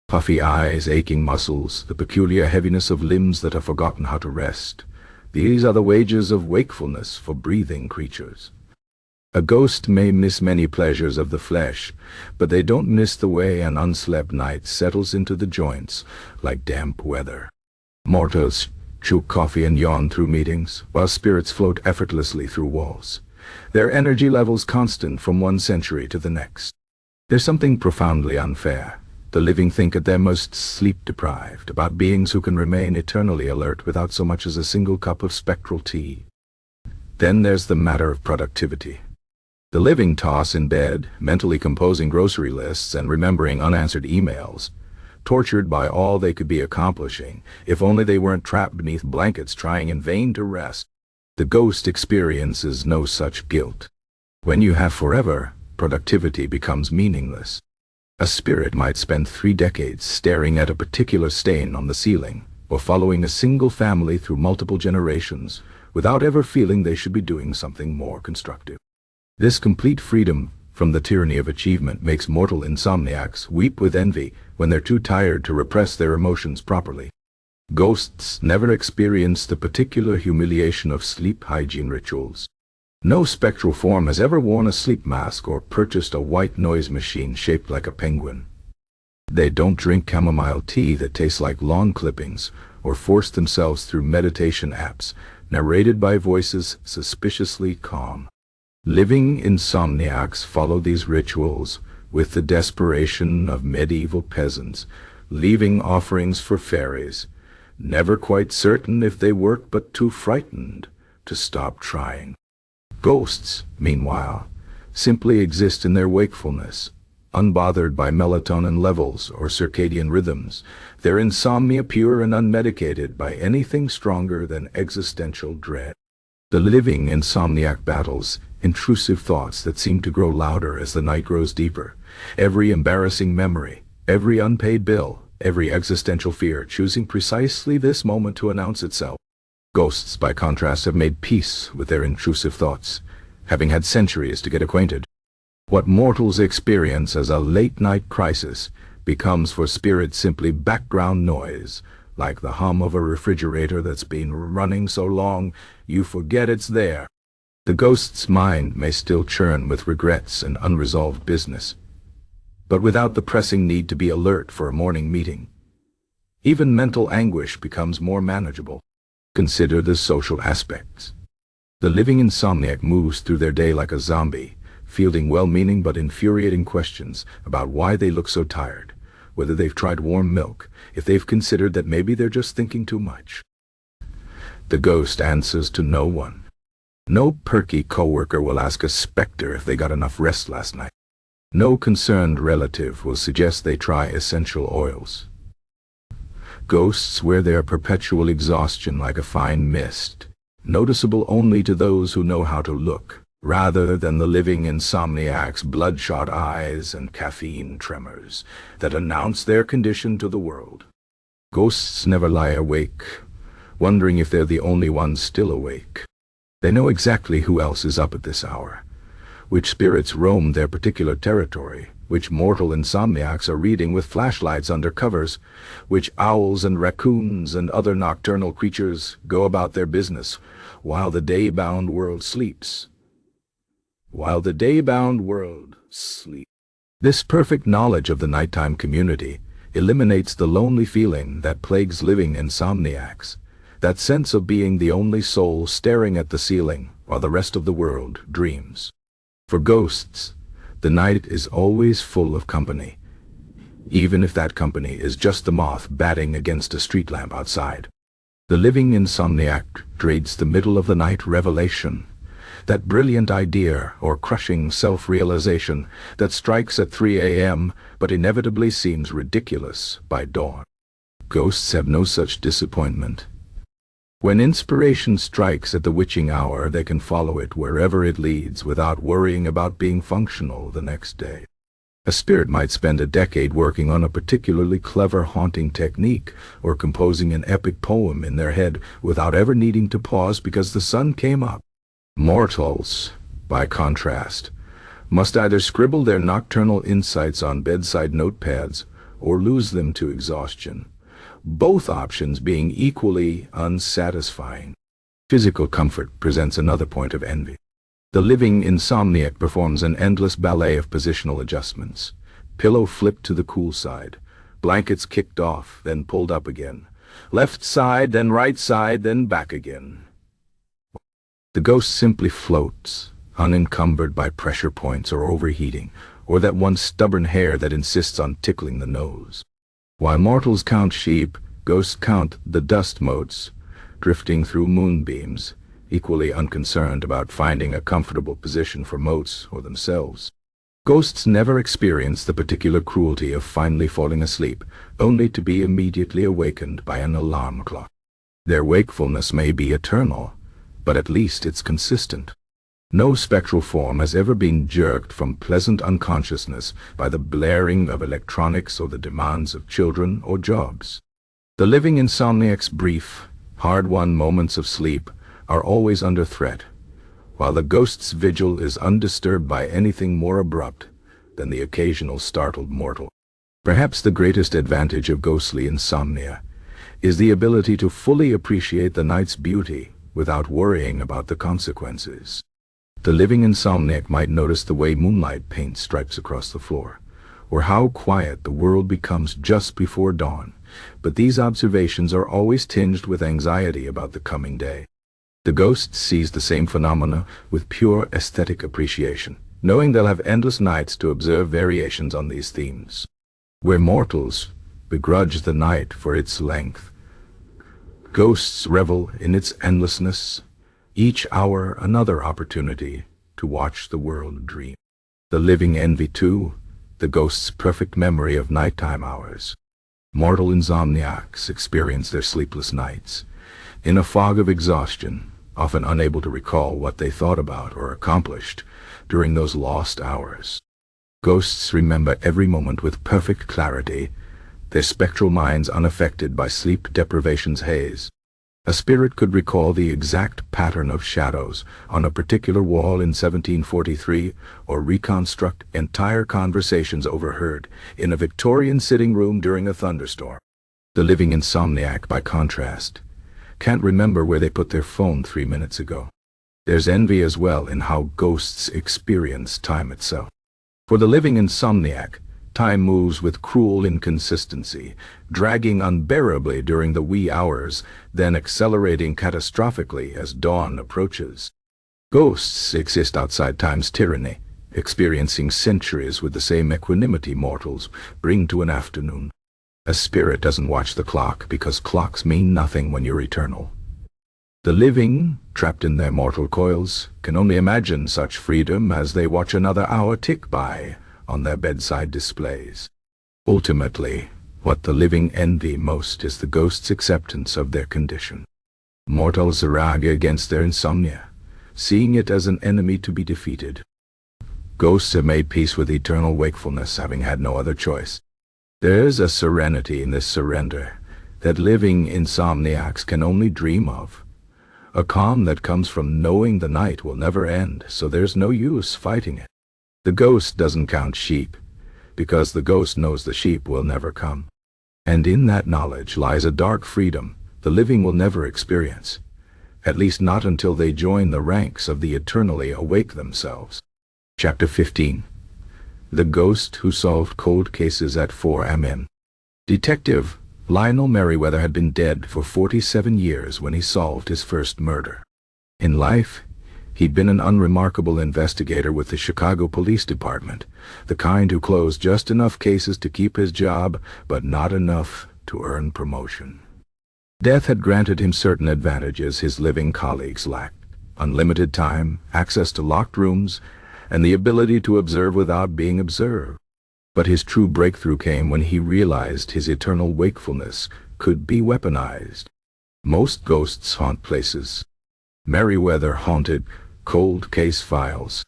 Puffy eyes, aching muscles, the peculiar heaviness of limbs that have forgotten how to rest. These are the wages of wakefulness for breathing creatures. A ghost may miss many pleasures of the flesh, but they don't miss the way an unslept night settles into the joints like damp weather. Mortals chew coffee and yawn through meetings, while spirits float effortlessly through walls, their energy levels constant from one century to the next. There's something profoundly unfair. The living think at their most sleep-deprived about beings who can remain eternally alert without so much as a single cup of spectral tea. Then there's the matter of productivity. The living toss in bed, mentally composing grocery lists and remembering unanswered emails, tortured by all they could be accomplishing, if only they weren't trapped beneath blankets trying in vain to rest. The ghost experiences no such guilt. When you have forever, productivity becomes meaningless. A spirit might spend 3 decades staring at a particular stain on the ceiling, or following a single family through multiple generations, without ever feeling they should be doing something more constructive. This complete freedom from the tyranny of achievement makes mortal insomniacs weep with envy when they're too tired to repress their emotions properly. Ghosts never experience the particular humiliation of sleep hygiene rituals. No spectral form has ever worn a sleep mask or purchased a white noise machine shaped like a penguin. They don't drink chamomile tea that tastes like lawn clippings or force themselves through meditation apps narrated by voices suspiciously calm. Living insomniacs follow these rituals with the desperation of medieval peasants, leaving offerings for fairies, never quite certain if they work but too frightened to stop trying. Ghosts, meanwhile, simply exist in their wakefulness, unbothered by melatonin levels or circadian rhythms, their insomnia pure and unmedicated by anything stronger than existential dread. The living insomniac battles intrusive thoughts that seem to grow louder as the night grows deeper, every embarrassing memory, every unpaid bill, every existential fear choosing precisely this moment to announce itself. Ghosts, by contrast, have made peace with their intrusive thoughts, having had centuries to get acquainted. What mortals experience as a late-night crisis becomes for spirits simply background noise, like the hum of a refrigerator that's been running so long you forget it's there. The ghost's mind may still churn with regrets and unresolved business, but without the pressing need to be alert for a morning meeting. Even mental anguish becomes more manageable. Consider the social aspects. The living insomniac moves through their day like a zombie, fielding well-meaning but infuriating questions about why they look so tired, whether they've tried warm milk, if they've considered that maybe they're just thinking too much. The ghost answers to no one. No perky coworker will ask a specter if they got enough rest last night. No concerned relative will suggest they try essential oils. Ghosts wear their perpetual exhaustion like a fine mist, noticeable only to those who know how to look, rather than the living insomniac's bloodshot eyes and caffeine tremors that announce their condition to the world. Ghosts never lie awake, wondering if they're the only ones still awake. They know exactly who else is up at this hour, which spirits roam their particular territory, which mortal insomniacs are reading with flashlights under covers, which owls and raccoons and other nocturnal creatures go about their business, while the day-bound world sleeps. This perfect knowledge of the nighttime community eliminates the lonely feeling that plagues living insomniacs, that sense of being the only soul staring at the ceiling while the rest of the world dreams. For ghosts, the night is always full of company, even if that company is just the moth batting against a street lamp outside. The living insomniac dreads the middle of the night revelation, that brilliant idea or crushing self-realization that strikes at 3 a.m. but inevitably seems ridiculous by dawn. Ghosts have no such disappointment. When inspiration strikes at the witching hour, they can follow it wherever it leads without worrying about being functional the next day. A spirit might spend a decade working on a particularly clever haunting technique or composing an epic poem in their head without ever needing to pause because the sun came up. Mortals, by contrast, must either scribble their nocturnal insights on bedside notepads or lose them to exhaustion, both options being equally unsatisfying. Physical comfort presents another point of envy. The living insomniac performs an endless ballet of positional adjustments. Pillow flipped to the cool side, blankets kicked off, then pulled up again, left side, then right side, then back again. The ghost simply floats, unencumbered by pressure points or overheating, or that one stubborn hair that insists on tickling the nose. While mortals count sheep, ghosts count the dust motes, drifting through moonbeams, equally unconcerned about finding a comfortable position for motes or themselves. Ghosts never experience the particular cruelty of finally falling asleep, only to be immediately awakened by an alarm clock. Their wakefulness may be eternal, but at least it's consistent. No spectral form has ever been jerked from pleasant unconsciousness by the blaring of electronics or the demands of children or jobs. The living Insomniac's brief, hard-won moments of sleep are always under threat, while the ghost's vigil is undisturbed by anything more abrupt than the occasional startled mortal. Perhaps the greatest advantage of ghostly insomnia is the ability to fully appreciate the night's beauty without worrying about the consequences. The living insomniac might notice the way moonlight paints stripes across the floor, or how quiet the world becomes just before dawn, but these observations are always tinged with anxiety about the coming day. The ghost sees the same phenomena with pure aesthetic appreciation, knowing they'll have endless nights to observe variations on these themes. Where mortals begrudge the night for its length, ghosts revel in its endlessness, each hour another opportunity to watch the world dream. The living envy, too, the ghost's perfect memory of nighttime hours. Mortal insomniacs experience their sleepless nights in a fog of exhaustion, often unable to recall what they thought about or accomplished during those lost hours. Ghosts remember every moment with perfect clarity, their spectral minds unaffected by sleep deprivation's haze. A spirit could recall the exact pattern of shadows on a particular wall in 1743, or reconstruct entire conversations overheard in a Victorian sitting room during a thunderstorm. The living insomniac, by contrast, can't remember where they put their phone 3 minutes ago. There's envy as well in how ghosts experience time itself. For the living insomniac, time moves with cruel inconsistency, dragging unbearably during the wee hours, then accelerating catastrophically as dawn approaches. Ghosts exist outside time's tyranny, experiencing centuries with the same equanimity mortals bring to an afternoon. A spirit doesn't watch the clock because clocks mean nothing when you're eternal. The living, trapped in their mortal coils, can only imagine such freedom as they watch another hour tick by on their bedside displays. Ultimately, what the living envy most is the ghost's acceptance of their condition. Mortals rage against their insomnia, seeing it as an enemy to be defeated. Ghosts have made peace with eternal wakefulness, having had no other choice. There's a serenity in this surrender that living insomniacs can only dream of. A calm that comes from knowing the night will never end, so there's no use fighting it. The ghost doesn't count sheep, because the ghost knows the sheep will never come. And in that knowledge lies a dark freedom the living will never experience, at least not until they join the ranks of the eternally awake themselves. Chapter 15. The Ghost Who Solved Cold Cases at 4 a.m. Detective Lionel Merriweather had been dead for 47 years when he solved his first murder. In life, he'd been an unremarkable investigator with the Chicago Police Department, the kind who closed just enough cases to keep his job, but not enough to earn promotion. Death had granted him certain advantages his living colleagues lacked: unlimited time, access to locked rooms, and the ability to observe without being observed. But his true breakthrough came when he realized his eternal wakefulness could be weaponized. Most ghosts haunt places. Merriweather haunted cold case files.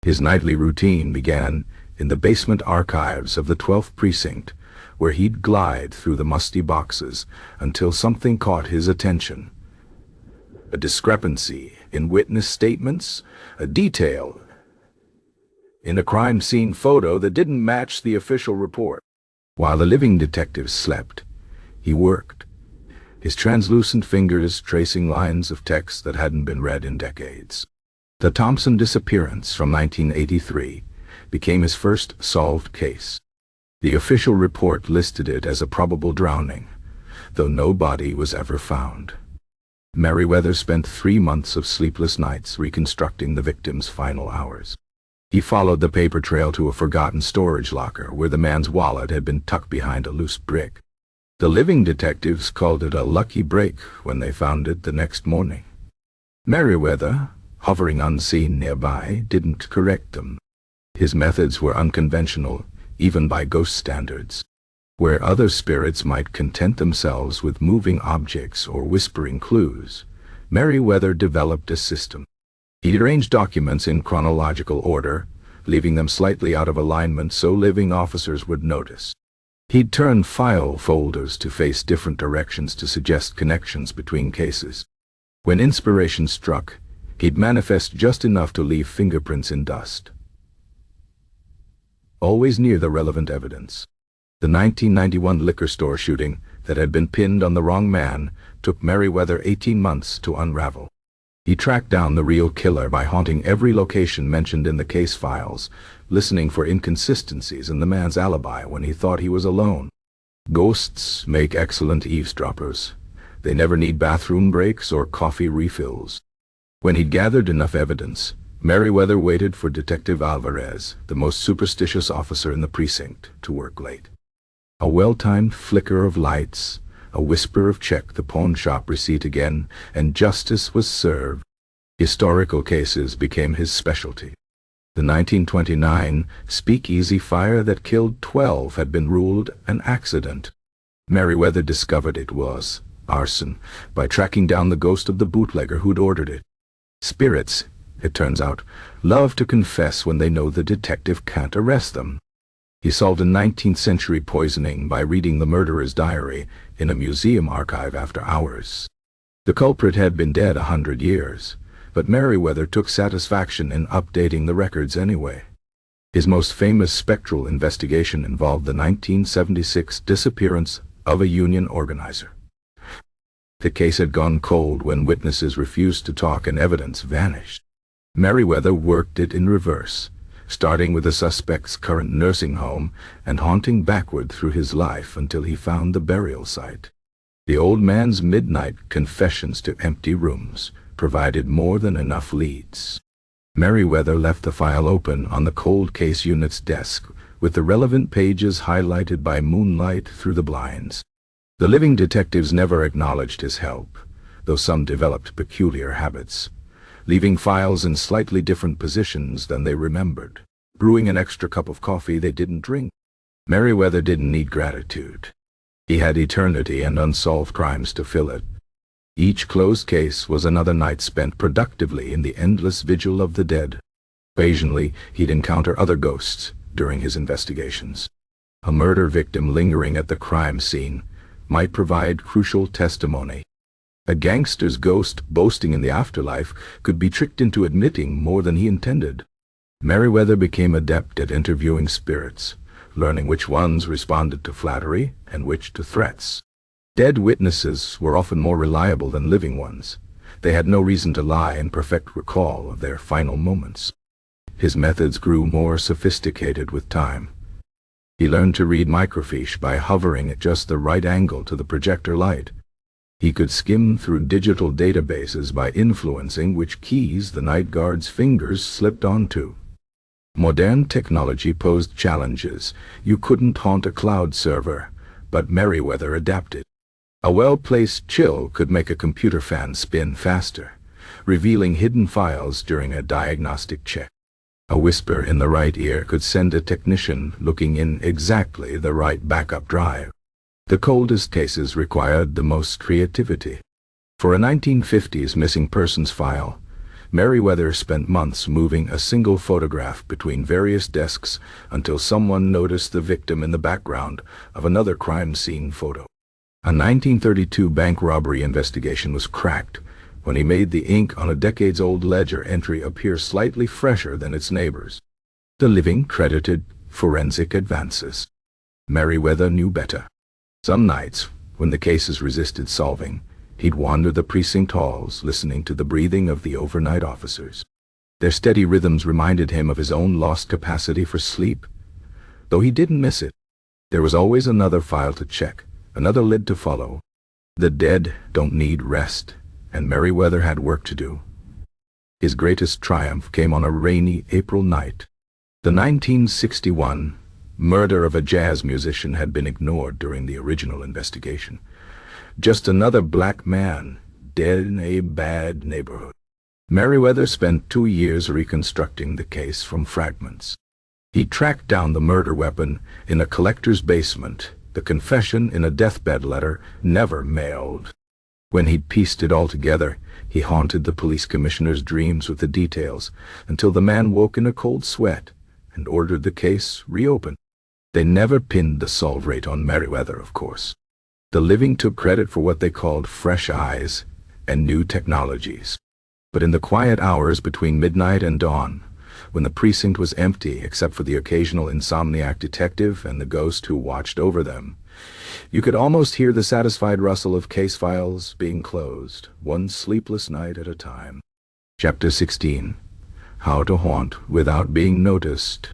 His nightly routine began in the basement archives of the 12th Precinct, where he'd glide through the musty boxes until something caught his attention. A discrepancy in witness statements, a detail in a crime scene photo that didn't match the official report. While the living detective slept, he worked, his translucent fingers tracing lines of text that hadn't been read in decades. The Thompson disappearance from 1983 became his first solved case. The official report listed it as a probable drowning, though no body was ever found. Merriweather spent 3 months of sleepless nights reconstructing the victim's final hours. He followed the paper trail to a forgotten storage locker where the man's wallet had been tucked behind a loose brick. The living detectives called it a lucky break when they found it the next morning. Merriweather, hovering unseen nearby, didn't correct them. His methods were unconventional, even by ghost standards. Where other spirits might content themselves with moving objects or whispering clues, Merriweather developed a system. He arranged documents in chronological order, leaving them slightly out of alignment so living officers would notice. He'd turn file folders to face different directions to suggest connections between cases. When inspiration struck, he'd manifest just enough to leave fingerprints in dust. Always near the relevant evidence. The 1991 liquor store shooting that had been pinned on the wrong man took Merriweather 18 months to unravel. He tracked down the real killer by haunting every location mentioned in the case files, listening for inconsistencies in the man's alibi when he thought he was alone. Ghosts make excellent eavesdroppers. They never need bathroom breaks or coffee refills. When he'd gathered enough evidence, Merriweather waited for Detective Alvarez, the most superstitious officer in the precinct, to work late. A well-timed flicker of lights, a whisper of check the pawn shop receipt again, and justice was served. Historical cases became his specialty. The 1929 speakeasy fire that killed 12 had been ruled an accident. Merriweather discovered it was arson by tracking down the ghost of the bootlegger who'd ordered it. Spirits, it turns out, love to confess when they know the detective can't arrest them. He solved a 19th century poisoning by reading the murderer's diary in a museum archive after hours. The culprit had been dead 100 years, but Merriweather took satisfaction in updating the records anyway. His most famous Spectral investigation involved the 1976 disappearance of a union organizer. The case had gone cold when witnesses refused to talk and evidence vanished. Merriweather worked it in reverse, starting with the suspect's current nursing home and haunting backward through his life until he found the burial site. The old man's midnight confessions to empty rooms provided more than enough leads. Merriweather left the file open on the cold case unit's desk, with the relevant pages highlighted by moonlight through the blinds. The living detectives never acknowledged his help, though some developed peculiar habits, leaving files in slightly different positions than they remembered, brewing an extra cup of coffee they didn't drink. Merriweather didn't need gratitude. He had eternity and unsolved crimes to fill it. Each closed case was another night spent productively in the endless vigil of the dead. Occasionally, he'd encounter other ghosts during his investigations. A murder victim lingering at the crime scene might provide crucial testimony. A gangster's ghost boasting in the afterlife could be tricked into admitting more than he intended. Merriweather became adept at interviewing spirits, learning which ones responded to flattery and which to threats. Dead witnesses were often more reliable than living ones. They had no reason to lie in perfect recall of their final moments. His methods grew more sophisticated with time. He learned to read microfiche by hovering at just the right angle to the projector light. He could skim through digital databases by influencing which keys the night guard's fingers slipped onto. Modern technology posed challenges. You couldn't haunt a cloud server, but Merriweather adapted. A well-placed chill could make a computer fan spin faster, revealing hidden files during a diagnostic check. A whisper in the right ear could send a technician looking in exactly the right backup drive. The coldest cases required the most creativity. For a 1950s missing persons file, Merriweather spent months moving a single photograph between various desks until someone noticed the victim in the background of another crime scene photo. A 1932 bank robbery investigation was cracked when he made the ink on a decades-old ledger entry appear slightly fresher than its neighbors. The living credited forensic advances. Merriweather knew better. Some nights, when the cases resisted solving, he'd wander the precinct halls listening to the breathing of the overnight officers. Their steady rhythms reminded him of his own lost capacity for sleep. Though he didn't miss it, there was always another file to check, another lid to follow. The dead don't need rest, and Merriweather had work to do. His greatest triumph came on a rainy April night. The 1961 murder of a jazz musician had been ignored during the original investigation. Just another black man, dead in a bad neighborhood. Merriweather spent 2 years reconstructing the case from fragments. He tracked down the murder weapon in a collector's basement, the confession in a deathbed letter never mailed. When he'd pieced it all together, he haunted the police commissioner's dreams with the details until the man woke in a cold sweat and ordered the case reopened. They never pinned the solve rate on Merriweather, of course. The living took credit for what they called fresh eyes and new technologies. But in the quiet hours between midnight and dawn, when the precinct was empty except for the occasional Insomniac detective and the ghost who watched over them, you could almost hear the satisfied rustle of case files being closed, one sleepless night at a time. Chapter 16. How to Haunt Without Being Noticed.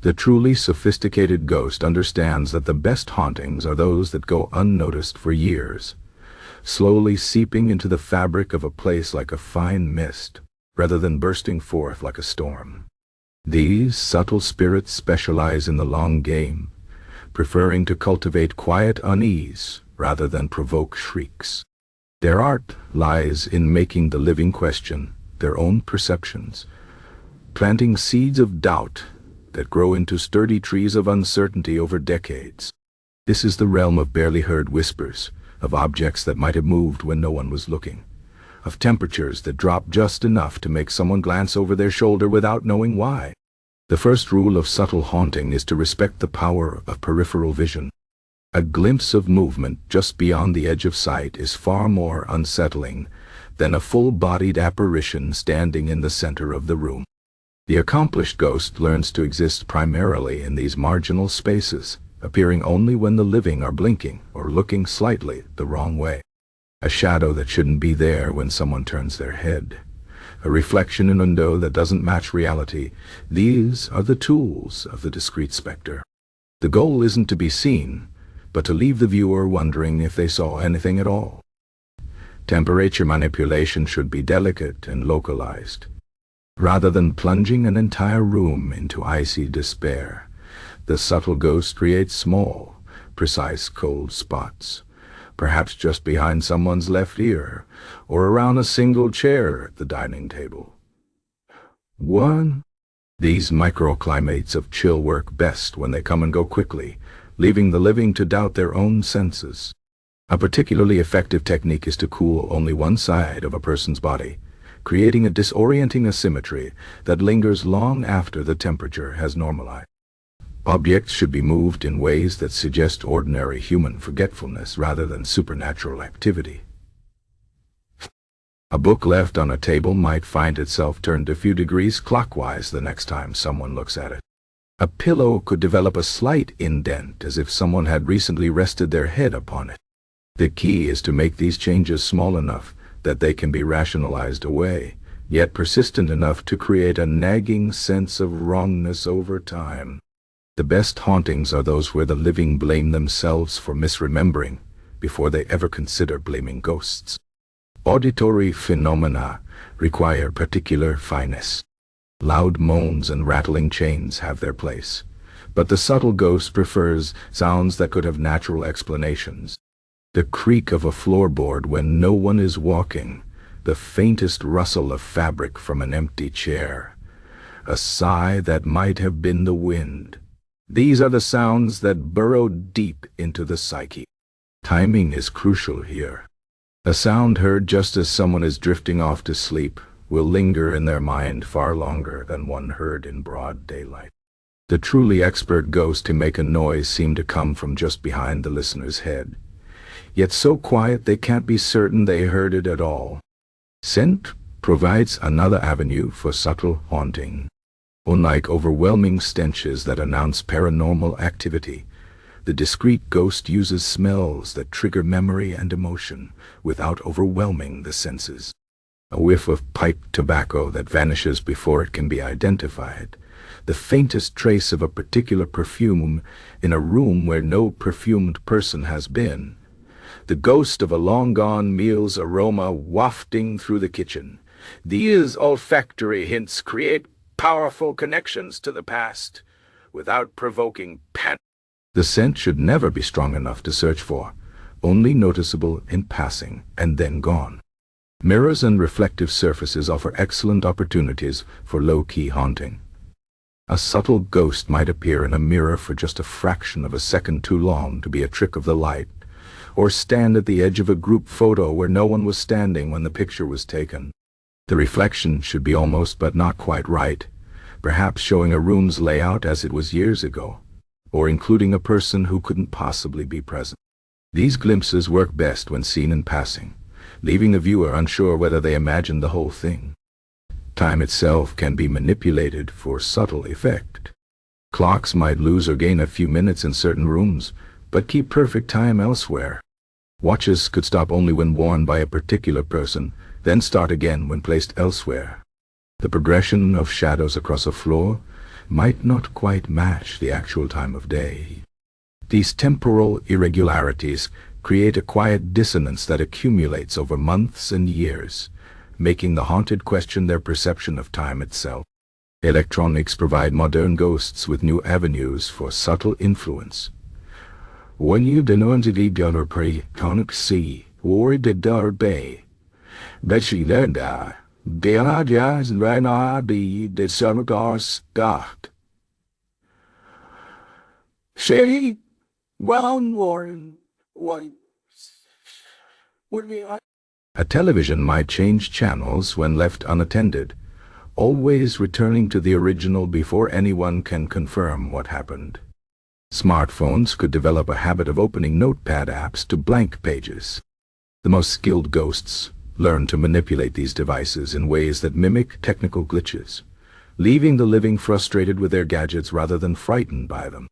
The truly sophisticated ghost understands that the best hauntings are those that go unnoticed for years, slowly seeping into the fabric of a place like a fine mist, rather than bursting forth like a storm. These subtle spirits specialize in the long game, preferring to cultivate quiet unease rather than provoke shrieks. Their art lies in making the living question their own perceptions, planting seeds of doubt that grow into sturdy trees of uncertainty over decades. This is the realm of barely heard whispers, of objects that might have moved when no one was looking, of temperatures that drop just enough to make someone glance over their shoulder without knowing why. The first rule of subtle haunting is to respect the power of peripheral vision. A glimpse of movement just beyond the edge of sight is far more unsettling than a full-bodied apparition standing in the center of the room. The accomplished ghost learns to exist primarily in these marginal spaces, appearing only when the living are blinking or looking slightly the wrong way. A shadow that shouldn't be there when someone turns their head. A reflection in a window that doesn't match reality. These are the tools of the discreet specter. The goal isn't to be seen, but to leave the viewer wondering if they saw anything at all. Temperature manipulation should be delicate and localized. Rather than plunging an entire room into icy despair, the subtle ghost creates small, precise cold spots, perhaps just behind someone's left ear, or around a single chair at the dining table. 1. These microclimates of chill work best when they come and go quickly, leaving the living to doubt their own senses. A particularly effective technique is to cool only one side of a person's body, creating a disorienting asymmetry that lingers long after the temperature has normalized. Objects should be moved in ways that suggest ordinary human forgetfulness rather than supernatural activity. A book left on a table might find itself turned a few degrees clockwise the next time someone looks at it. A pillow could develop a slight indent as if someone had recently rested their head upon it. The key is to make these changes small enough that they can be rationalized away, yet persistent enough to create a nagging sense of wrongness over time. The best hauntings are those where the living blame themselves for misremembering before they ever consider blaming ghosts. Auditory phenomena require particular fineness. Loud moans and rattling chains have their place, but the subtle ghost prefers sounds that could have natural explanations. The creak of a floorboard when no one is walking, the faintest rustle of fabric from an empty chair, a sigh that might have been the wind. These are the sounds that burrow deep into the psyche. Timing is crucial here. A sound heard just as someone is drifting off to sleep will linger in their mind far longer than one heard in broad daylight. The truly expert ghosts who make a noise seem to come from just behind the listener's head, yet so quiet they can't be certain they heard it at all. Scent provides another avenue for subtle haunting. Unlike overwhelming stenches that announce paranormal activity, the discreet ghost uses smells that trigger memory and emotion without overwhelming the senses. A whiff of pipe tobacco that vanishes before it can be identified, the faintest trace of a particular perfume in a room where no perfumed person has been, the ghost of a long-gone meal's aroma wafting through the kitchen. These olfactory hints create powerful connections to the past without provoking panic. The scent should never be strong enough to search for, only noticeable in passing and then gone. Mirrors and reflective surfaces offer excellent opportunities for low-key haunting. A subtle ghost might appear in a mirror for just a fraction of a second too long to be a trick of the light, or stand at the edge of a group photo where no one was standing when the picture was taken. The reflection should be almost but not quite right, perhaps showing a room's layout as it was years ago. or including a person who couldn't possibly be present. These glimpses work best when seen in passing, leaving the viewer unsure whether they imagined the whole thing. Time itself can be manipulated for subtle effect. Clocks might lose or gain a few minutes in certain rooms, but keep perfect time elsewhere. Watches could stop only when worn by a particular person, then start again when placed elsewhere. The progression of shadows across a floor might not quite match the actual time of day. These temporal irregularities create a quiet dissonance that accumulates over months and years, making the haunted question their perception of time itself. Electronics provide modern ghosts with new avenues for subtle influence. When you denounce the dollar pre conic sea, or the dollar bay, but she learned that, Bella Jazz and right now be the summer cars got. Say, well, Warren, what would be like? A television might change channels when left unattended, always returning to the original before anyone can confirm what happened. Smartphones could develop a habit of opening notepad apps to blank pages. The most skilled ghosts learn to manipulate these devices in ways that mimic technical glitches, leaving the living frustrated with their gadgets rather than frightened by them.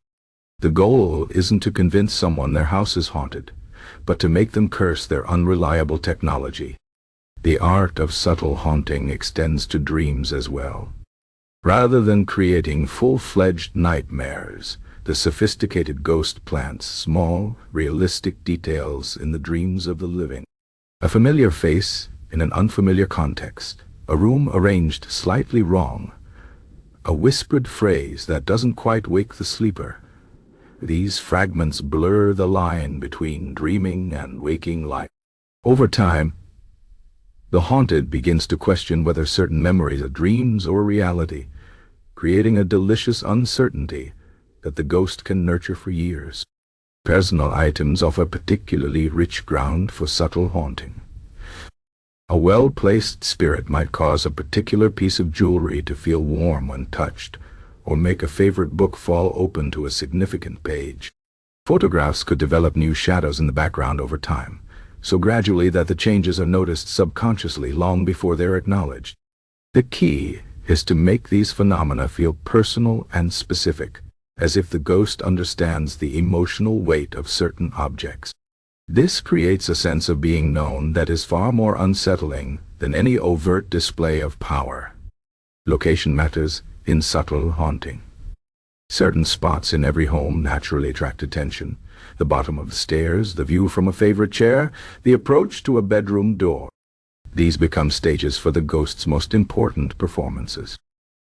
The goal isn't to convince someone their house is haunted, but to make them curse their unreliable technology. The art of subtle haunting extends to dreams as well. Rather than creating full-fledged nightmares, the sophisticated ghost plants small, realistic details in the dreams of the living. A familiar face in an unfamiliar context, a room arranged slightly wrong, a whispered phrase that doesn't quite wake the sleeper. These fragments blur the line between dreaming and waking life. Over time, the haunted begins to question whether certain memories are dreams or reality, creating a delicious uncertainty that the ghost can nurture for years. Personal items offer particularly rich ground for subtle haunting. A well-placed spirit might cause a particular piece of jewelry to feel warm when touched, or make a favorite book fall open to a significant page. Photographs could develop new shadows in the background over time, so gradually that the changes are noticed subconsciously long before they're acknowledged. The key is to make these phenomena feel personal and specific, as if the ghost understands the emotional weight of certain objects. This creates a sense of being known that is far more unsettling than any overt display of power. Location matters in subtle haunting. Certain spots in every home naturally attract attention. The bottom of the stairs, the view from a favorite chair, the approach to a bedroom door. These become stages for the ghost's most important performances.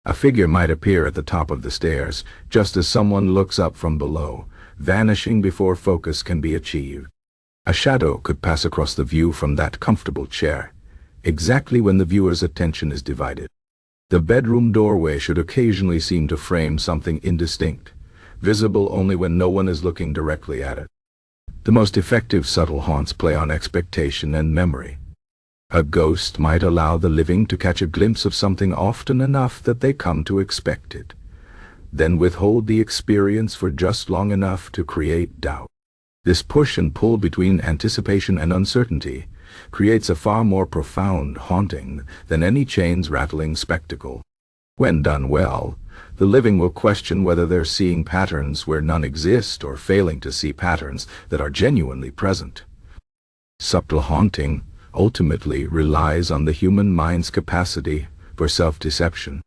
A figure might appear at the top of the stairs, just as someone looks up from below, vanishing before focus can be achieved. A shadow could pass across the view from that comfortable chair, exactly when the viewer's attention is divided. The bedroom doorway should occasionally seem to frame something indistinct, visible only when no one is looking directly at it. The most effective subtle haunts play on expectation and memory. A ghost might allow the living to catch a glimpse of something often enough that they come to expect it, then withhold the experience for just long enough to create doubt. This push and pull between anticipation and uncertainty creates a far more profound haunting than any chains-rattling spectacle. When done well, the living will question whether they're seeing patterns where none exist or failing to see patterns that are genuinely present. Subtle haunting ultimately relies on the human mind's capacity for self-deception.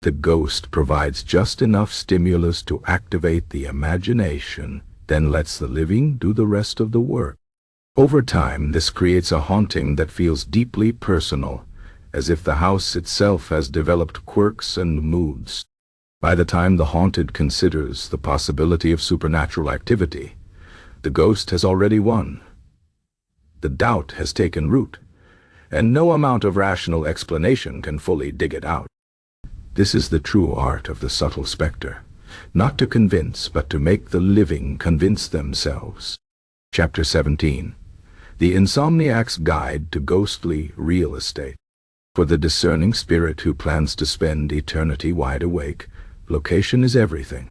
The ghost provides just enough stimulus to activate the imagination, then lets the living do the rest of the work. Over time, this creates a haunting that feels deeply personal, as if the house itself has developed quirks and moods. By the time the haunted considers the possibility of supernatural activity, the ghost has already won. The doubt has taken root, and no amount of rational explanation can fully dig it out. This is the true art of the subtle specter, not to convince, but to make the living convince themselves. Chapter 17. The Insomniac's Guide to Ghostly Real Estate. For the discerning spirit who plans to spend eternity wide awake, location is everything.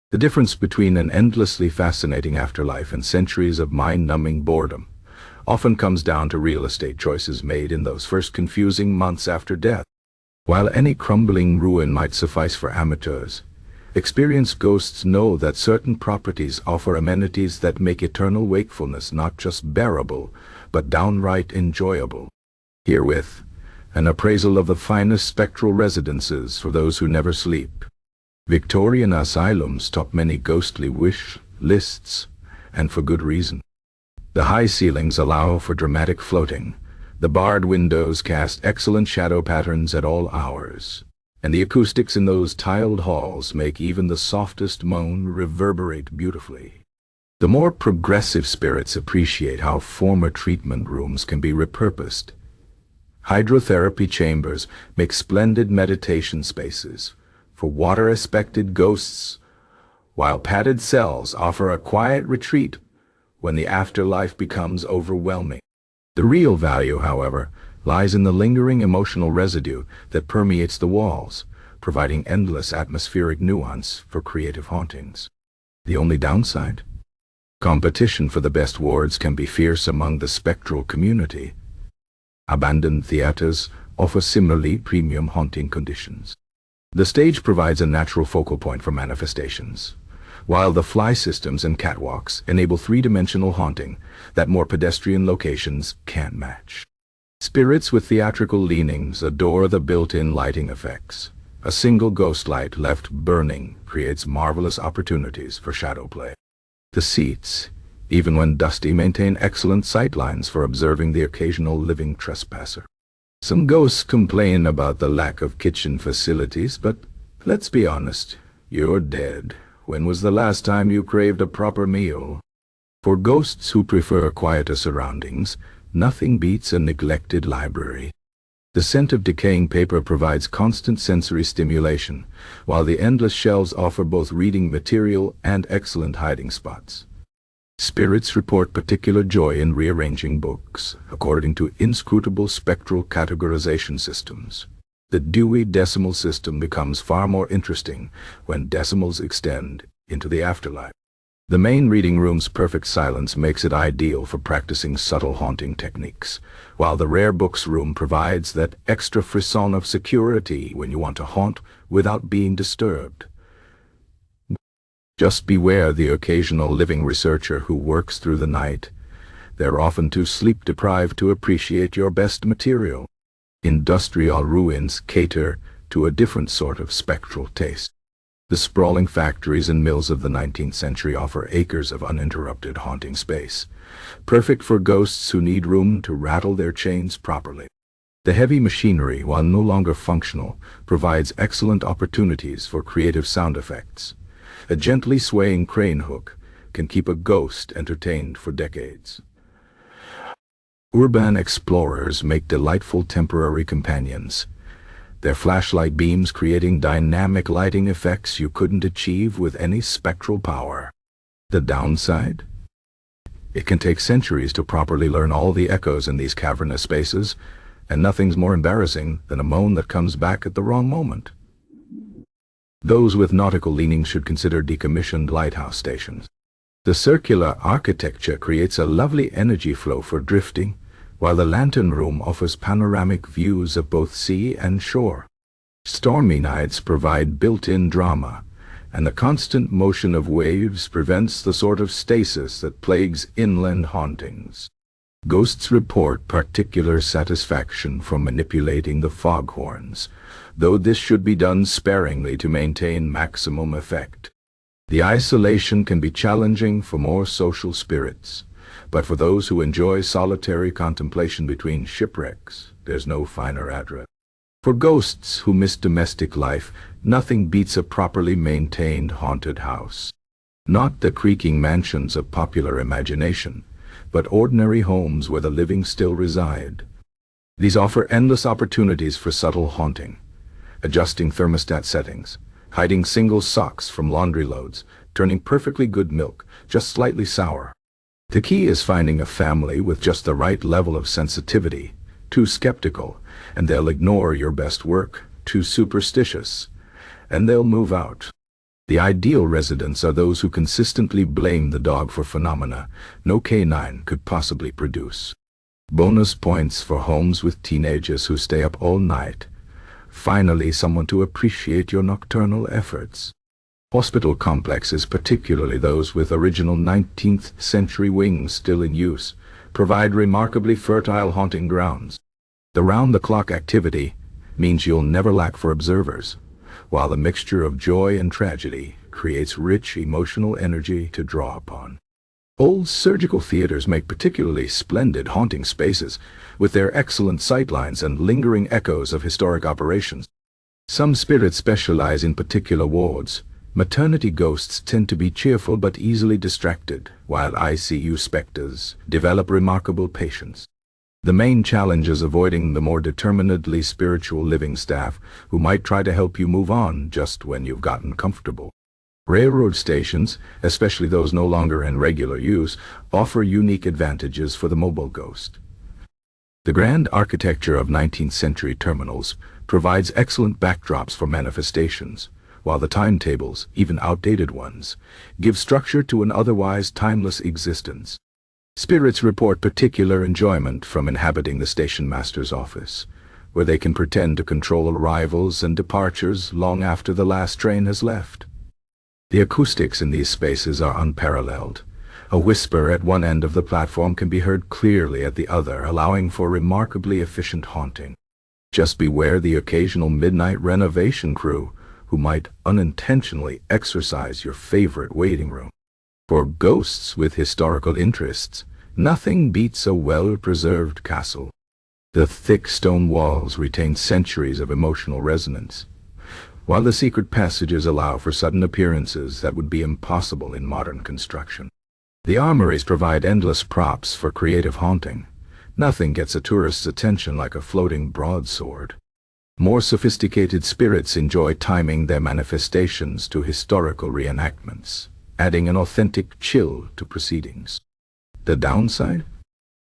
The difference between an endlessly fascinating afterlife and centuries of mind-numbing boredom often comes down to real estate choices made in those first confusing months after death. While any crumbling ruin might suffice for amateurs, experienced ghosts know that certain properties offer amenities that make eternal wakefulness not just bearable, but downright enjoyable. Herewith, an appraisal of the finest spectral residences for those who never sleep. Victorian asylums top many ghostly wish lists, and for good reason. The high ceilings allow for dramatic floating, the barred windows cast excellent shadow patterns at all hours, and the acoustics in those tiled halls make even the softest moan reverberate beautifully. The more progressive spirits appreciate how former treatment rooms can be repurposed. Hydrotherapy chambers make splendid meditation spaces for water-aspected ghosts, while padded cells offer a quiet retreat when the afterlife becomes overwhelming. The real value, however, lies in the lingering emotional residue that permeates the walls, providing endless atmospheric nuance for creative hauntings. The only downside? Competition for the best wards can be fierce among the spectral community. Abandoned theaters offer similarly premium haunting conditions. The stage provides a natural focal point for manifestations, while the fly systems and catwalks enable three-dimensional haunting that more pedestrian locations can't match. Spirits with theatrical leanings adore the built-in lighting effects. A single ghost light left burning creates marvelous opportunities for shadow play. The seats, even when dusty, maintain excellent sightlines for observing the occasional living trespasser. Some ghosts complain about the lack of kitchen facilities, but let's be honest, you're dead. When was the last time you craved a proper meal? For ghosts who prefer quieter surroundings, nothing beats a neglected library. The scent of decaying paper provides constant sensory stimulation, while the endless shelves offer both reading material and excellent hiding spots. Spirits report particular joy in rearranging books, according to inscrutable spectral categorization systems. The Dewey Decimal System becomes far more interesting when decimals extend into the afterlife. The main reading room's perfect silence makes it ideal for practicing subtle haunting techniques, while the rare books room provides that extra frisson of security when you want to haunt without being disturbed. Just beware the occasional living researcher who works through the night. They're often too sleep-deprived to appreciate your best material. Industrial ruins cater to a different sort of spectral taste. The sprawling factories and mills of the 19th century offer acres of uninterrupted haunting space, perfect for ghosts who need room to rattle their chains properly. The heavy machinery, while no longer functional, provides excellent opportunities for creative sound effects. A gently swaying crane hook can keep a ghost entertained for decades. Urban explorers make delightful temporary companions, their flashlight beams creating dynamic lighting effects you couldn't achieve with any spectral power. The downside? It can take centuries to properly learn all the echoes in these cavernous spaces, and nothing's more embarrassing than a moan that comes back at the wrong moment. Those with nautical leanings should consider decommissioned lighthouse stations. The circular architecture creates a lovely energy flow for drifting, while the lantern room offers panoramic views of both sea and shore. Stormy nights provide built-in drama, and the constant motion of waves prevents the sort of stasis that plagues inland hauntings. Ghosts report particular satisfaction from manipulating the foghorns, though this should be done sparingly to maintain maximum effect. The isolation can be challenging for more social spirits, but for those who enjoy solitary contemplation between shipwrecks, there's no finer address. For ghosts who miss domestic life, nothing beats a properly maintained haunted house. Not the creaking mansions of popular imagination, but ordinary homes where the living still reside. These offer endless opportunities for subtle haunting, adjusting thermostat settings, hiding single socks from laundry loads, turning perfectly good milk just slightly sour. The key is finding a family with just the right level of sensitivity. Too skeptical, and they'll ignore your best work. Too superstitious, and they'll move out. The ideal residents are those who consistently blame the dog for phenomena no canine could possibly produce. Bonus points for homes with teenagers who stay up all night. Finally, someone to appreciate your nocturnal efforts. Hospital complexes, particularly those with original 19th century wings still in use, provide remarkably fertile haunting grounds. The round-the-clock activity means you'll never lack for observers, while the mixture of joy and tragedy creates rich emotional energy to draw upon. Old surgical theaters make particularly splendid haunting spaces, with their excellent sightlines and lingering echoes of historic operations. Some spirits specialize in particular wards. Maternity ghosts tend to be cheerful but easily distracted, while ICU specters develop remarkable patience. The main challenge is avoiding the more determinedly spiritual living staff who might try to help you move on just when you've gotten comfortable. Railroad stations, especially those no longer in regular use, offer unique advantages for the mobile ghost. The grand architecture of 19th century terminals provides excellent backdrops for manifestations, while the timetables, even outdated ones, give structure to an otherwise timeless existence. Spirits report particular enjoyment from inhabiting the station master's office, where they can pretend to control arrivals and departures long after the last train has left. The acoustics in these spaces are unparalleled. A whisper at one end of the platform can be heard clearly at the other, allowing for remarkably efficient haunting. Just beware the occasional midnight renovation crew who might unintentionally exercise your favorite waiting room. For ghosts with historical interests, nothing beats a well-preserved castle. The thick stone walls retain centuries of emotional resonance, while the secret passages allow for sudden appearances that would be impossible in modern construction. The armories provide endless props for creative haunting. Nothing gets a tourist's attention like a floating broadsword. More sophisticated spirits enjoy timing their manifestations to historical reenactments, adding an authentic chill to proceedings. The downside?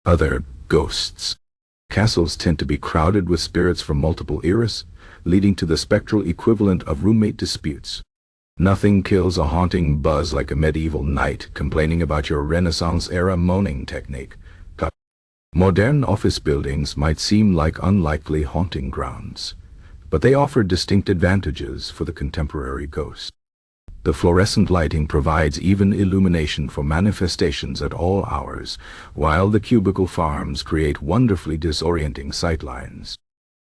Other ghosts. Castles tend to be crowded with spirits from multiple eras, leading to the spectral equivalent of roommate disputes. Nothing kills a haunting buzz like a medieval knight complaining about your Renaissance-era moaning technique. Modern office buildings might seem like unlikely haunting grounds, but they offer distinct advantages for the contemporary ghost. The fluorescent lighting provides even illumination for manifestations at all hours, while the cubicle farms create wonderfully disorienting sightlines.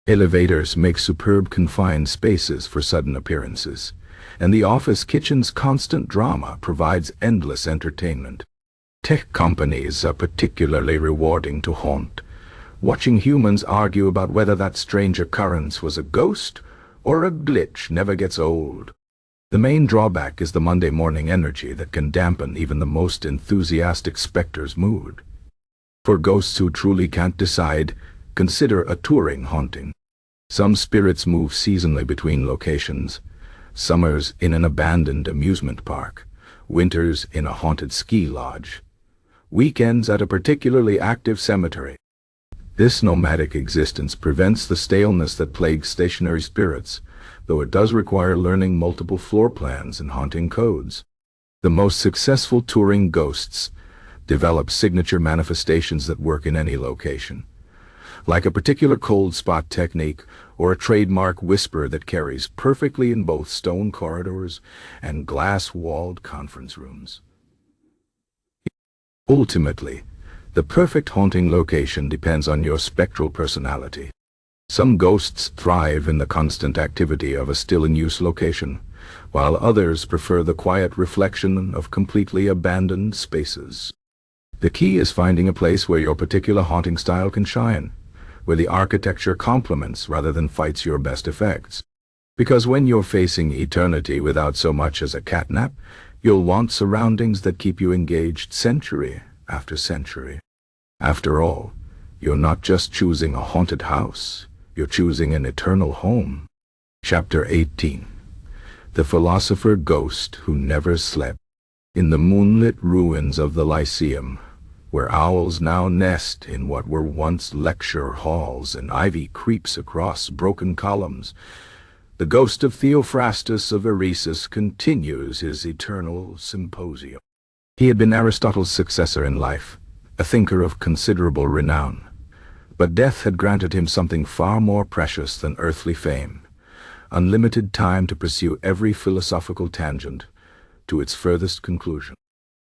Elevators make superb confined spaces for sudden appearances, and the office kitchen's constant drama provides endless entertainment. Tech companies are particularly rewarding to haunt. Watching humans argue about whether that strange occurrence was a ghost or a glitch never gets old. The main drawback is the Monday morning energy that can dampen even the most enthusiastic specter's mood. For ghosts who truly can't decide, consider a touring haunting. Some spirits move seasonally between locations. Summers in an abandoned amusement park, winters in a haunted ski lodge, weekends at a particularly active cemetery. This nomadic existence prevents the staleness that plagues stationary spirits, though it does require learning multiple floor plans and haunting codes. The most successful touring ghosts develop signature manifestations that work in any location, like a particular cold spot technique or a trademark whisper that carries perfectly in both stone corridors and glass-walled conference rooms. Ultimately, the perfect haunting location depends on your spectral personality. Some ghosts thrive in the constant activity of a still-in-use location, while others prefer the quiet reflection of completely abandoned spaces. The key is finding a place where your particular haunting style can shine, where the architecture complements rather than fights your best effects. Because when you're facing eternity without so much as a catnap, you'll want surroundings that keep you engaged century after century. After all, you're not just choosing a haunted house, you're choosing an eternal home. Chapter 18. The Philosopher Ghost Who Never Slept. In the moonlit ruins of the Lyceum, where owls now nest in what were once lecture halls and ivy creeps across broken columns, The ghost of Theophrastus of Eresus continues his eternal symposium. He had been Aristotle's successor in life, a thinker of considerable renown. But death had granted him something far more precious than earthly fame: unlimited time to pursue every philosophical tangent to its furthest conclusion.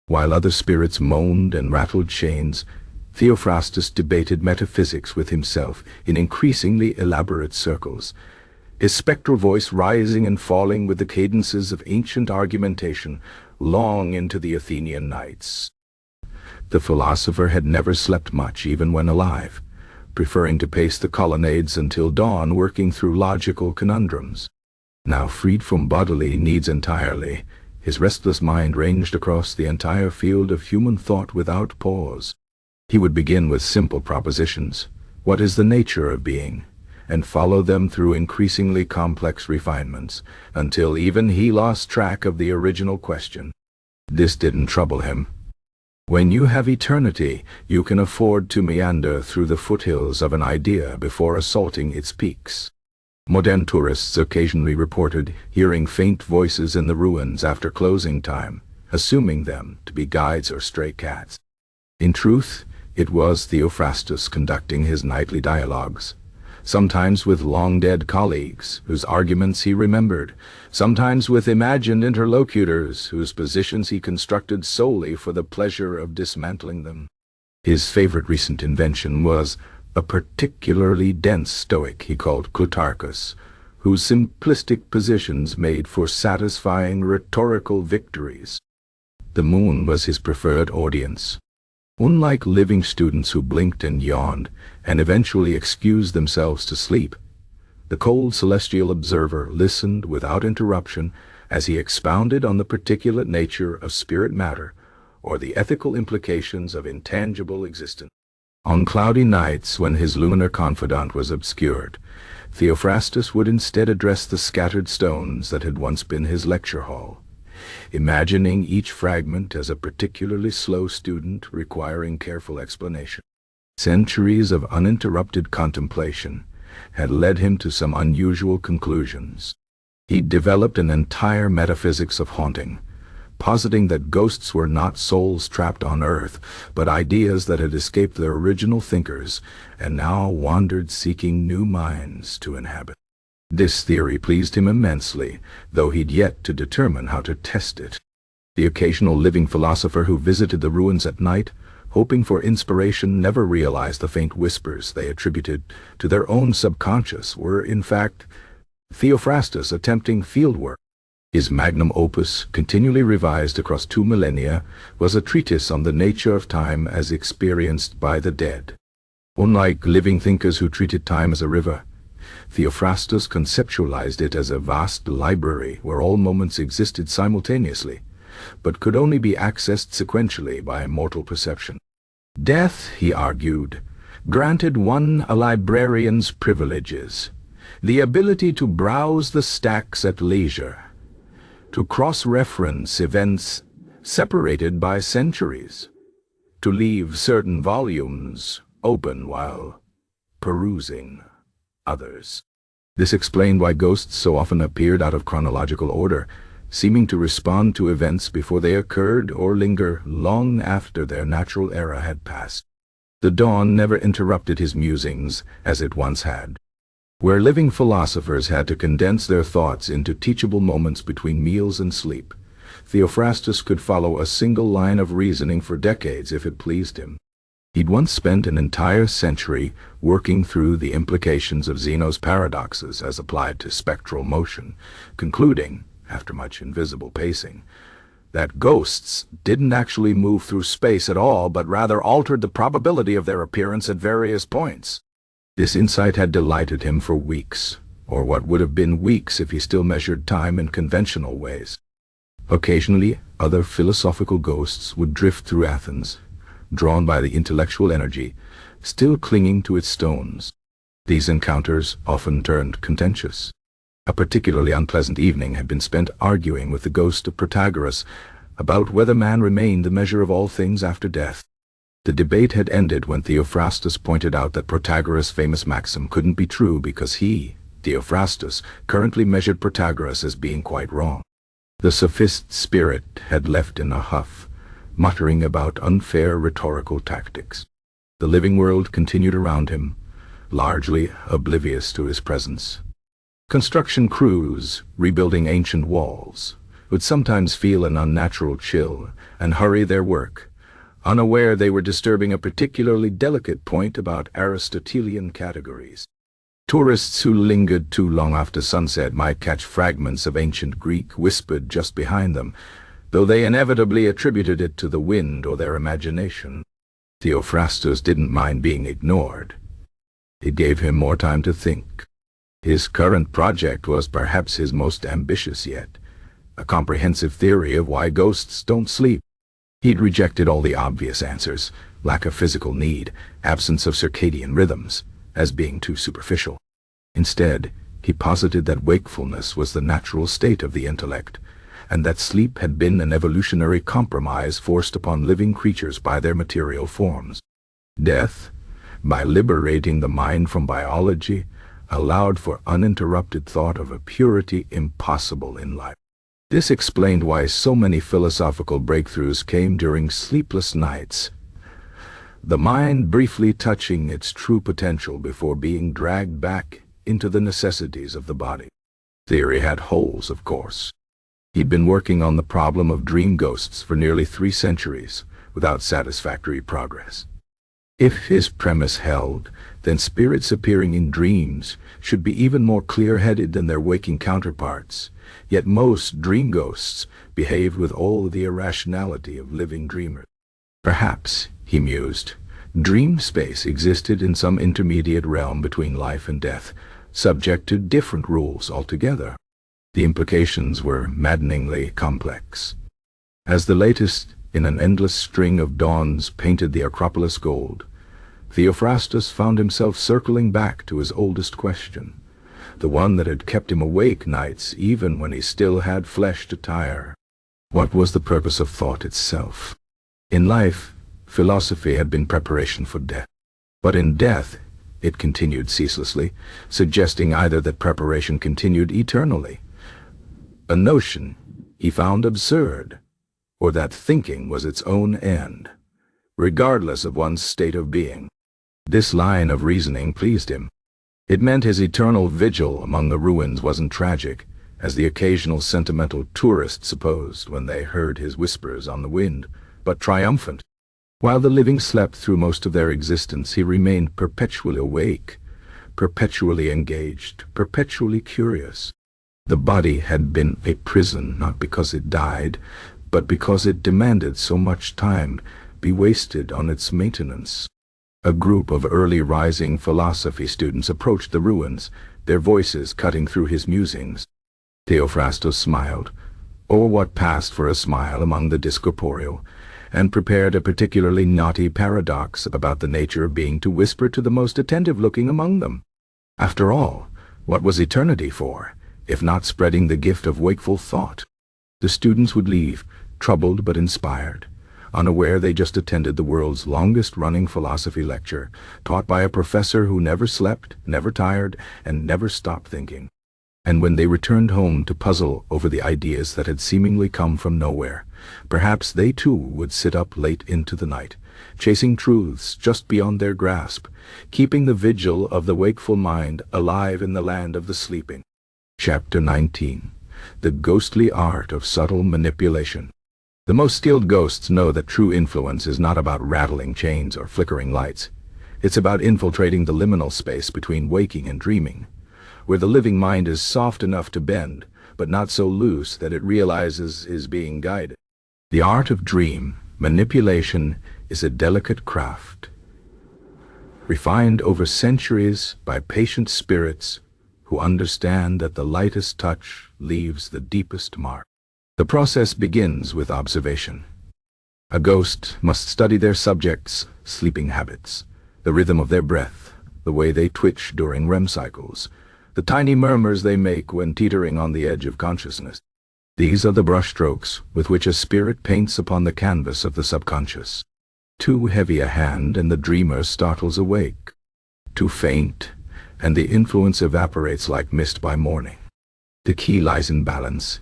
While other spirits moaned and rattled chains, Theophrastus debated metaphysics with himself in increasingly elaborate circles, his spectral voice rising and falling with the cadences of ancient argumentation long into the Athenian nights. The philosopher had never slept much, even when alive, preferring to pace the colonnades until dawn, working through logical conundrums. Now freed from bodily needs entirely, his restless mind ranged across the entire field of human thought without pause. He would begin with simple propositions: what is the nature of being? And follow them through increasingly complex refinements, until even he lost track of the original question. This didn't trouble him. When you have eternity, you can afford to meander through the foothills of an idea before assaulting its peaks. Modern tourists occasionally reported hearing faint voices in the ruins after closing time, assuming them to be guides or stray cats. In truth, it was Theophrastus conducting his nightly dialogues, sometimes with long-dead colleagues whose arguments he remembered, sometimes with imagined interlocutors whose positions he constructed solely for the pleasure of dismantling them. His favorite recent invention was a particularly dense Stoic he called Plutarchus, whose simplistic positions made for satisfying rhetorical victories. The moon was his preferred audience. Unlike living students who blinked and yawned and eventually excused themselves to sleep, the cold celestial observer listened without interruption as he expounded on the particulate nature of spirit matter or the ethical implications of intangible existence. On cloudy nights, when his lunar confidant was obscured, Theophrastus would instead address the scattered stones that had once been his lecture hall, imagining each fragment as a particularly slow student requiring careful explanation. Centuries of uninterrupted contemplation had led him to some unusual conclusions. He'd developed an entire metaphysics of haunting, positing that ghosts were not souls trapped on earth, but ideas that had escaped their original thinkers and now wandered seeking new minds to inhabit. This theory pleased him immensely, though he'd yet to determine how to test it. The occasional living philosopher who visited the ruins at night, hoping for inspiration, never realized the faint whispers they attributed to their own subconscious were, in fact, Theophrastus attempting fieldwork. His magnum opus, continually revised across 2 millennia, was a treatise on the nature of time as experienced by the dead. Unlike living thinkers who treated time as a river, Theophrastus conceptualized it as a vast library where all moments existed simultaneously, but could only be accessed sequentially by mortal perception. Death, he argued, granted one a librarian's privileges: the ability to browse the stacks at leisure, to cross-reference events separated by centuries, to leave certain volumes open while perusing others. This explained why ghosts so often appeared out of chronological order, seeming to respond to events before they occurred or linger long after their natural era had passed. The dawn never interrupted his musings as it once had. Where living philosophers had to condense their thoughts into teachable moments between meals and sleep, Theophrastus could follow a single line of reasoning for decades if it pleased him. He'd once spent an entire century working through the implications of Zeno's paradoxes as applied to spectral motion, concluding, after much invisible pacing, that ghosts didn't actually move through space at all, but rather altered the probability of their appearance at various points. This insight had delighted him for weeks, or what would have been weeks if he still measured time in conventional ways. Occasionally, other philosophical ghosts would drift through Athens, drawn by the intellectual energy, still clinging to its stones. These encounters often turned contentious. A particularly unpleasant evening had been spent arguing with the ghost of Protagoras about whether man remained the measure of all things after death. The debate had ended when Theophrastus pointed out that Protagoras' famous maxim couldn't be true because he, Theophrastus currently measured Protagoras as being quite wrong. The sophist spirit had left in a huff, muttering about unfair rhetorical tactics. The living world continued around him, largely oblivious to his presence. Construction crews, rebuilding ancient walls, would sometimes feel an unnatural chill and hurry their work, unaware they were disturbing a particularly delicate point about Aristotelian categories. Tourists who lingered too long after sunset might catch fragments of ancient Greek whispered just behind them, though they inevitably attributed it to the wind or their imagination. Theophrastus didn't mind being ignored. It gave him more time to think. His current project was perhaps his most ambitious yet, a comprehensive theory of why ghosts don't sleep. He'd rejected all the obvious answers, lack of physical need, absence of circadian rhythms, as being too superficial. Instead, he posited that wakefulness was the natural state of the intellect, and that sleep had been an evolutionary compromise forced upon living creatures by their material forms. Death, by liberating the mind from biology, allowed for uninterrupted thought of a purity impossible in life. This explained why so many philosophical breakthroughs came during sleepless nights, the mind briefly touching its true potential before being dragged back into the necessities of the body. Theory had holes, of course. He'd been working on the problem of dream ghosts for nearly 3 centuries, without satisfactory progress. If his premise held, then spirits appearing in dreams should be even more clear-headed than their waking counterparts, yet most dream ghosts behaved with all the irrationality of living dreamers. Perhaps, he mused, dream space existed in some intermediate realm between life and death, subject to different rules altogether. The implications were maddeningly complex. As the latest in an endless string of dawns painted the Acropolis gold, Theophrastus found himself circling back to his oldest question, the one that had kept him awake nights even when he still had flesh to tire. What was the purpose of thought itself? In life, philosophy had been preparation for death. But in death, it continued ceaselessly, suggesting either that preparation continued eternally, a notion he found absurd, or that thinking was its own end, regardless of one's state of being. This line of reasoning pleased him. It meant his eternal vigil among the ruins wasn't tragic, as the occasional sentimental tourist supposed when they heard his whispers on the wind, but triumphant. While the living slept through most of their existence, he remained perpetually awake, perpetually engaged, perpetually curious. The body had been a prison not because it died, but because it demanded so much time be wasted on its maintenance. A group of early rising philosophy students approached the ruins, their voices cutting through his musings. Theophrastus smiled, or what passed for a smile among the discorporeal, and prepared a particularly naughty paradox about the nature of being to whisper to the most attentive-looking among them. After all, what was eternity for, if not spreading the gift of wakeful thought? The students would leave, troubled but inspired, unaware they just attended the world's longest-running philosophy lecture, taught by a professor who never slept, never tired, and never stopped thinking. And when they returned home to puzzle over the ideas that had seemingly come from nowhere, perhaps they too would sit up late into the night, chasing truths just beyond their grasp, keeping the vigil of the wakeful mind alive in the land of the sleeping. Chapter 19. The Ghostly Art of Subtle Manipulation. The most skilled ghosts know that true influence is not about rattling chains or flickering lights. It's about infiltrating the liminal space between waking and dreaming, where the living mind is soft enough to bend, but not so loose that it realizes is being guided. The art of dream manipulation is a delicate craft, refined over centuries by patient spirits who understand that the lightest touch leaves the deepest mark. The process begins with observation. A ghost must study their subjects' sleeping habits, the rhythm of their breath, the way they twitch during REM cycles, the tiny murmurs they make when teetering on the edge of consciousness. These are the brushstrokes with which a spirit paints upon the canvas of the subconscious. Too heavy a hand and the dreamer startles awake. Too faint, and the influence evaporates like mist by morning. The key lies in balance,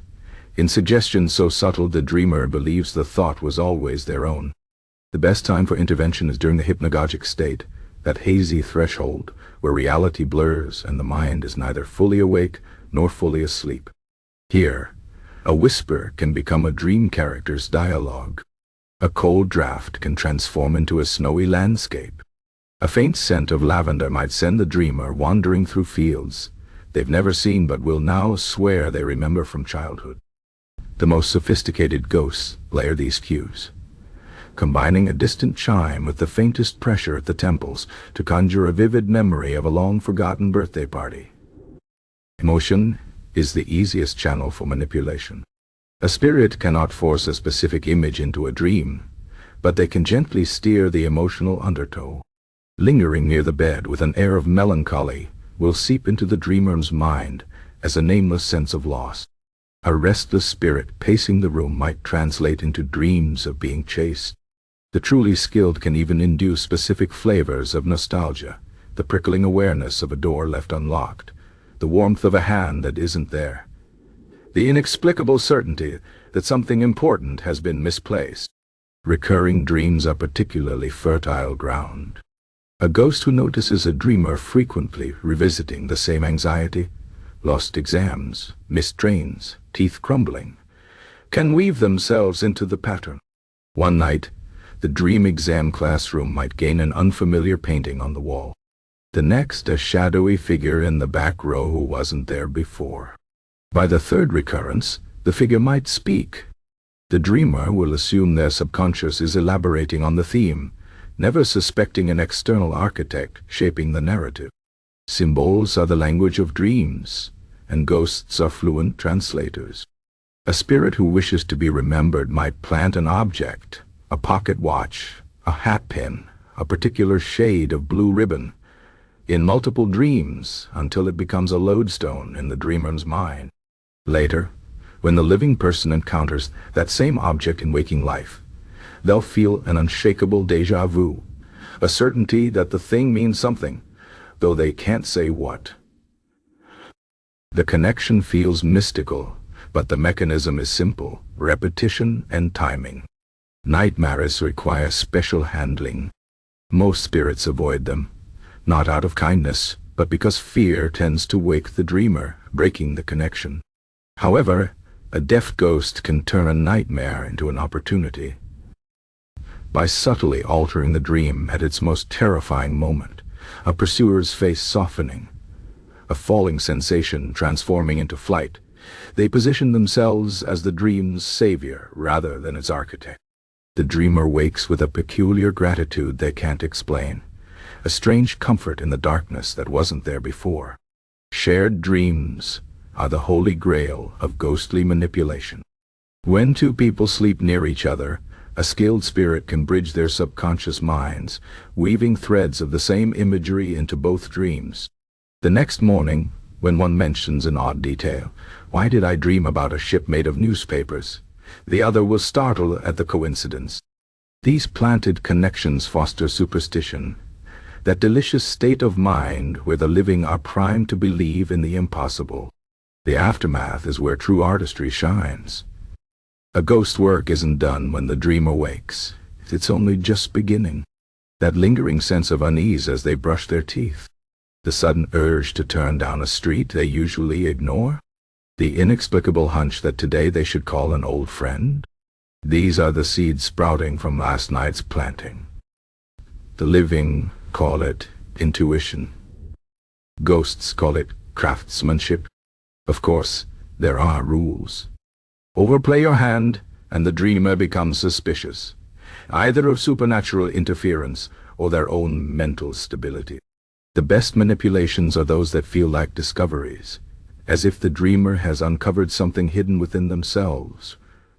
in suggestions so subtle the dreamer believes the thought was always their own. The best time for intervention is during the hypnagogic state, that hazy threshold where reality blurs and the mind is neither fully awake nor fully asleep. Here, a whisper can become a dream character's dialogue. A cold draft can transform into a snowy landscape. A faint scent of lavender might send the dreamer wandering through fields they've never seen but will now swear they remember from childhood. The most sophisticated ghosts layer these cues, combining a distant chime with the faintest pressure at the temples to conjure a vivid memory of a long-forgotten birthday party. Emotion is the easiest channel for manipulation. A spirit cannot force a specific image into a dream, but they can gently steer the emotional undertow. Lingering near the bed with an air of melancholy will seep into the dreamer's mind as a nameless sense of loss. A restless spirit pacing the room might translate into dreams of being chased. The truly skilled can even induce specific flavors of nostalgia, the prickling awareness of a door left unlocked, the warmth of a hand that isn't there, the inexplicable certainty that something important has been misplaced. Recurring dreams are particularly fertile ground. A ghost who notices a dreamer frequently revisiting the same anxiety, lost exams, missed trains, teeth crumbling, can weave themselves into the pattern. One night, the dream exam classroom might gain an unfamiliar painting on the wall. The next, a shadowy figure in the back row who wasn't there before. By the third recurrence, the figure might speak. The dreamer will assume their subconscious is elaborating on the theme, never suspecting an external architect shaping the narrative. Symbols are the language of dreams, and ghosts are fluent translators. A spirit who wishes to be remembered might plant an object, a pocket watch, a hat pin, a particular shade of blue ribbon, in multiple dreams until it becomes a lodestone in the dreamer's mind. Later, when the living person encounters that same object in waking life, they'll feel an unshakable déjà vu, a certainty that the thing means something, though they can't say what. The connection feels mystical, but the mechanism is simple: repetition and timing. Nightmares require special handling. Most spirits avoid them, not out of kindness, but because fear tends to wake the dreamer, breaking the connection. However, a deft ghost can turn a nightmare into an opportunity. By subtly altering the dream at its most terrifying moment, a pursuer's face softening, a falling sensation transforming into flight, they position themselves as the dream's savior rather than its architect. The dreamer wakes with a peculiar gratitude they can't explain, a strange comfort in the darkness that wasn't there before. Shared dreams are the holy grail of ghostly manipulation. When two people sleep near each other, a skilled spirit can bridge their subconscious minds, weaving threads of the same imagery into both dreams. The next morning, when one mentions an odd detail, "Why did I dream about a ship made of newspapers?" the other will startle at the coincidence. These planted connections foster superstition, that delicious state of mind where the living are primed to believe in the impossible. The aftermath is where true artistry shines. A ghost's work isn't done when the dreamer wakes. It's only just beginning. That lingering sense of unease as they brush their teeth. The sudden urge to turn down a street they usually ignore. The inexplicable hunch that today they should call an old friend. These are the seeds sprouting from last night's planting. The living call it intuition. Ghosts call it craftsmanship. Of course, there are rules. Overplay your hand, and the dreamer becomes suspicious, either of supernatural interference or their own mental stability. The best manipulations are those that feel like discoveries, as if the dreamer has uncovered something hidden within themselves,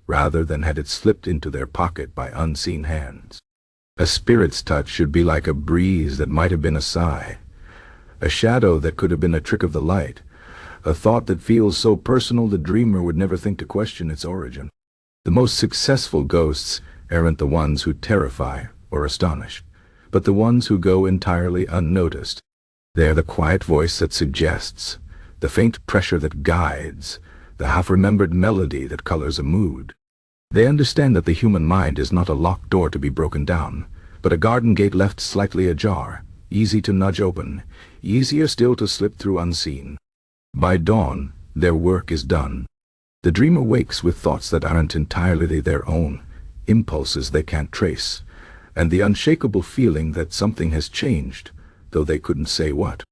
rather than had it slipped into their pocket by unseen hands. A spirit's touch should be like a breeze that might have been a sigh, a shadow that could have been a trick of the light, a thought that feels so personal the dreamer would never think to question its origin. The most successful ghosts aren't the ones who terrify or astonish, but the ones who go entirely unnoticed. They are the quiet voice that suggests, the faint pressure that guides, the half-remembered melody that colors a mood. They understand that the human mind is not a locked door to be broken down, but a garden gate left slightly ajar, easy to nudge open, easier still to slip through unseen. By dawn, their work is done. The dreamer wakes with thoughts that aren't entirely their own, impulses they can't trace, and the unshakable feeling that something has changed, though they couldn't say what.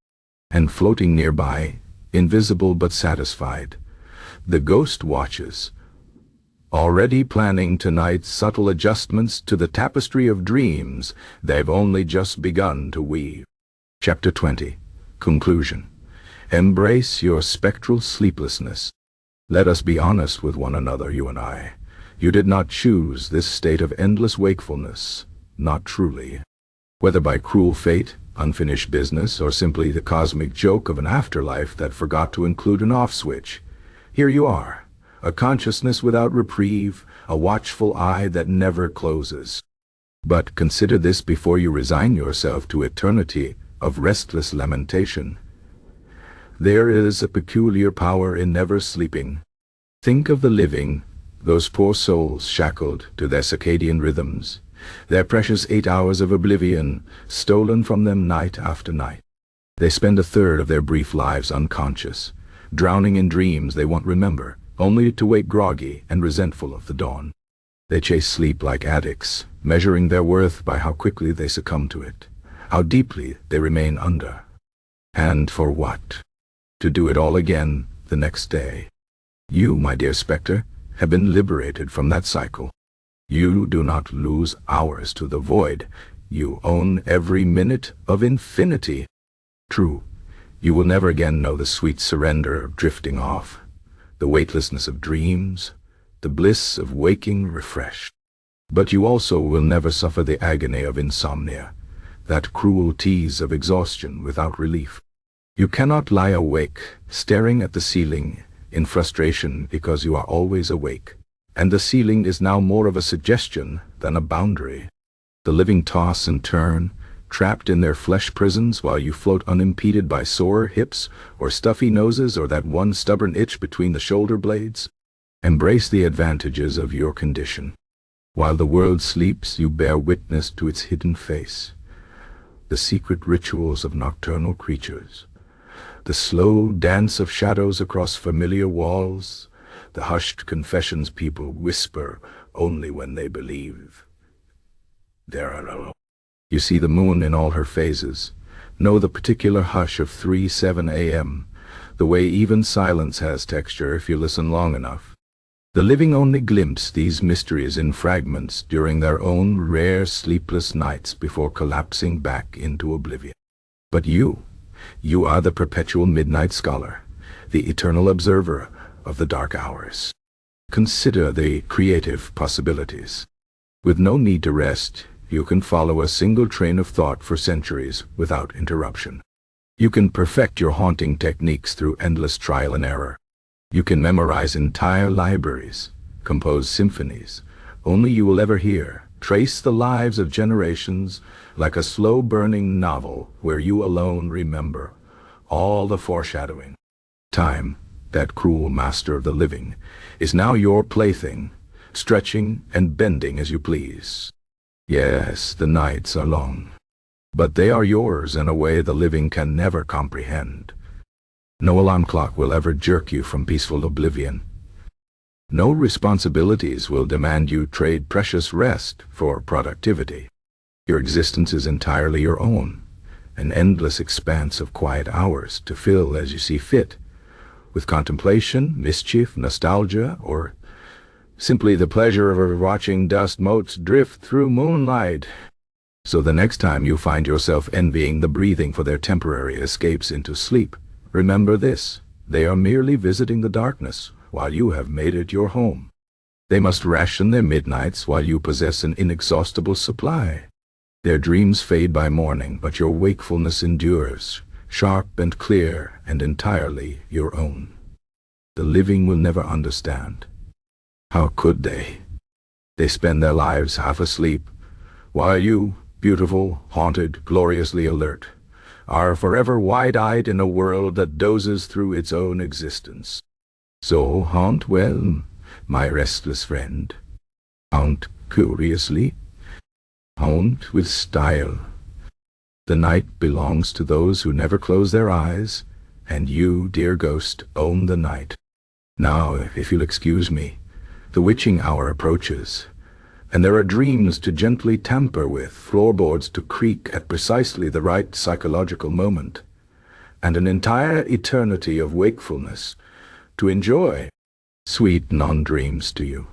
And floating nearby, invisible but satisfied, the ghost watches, already planning tonight's subtle adjustments to the tapestry of dreams they've only just begun to weave. Chapter 20. Conclusion. Embrace your spectral sleeplessness. Let us be honest with one another, you and I. You did not choose this state of endless wakefulness, not truly. Whether by cruel fate, unfinished business, or simply the cosmic joke of an afterlife that forgot to include an off switch, here you are, a consciousness without reprieve, a watchful eye that never closes. But consider this before you resign yourself to eternity of restless lamentation. There is a peculiar power in never sleeping. Think of the living, those poor souls shackled to their circadian rhythms, their precious 8 hours of oblivion stolen from them night after night. They spend a third of their brief lives unconscious, drowning in dreams they won't remember, only to wake groggy and resentful of the dawn. They chase sleep like addicts, measuring their worth by how quickly they succumb to it, how deeply they remain under. And for what? To do it all again the next day. You, my dear Spectre, have been liberated from that cycle. You do not lose hours to the void. You own every minute of infinity. True, you will never again know the sweet surrender of drifting off, the weightlessness of dreams, the bliss of waking refreshed. But you also will never suffer the agony of insomnia, that cruel tease of exhaustion without relief. You cannot lie awake, staring at the ceiling, in frustration because you are always awake, and the ceiling is now more of a suggestion than a boundary. The living toss and turn, trapped in their flesh prisons while you float unimpeded by sore hips or stuffy noses or that one stubborn itch between the shoulder blades. Embrace the advantages of your condition. While the world sleeps, you bear witness to its hidden face, the secret rituals of nocturnal creatures, the slow dance of shadows across familiar walls, the hushed confessions people whisper only when they believe they're alone. You see the moon in all her phases, know the particular hush of 3-7 a.m., the way even silence has texture if you listen long enough. The living only glimpse these mysteries in fragments during their own rare sleepless nights before collapsing back into oblivion. But you are the perpetual midnight scholar, the eternal observer of the dark hours. Consider the creative possibilities. With no need to rest, you can follow a single train of thought for centuries without interruption. You can perfect your haunting techniques through endless trial and error. You can memorize entire libraries, compose symphonies only you will ever hear, trace the lives of generations like a slow-burning novel where you alone remember all the foreshadowing. Time, that cruel master of the living, is now your plaything, stretching and bending as you please. Yes, the nights are long, but they are yours in a way the living can never comprehend. No alarm clock will ever jerk you from peaceful oblivion. No responsibilities will demand you trade precious rest for productivity. Your existence is entirely your own, an endless expanse of quiet hours to fill as you see fit, with contemplation, mischief, nostalgia, or simply the pleasure of watching dust motes drift through moonlight. So the next time you find yourself envying the breathing for their temporary escapes into sleep, remember this: they are merely visiting the darkness while you have made it your home. They must ration their midnights while you possess an inexhaustible supply. Their dreams fade by morning, but your wakefulness endures, sharp and clear and entirely your own. The living will never understand. How could they? They spend their lives half asleep, while you, beautiful, haunted, gloriously alert, are forever wide-eyed in a world that dozes through its own existence. So haunt well, my restless friend. Haunt curiously. Haunt with style. The night belongs to those who never close their eyes, and you, dear ghost, own the night. Now, if you'll excuse me, the witching hour approaches, and there are dreams to gently tamper with, floorboards to creak at precisely the right psychological moment, and an entire eternity of wakefulness to enjoy. Sweet non-dreams to you.